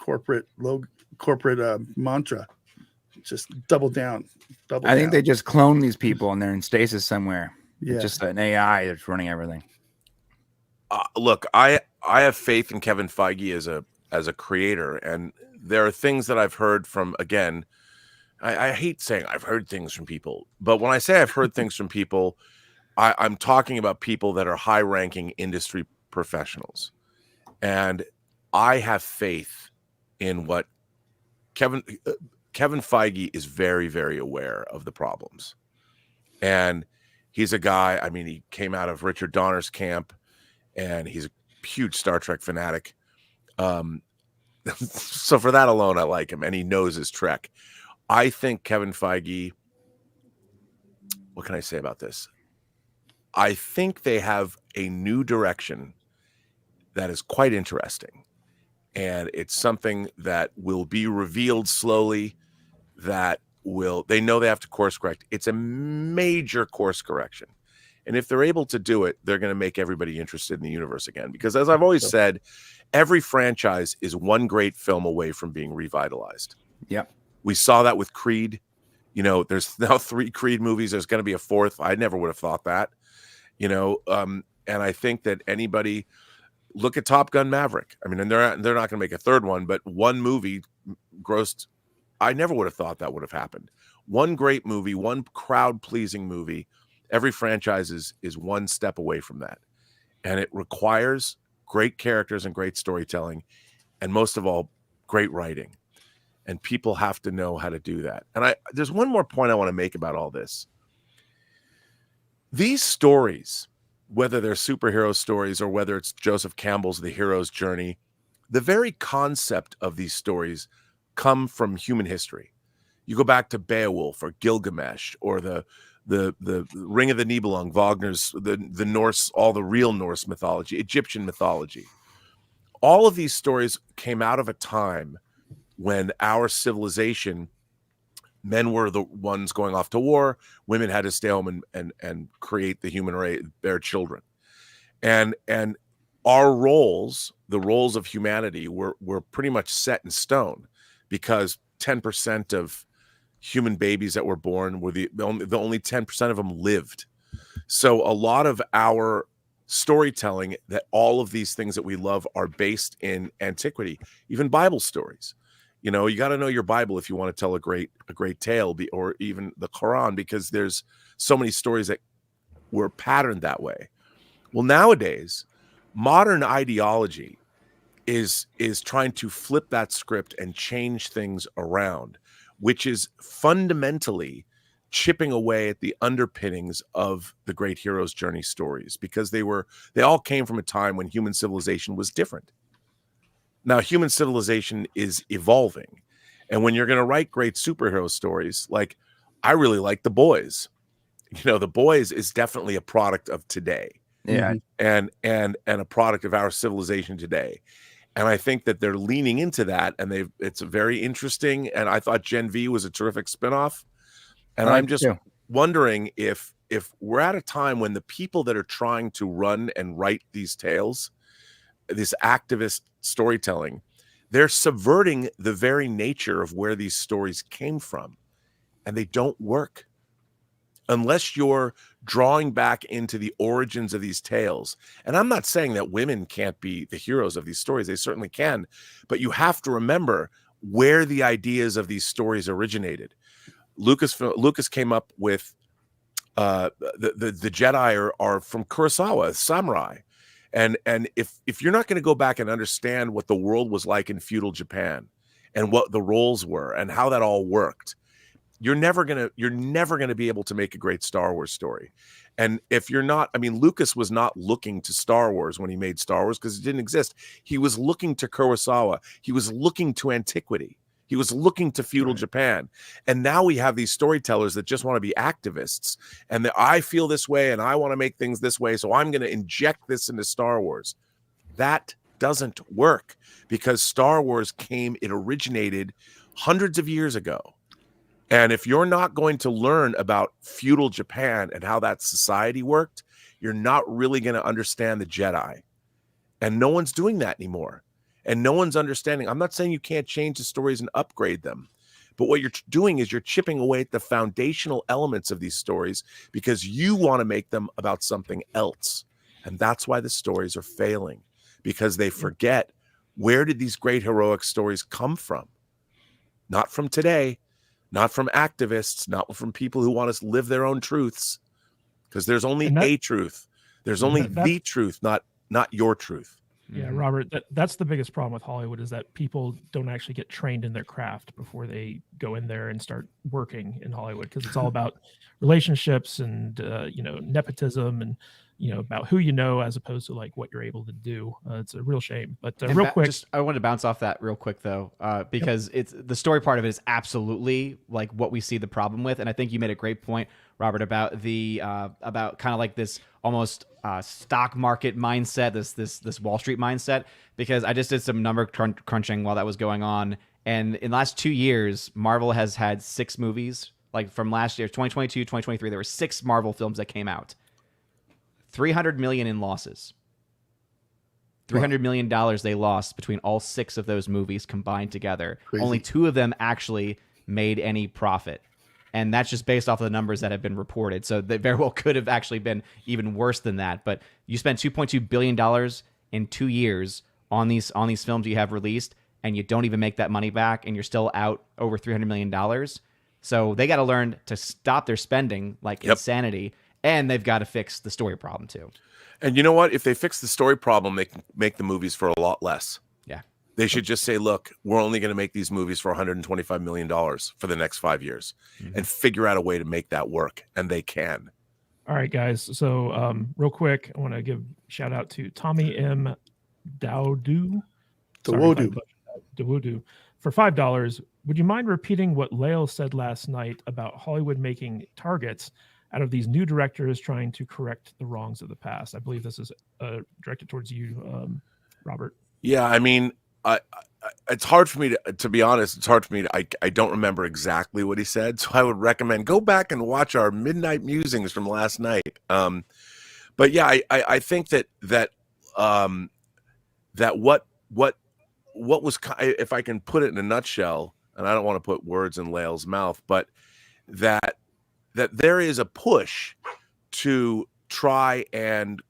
corporate mantra. Just double down. I think they just clone these people and they're in stasis somewhere. Yeah. It's just an AI that's running everything. Look, I have faith in Kevin Feige as a creator, and there are things that I've heard from, again, I hate saying I've heard things from people, but when I say I've heard things from people, I'm talking about people that are high-ranking industry professionals. And I have faith in what Kevin Feige is very, very aware of the problems. And he's a guy, I mean, he came out of Richard Donner's camp, and he's a huge Star Trek fanatic. So for that alone, I like him, and he knows his Trek. I think Kevin Feige, what can I say about this? I think they have a new direction that is quite interesting. And it's something that will be revealed slowly, that they know they have to course correct. It's a major course correction. And if they're able to do it, they're going to make everybody interested in the universe again. Because as I've always said, every franchise is one great film away from being revitalized. Yep. We saw that with Creed. You know, there's now 3 Creed movies. There's going to be a 4th. I never would have thought that. You know, and I think that anybody, look at Top Gun Maverick. I mean, and they're not going to make a 3rd one, but one movie grossed. I never would have thought that would have happened. One great movie, one crowd-pleasing movie. Every franchise is one step away from that. And it requires great characters and great storytelling, and most of all, great writing. And people have to know how to do that. And there's one more point I want to make about all this. These stories, whether they're superhero stories or whether it's Joseph Campbell's The Hero's Journey, the very concept of these stories come from human history. You go back to Beowulf or Gilgamesh or the Ring of the Nibelung, Wagner's, the Norse, all the real Norse mythology, Egyptian mythology. All of these stories came out of a time when our civilization, men were the ones going off to war, women had to stay home and create the human race, bear children. And our roles, the roles of humanity, were pretty much set in stone, because 10% of human babies that were born were the only 10% of them lived. So a lot of our storytelling, that all of these things that we love are based in antiquity, even Bible stories. You know, you got to know your Bible if you want to tell a great tale, or even the Quran, because there's so many stories that were patterned that way. Well, nowadays, modern ideology is trying to flip that script and change things around, which is fundamentally chipping away at the underpinnings of the great hero's journey stories, because they all came from a time when human civilization was different. Now, human civilization is evolving. And when you're going to write great superhero stories, like, I really like The Boys. You know, The Boys is definitely a product of today. Yeah. And a product of our civilization today. And I think that they're leaning into that, and it's very interesting. And I thought Gen V was a terrific spinoff. And I'm just wondering if we're at a time when the people that are trying to run and write these tales, this activist storytelling, they're subverting the very nature of where these stories came from, and they don't work unless you're drawing back into the origins of these tales. And I'm not saying that women can't be the heroes of these stories. They certainly can, but you have to remember where the ideas of these stories originated. Lucas came up with the Jedi are from Kurosawa, samurai. And if you're not going to go back and understand what the world was like in feudal Japan and what the roles were and how that all worked, you're never gonna be able to make a great Star Wars story. And if you're not, I mean, Lucas was not looking to Star Wars when he made Star Wars, because it didn't exist. He was looking to Kurosawa. He was looking to antiquity. He was looking to feudal Japan. And now we have these storytellers that just want to be activists. And I feel this way and I want to make things this way, so I'm going to inject this into Star Wars. That doesn't work, because Star Wars it originated hundreds of years ago. And if you're not going to learn about feudal Japan and how that society worked, you're not really going to understand the Jedi. And no one's doing that anymore. and no one's understanding. I'm not saying you can't change the stories and upgrade them, but what you're doing is you're chipping away at the foundational elements of these stories because you want to make them about something else. And that's why the stories are failing, because they forget, where did these great heroic stories come from? Not from today, not from activists, not from people who want to live their own truths, because there's only a truth. There's only the truth, not your truth. Yeah, Robert, that's the biggest problem with Hollywood, is that people don't actually get trained in their craft before they go in there and start working in Hollywood, because it's all about relationships and nepotism and about who you know, as opposed to like what you're able to do. It's a real shame. But real quick, I want to bounce off that real quick though, because it's the story part of it is absolutely like what we see the problem with, and I think you made a great point, Robert, about the about kind of like this almost stock market mindset, this Wall Street mindset, because I just did some number crunching while that was going on, and in the last 2 years, Marvel has had 6 movies. Like from last year, 2022, 2023, there were 6 Marvel films that came out. $300 million in losses. $300 million they lost between all 6 of those movies combined together. Crazy. Only 2 of them actually made any profit. And that's just based off of the numbers that have been reported. So they very well could have actually been even worse than that. But you spent $2.2 billion in 2 years on these films you have released, and you don't even make that money back, and you're still out over $300 million. So they got to learn to stop their spending like insanity, and they've got to fix the story problem too. And you know what? If they fix the story problem, they can make the movies for a lot less. Yeah. They should just say, look, we're only going to make these movies for $125 million for the next 5 years, and figure out a way to make that work. And they can. all right, guys. So real quick, I want to give a shout out to Tommy M. Dowdu. Dawudu for $5. Would you mind repeating what Lael said last night about Hollywood making targets out of these new directors trying to correct the wrongs of the past? I believe this is directed towards you, Robert. Yeah, I mean, it's hard for me to be honest. It's hard for me I don't remember exactly what he said, so I would recommend go back and watch our midnight musings from last night. But yeah, I think that what was, if I can put it in a nutshell, and I don't want to put words in Lael's mouth, but that there is a push to try and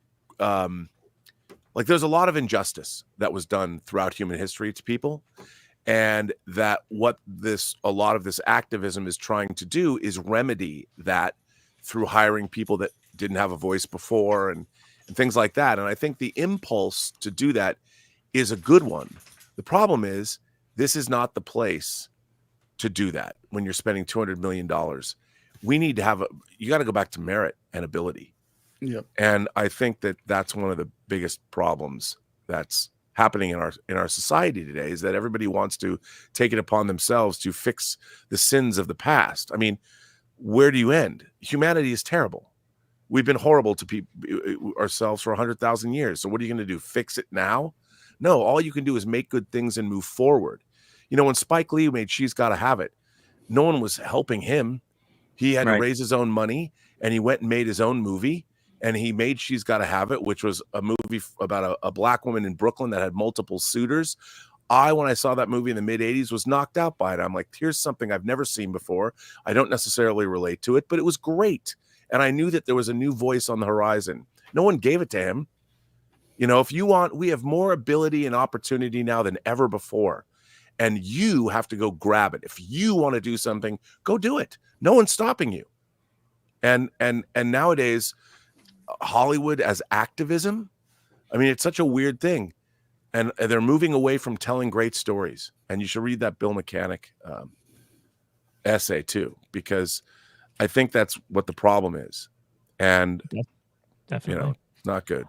like there's a lot of injustice that was done throughout human history to people, and that what a lot of this activism is trying to do is remedy that through hiring people that didn't have a voice before and things like that. And I think the impulse to do that is a good one. The problem is this is not the place to do that when you're spending $200 million. We need to you got to go back to merit and ability. Yep. And I think that that's one of the biggest problems that's happening in our society today, is that everybody wants to take it upon themselves to fix the sins of the past. I mean, where do you end? Humanity is terrible. We've been horrible to people ourselves for 100,000 years. So what are you going to do? Fix it now? No, all you can do is make good things and move forward. You know, when Spike Lee made She's Gotta Have It, no one was helping him. He had to raise his own money, and he went and made his own movie, and he made She's Gotta Have It, which was a movie about a black woman in Brooklyn that had multiple suitors. When I saw that movie in the mid-'80s, was knocked out by it. I'm like, here's something I've never seen before. I don't necessarily relate to it, but it was great. And I knew that there was a new voice on the horizon. No one gave it to him. You know, we have more ability and opportunity now than ever before. And you have to go grab it. If you want to do something, go do it. No one's stopping you. And nowadays, Hollywood as activism, I mean, it's such a weird thing. And they're moving away from telling great stories. And you should read that Bill Mechanic essay too, because I think that's what the problem is. And Definitely. You know, not good.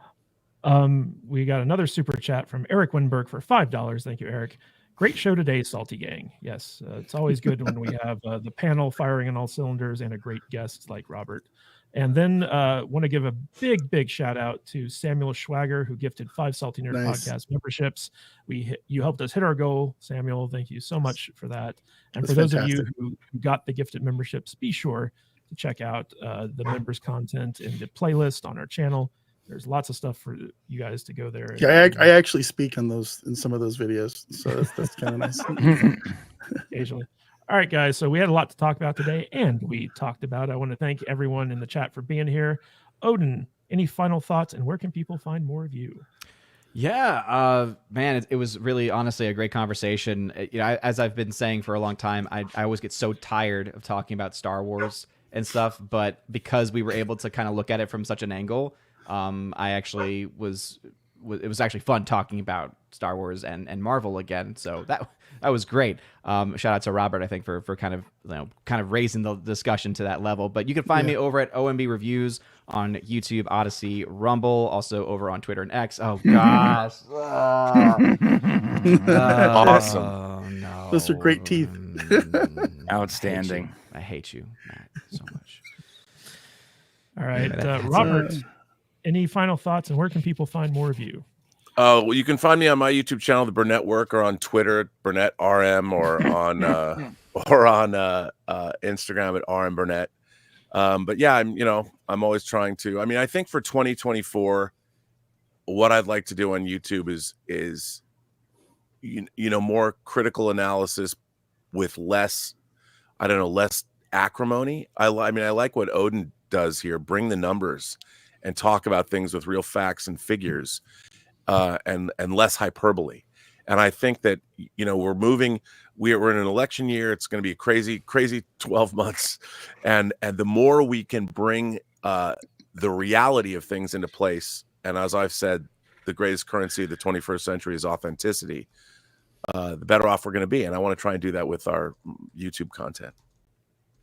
We got another super chat from Eric Winberg for $5. Thank you, Eric. Great show today, Salty Gang. Yes, it's always good when we have the panel firing on all cylinders and a great guest like Robert. And then want to give a big shout out to Samuel Schwager, who gifted 5 Salty Nerd podcast memberships. You helped us hit our goal, Samuel. Thank you so much for that. And That's for those fantastic. of you who got the gifted memberships, be sure to check out the members content in the playlist on our channel. there's lots of stuff for you guys to go there. Yeah, I actually speak on those in some of those videos, so that's kind of nice. Occasionally. All right, guys. So we had a lot to talk about today, and we talked about. I want to thank everyone in the chat for being here. Odin, any final thoughts, and where can people find more of you? Yeah, man, it was really honestly a great conversation. You know, as I've been saying for a long time, I always get so tired of talking about Star Wars and stuff, but because we were able to kind of look at it from such an angle, I actually it was actually fun talking about Star Wars and Marvel again. So that was great. Shout out to Robert, I think, for kind of raising the discussion to that level. But you can find me over at OMB Reviews on YouTube, Odyssey, Rumble, also over on Twitter and X. Oh gosh. Awesome. Oh, no. Those are great teeth. Outstanding. I hate you, Matt, so much. All right, Robert, any final thoughts, and where can people find more of you? Well, you can find me on my YouTube channel, The Burnett Work, or on Twitter, Burnett RM, or on Instagram at RM Burnett. But yeah, I'm always trying to. I mean, I think for 2024, what I'd like to do on YouTube is more critical analysis with less acrimony. I like what Odin does here. Bring the numbers and talk about things with real facts and figures, and less hyperbole. And I think that we're moving. We're in an election year. It's going to be a crazy 12 months, and the more we can bring the reality of things into place, and as I've said, the greatest currency of the 21st century is authenticity. The better off we're going to be, and I want to try and do that with our YouTube content.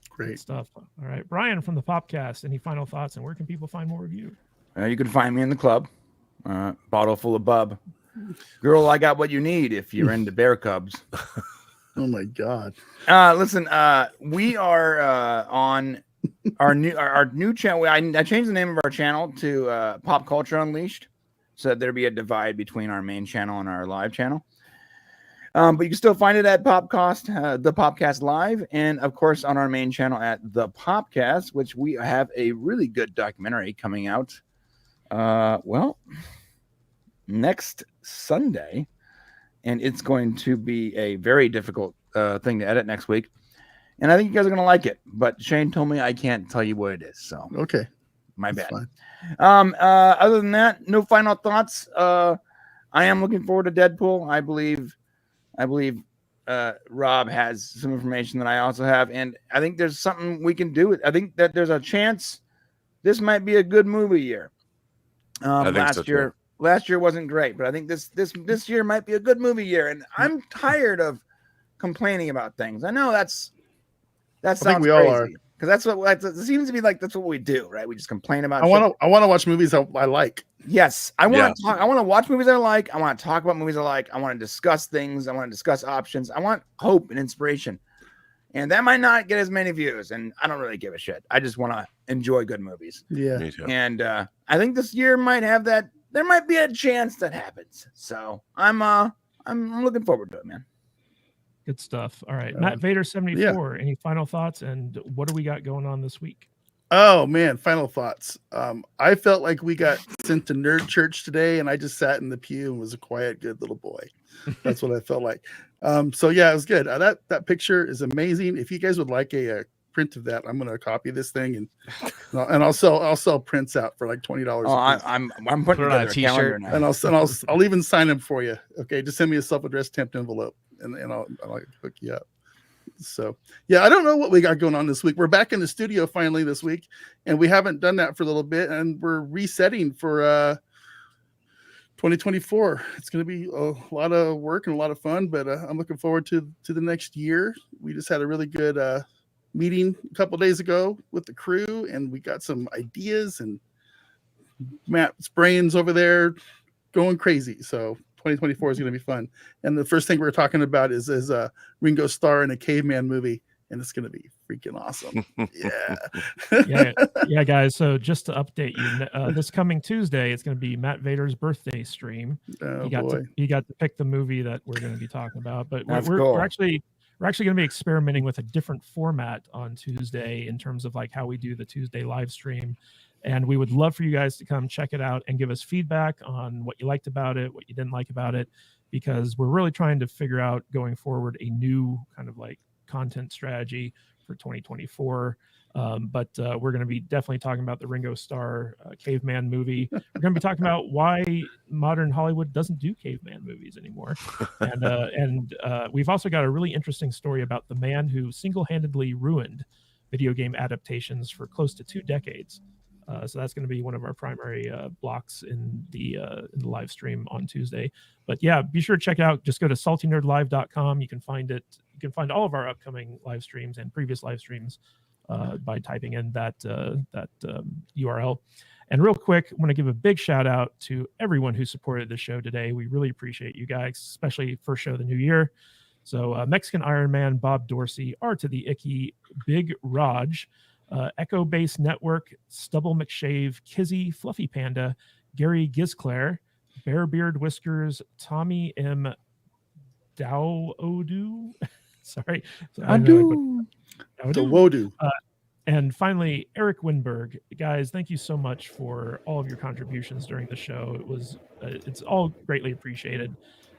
Great stuff. All right, Brian from the Popcast, any final thoughts, and where can people find more of you? You can find me in the club, bottle full of bub. Girl, I got what you need if you're into bear cubs. Oh my God! Listen, we are on our new channel. I changed the name of our channel to Pop Culture Unleashed, so that there'd be a divide between our main channel and our live channel. But you can still find it at Popcast, the Popcast Live, and of course on our main channel at the Popcast, which we have a really good documentary coming out. Next Sunday, and it's going to be a very difficult thing to edit next week, and I think you guys are going to like it. But Shane told me I can't tell you what it is, so okay, my bad. Fine. Other than that, no final thoughts. I am looking forward to Deadpool. I believe Rob has some information that I also have, and I think there's something we can do. I think that there's a chance this might be a good movie year. Last year wasn't great, but I think this year might be a good movie year, and I'm tired of complaining about things. I know that sounds crazy, all are, because that's what it seems to be like. That's what we do, right? We just complain about. I want to watch movies I like. Yes, I want to talk. I want to watch movies I like. I want to talk about movies I like. I want to discuss things. I want to discuss options. I want hope and inspiration. And that might not get as many views, and I don't really give a shit. I just want to enjoy good movies. Yeah. Me too. And I think this year might have that. There might be a chance that happens. So I'm looking forward to it, man. Good stuff. All right, Matt Vader 74. Any final thoughts, and what do we got going on this week? Oh man, final thoughts. I felt like we got sent to nerd church today, and I just sat in the pew and was a quiet, good little boy. That's what I felt like. So yeah, it was good. That picture is amazing. If you guys would like a print of that, I'm gonna copy this thing and I'll sell prints out for like $20. Oh, I'm putting it on a t-shirt now. And I'll even sign them for you. Okay, just send me a self-addressed stamped envelope, and I'll hook you up. So yeah, I don't know what we got going on this week. We're back in the studio finally this week, and we haven't done that for a little bit, and we're resetting for 2024. It's going to be a lot of work and a lot of fun, but I'm looking forward to the next year. We just had a really good meeting a couple of days ago with the crew, and we got some ideas, and Matt's brains over there going crazy. So 2024 is going to be fun. And the first thing we're talking about is Ringo Starr in a caveman movie, and it's going to be freaking awesome. Yeah, guys. So just to update you, this coming Tuesday, it's going to be Matt Vader's birthday stream. You got to pick the movie that we're going to be talking about, but we're actually going to be experimenting with a different format on Tuesday in terms of like how we do the Tuesday live stream. And we would love for you guys to come check it out and give us feedback on what you liked about it, what you didn't like about it, because we're really trying to figure out going forward a new kind of like content strategy for 2024. But we're going to be definitely talking about the Ringo Starr caveman movie. We're going to be talking about why modern Hollywood doesn't do caveman movies anymore. And we've also got a really interesting story about the man who single-handedly ruined video game adaptations for close to 2 decades. So that's going to be one of our primary blocks in the live stream on Tuesday. But yeah, be sure to check it out. Just go to saltynerdlive.com. You can find it. You can find all of our upcoming live streams and previous live streams by typing in that URL. And real quick, I want to give a big shout out to everyone who supported the show today. We really appreciate you guys, especially first show of the new year. So Mexican Iron Man, Bob Dorsey, R to the Icky, Big Raj, Echo Base Network, Stubble McShave, Kizzy, Fluffy Panda, Gary Gizclair, Bearbeard Whiskers, Tommy M. Dowodu. Sorry. The Wodu. And finally, Eric Winberg. Guys, thank you so much for all of your contributions during the show. It's all greatly appreciated.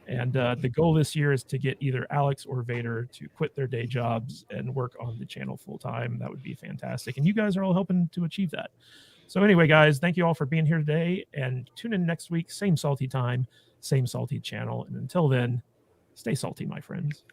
And the goal this year is to get either Alex or Vader to quit their day jobs and work on the channel full time. That would be fantastic. And you guys are all helping to achieve that. So anyway, guys, thank you all for being here today. And tune in next week, same salty time, same salty channel. And until then, stay salty, my friends.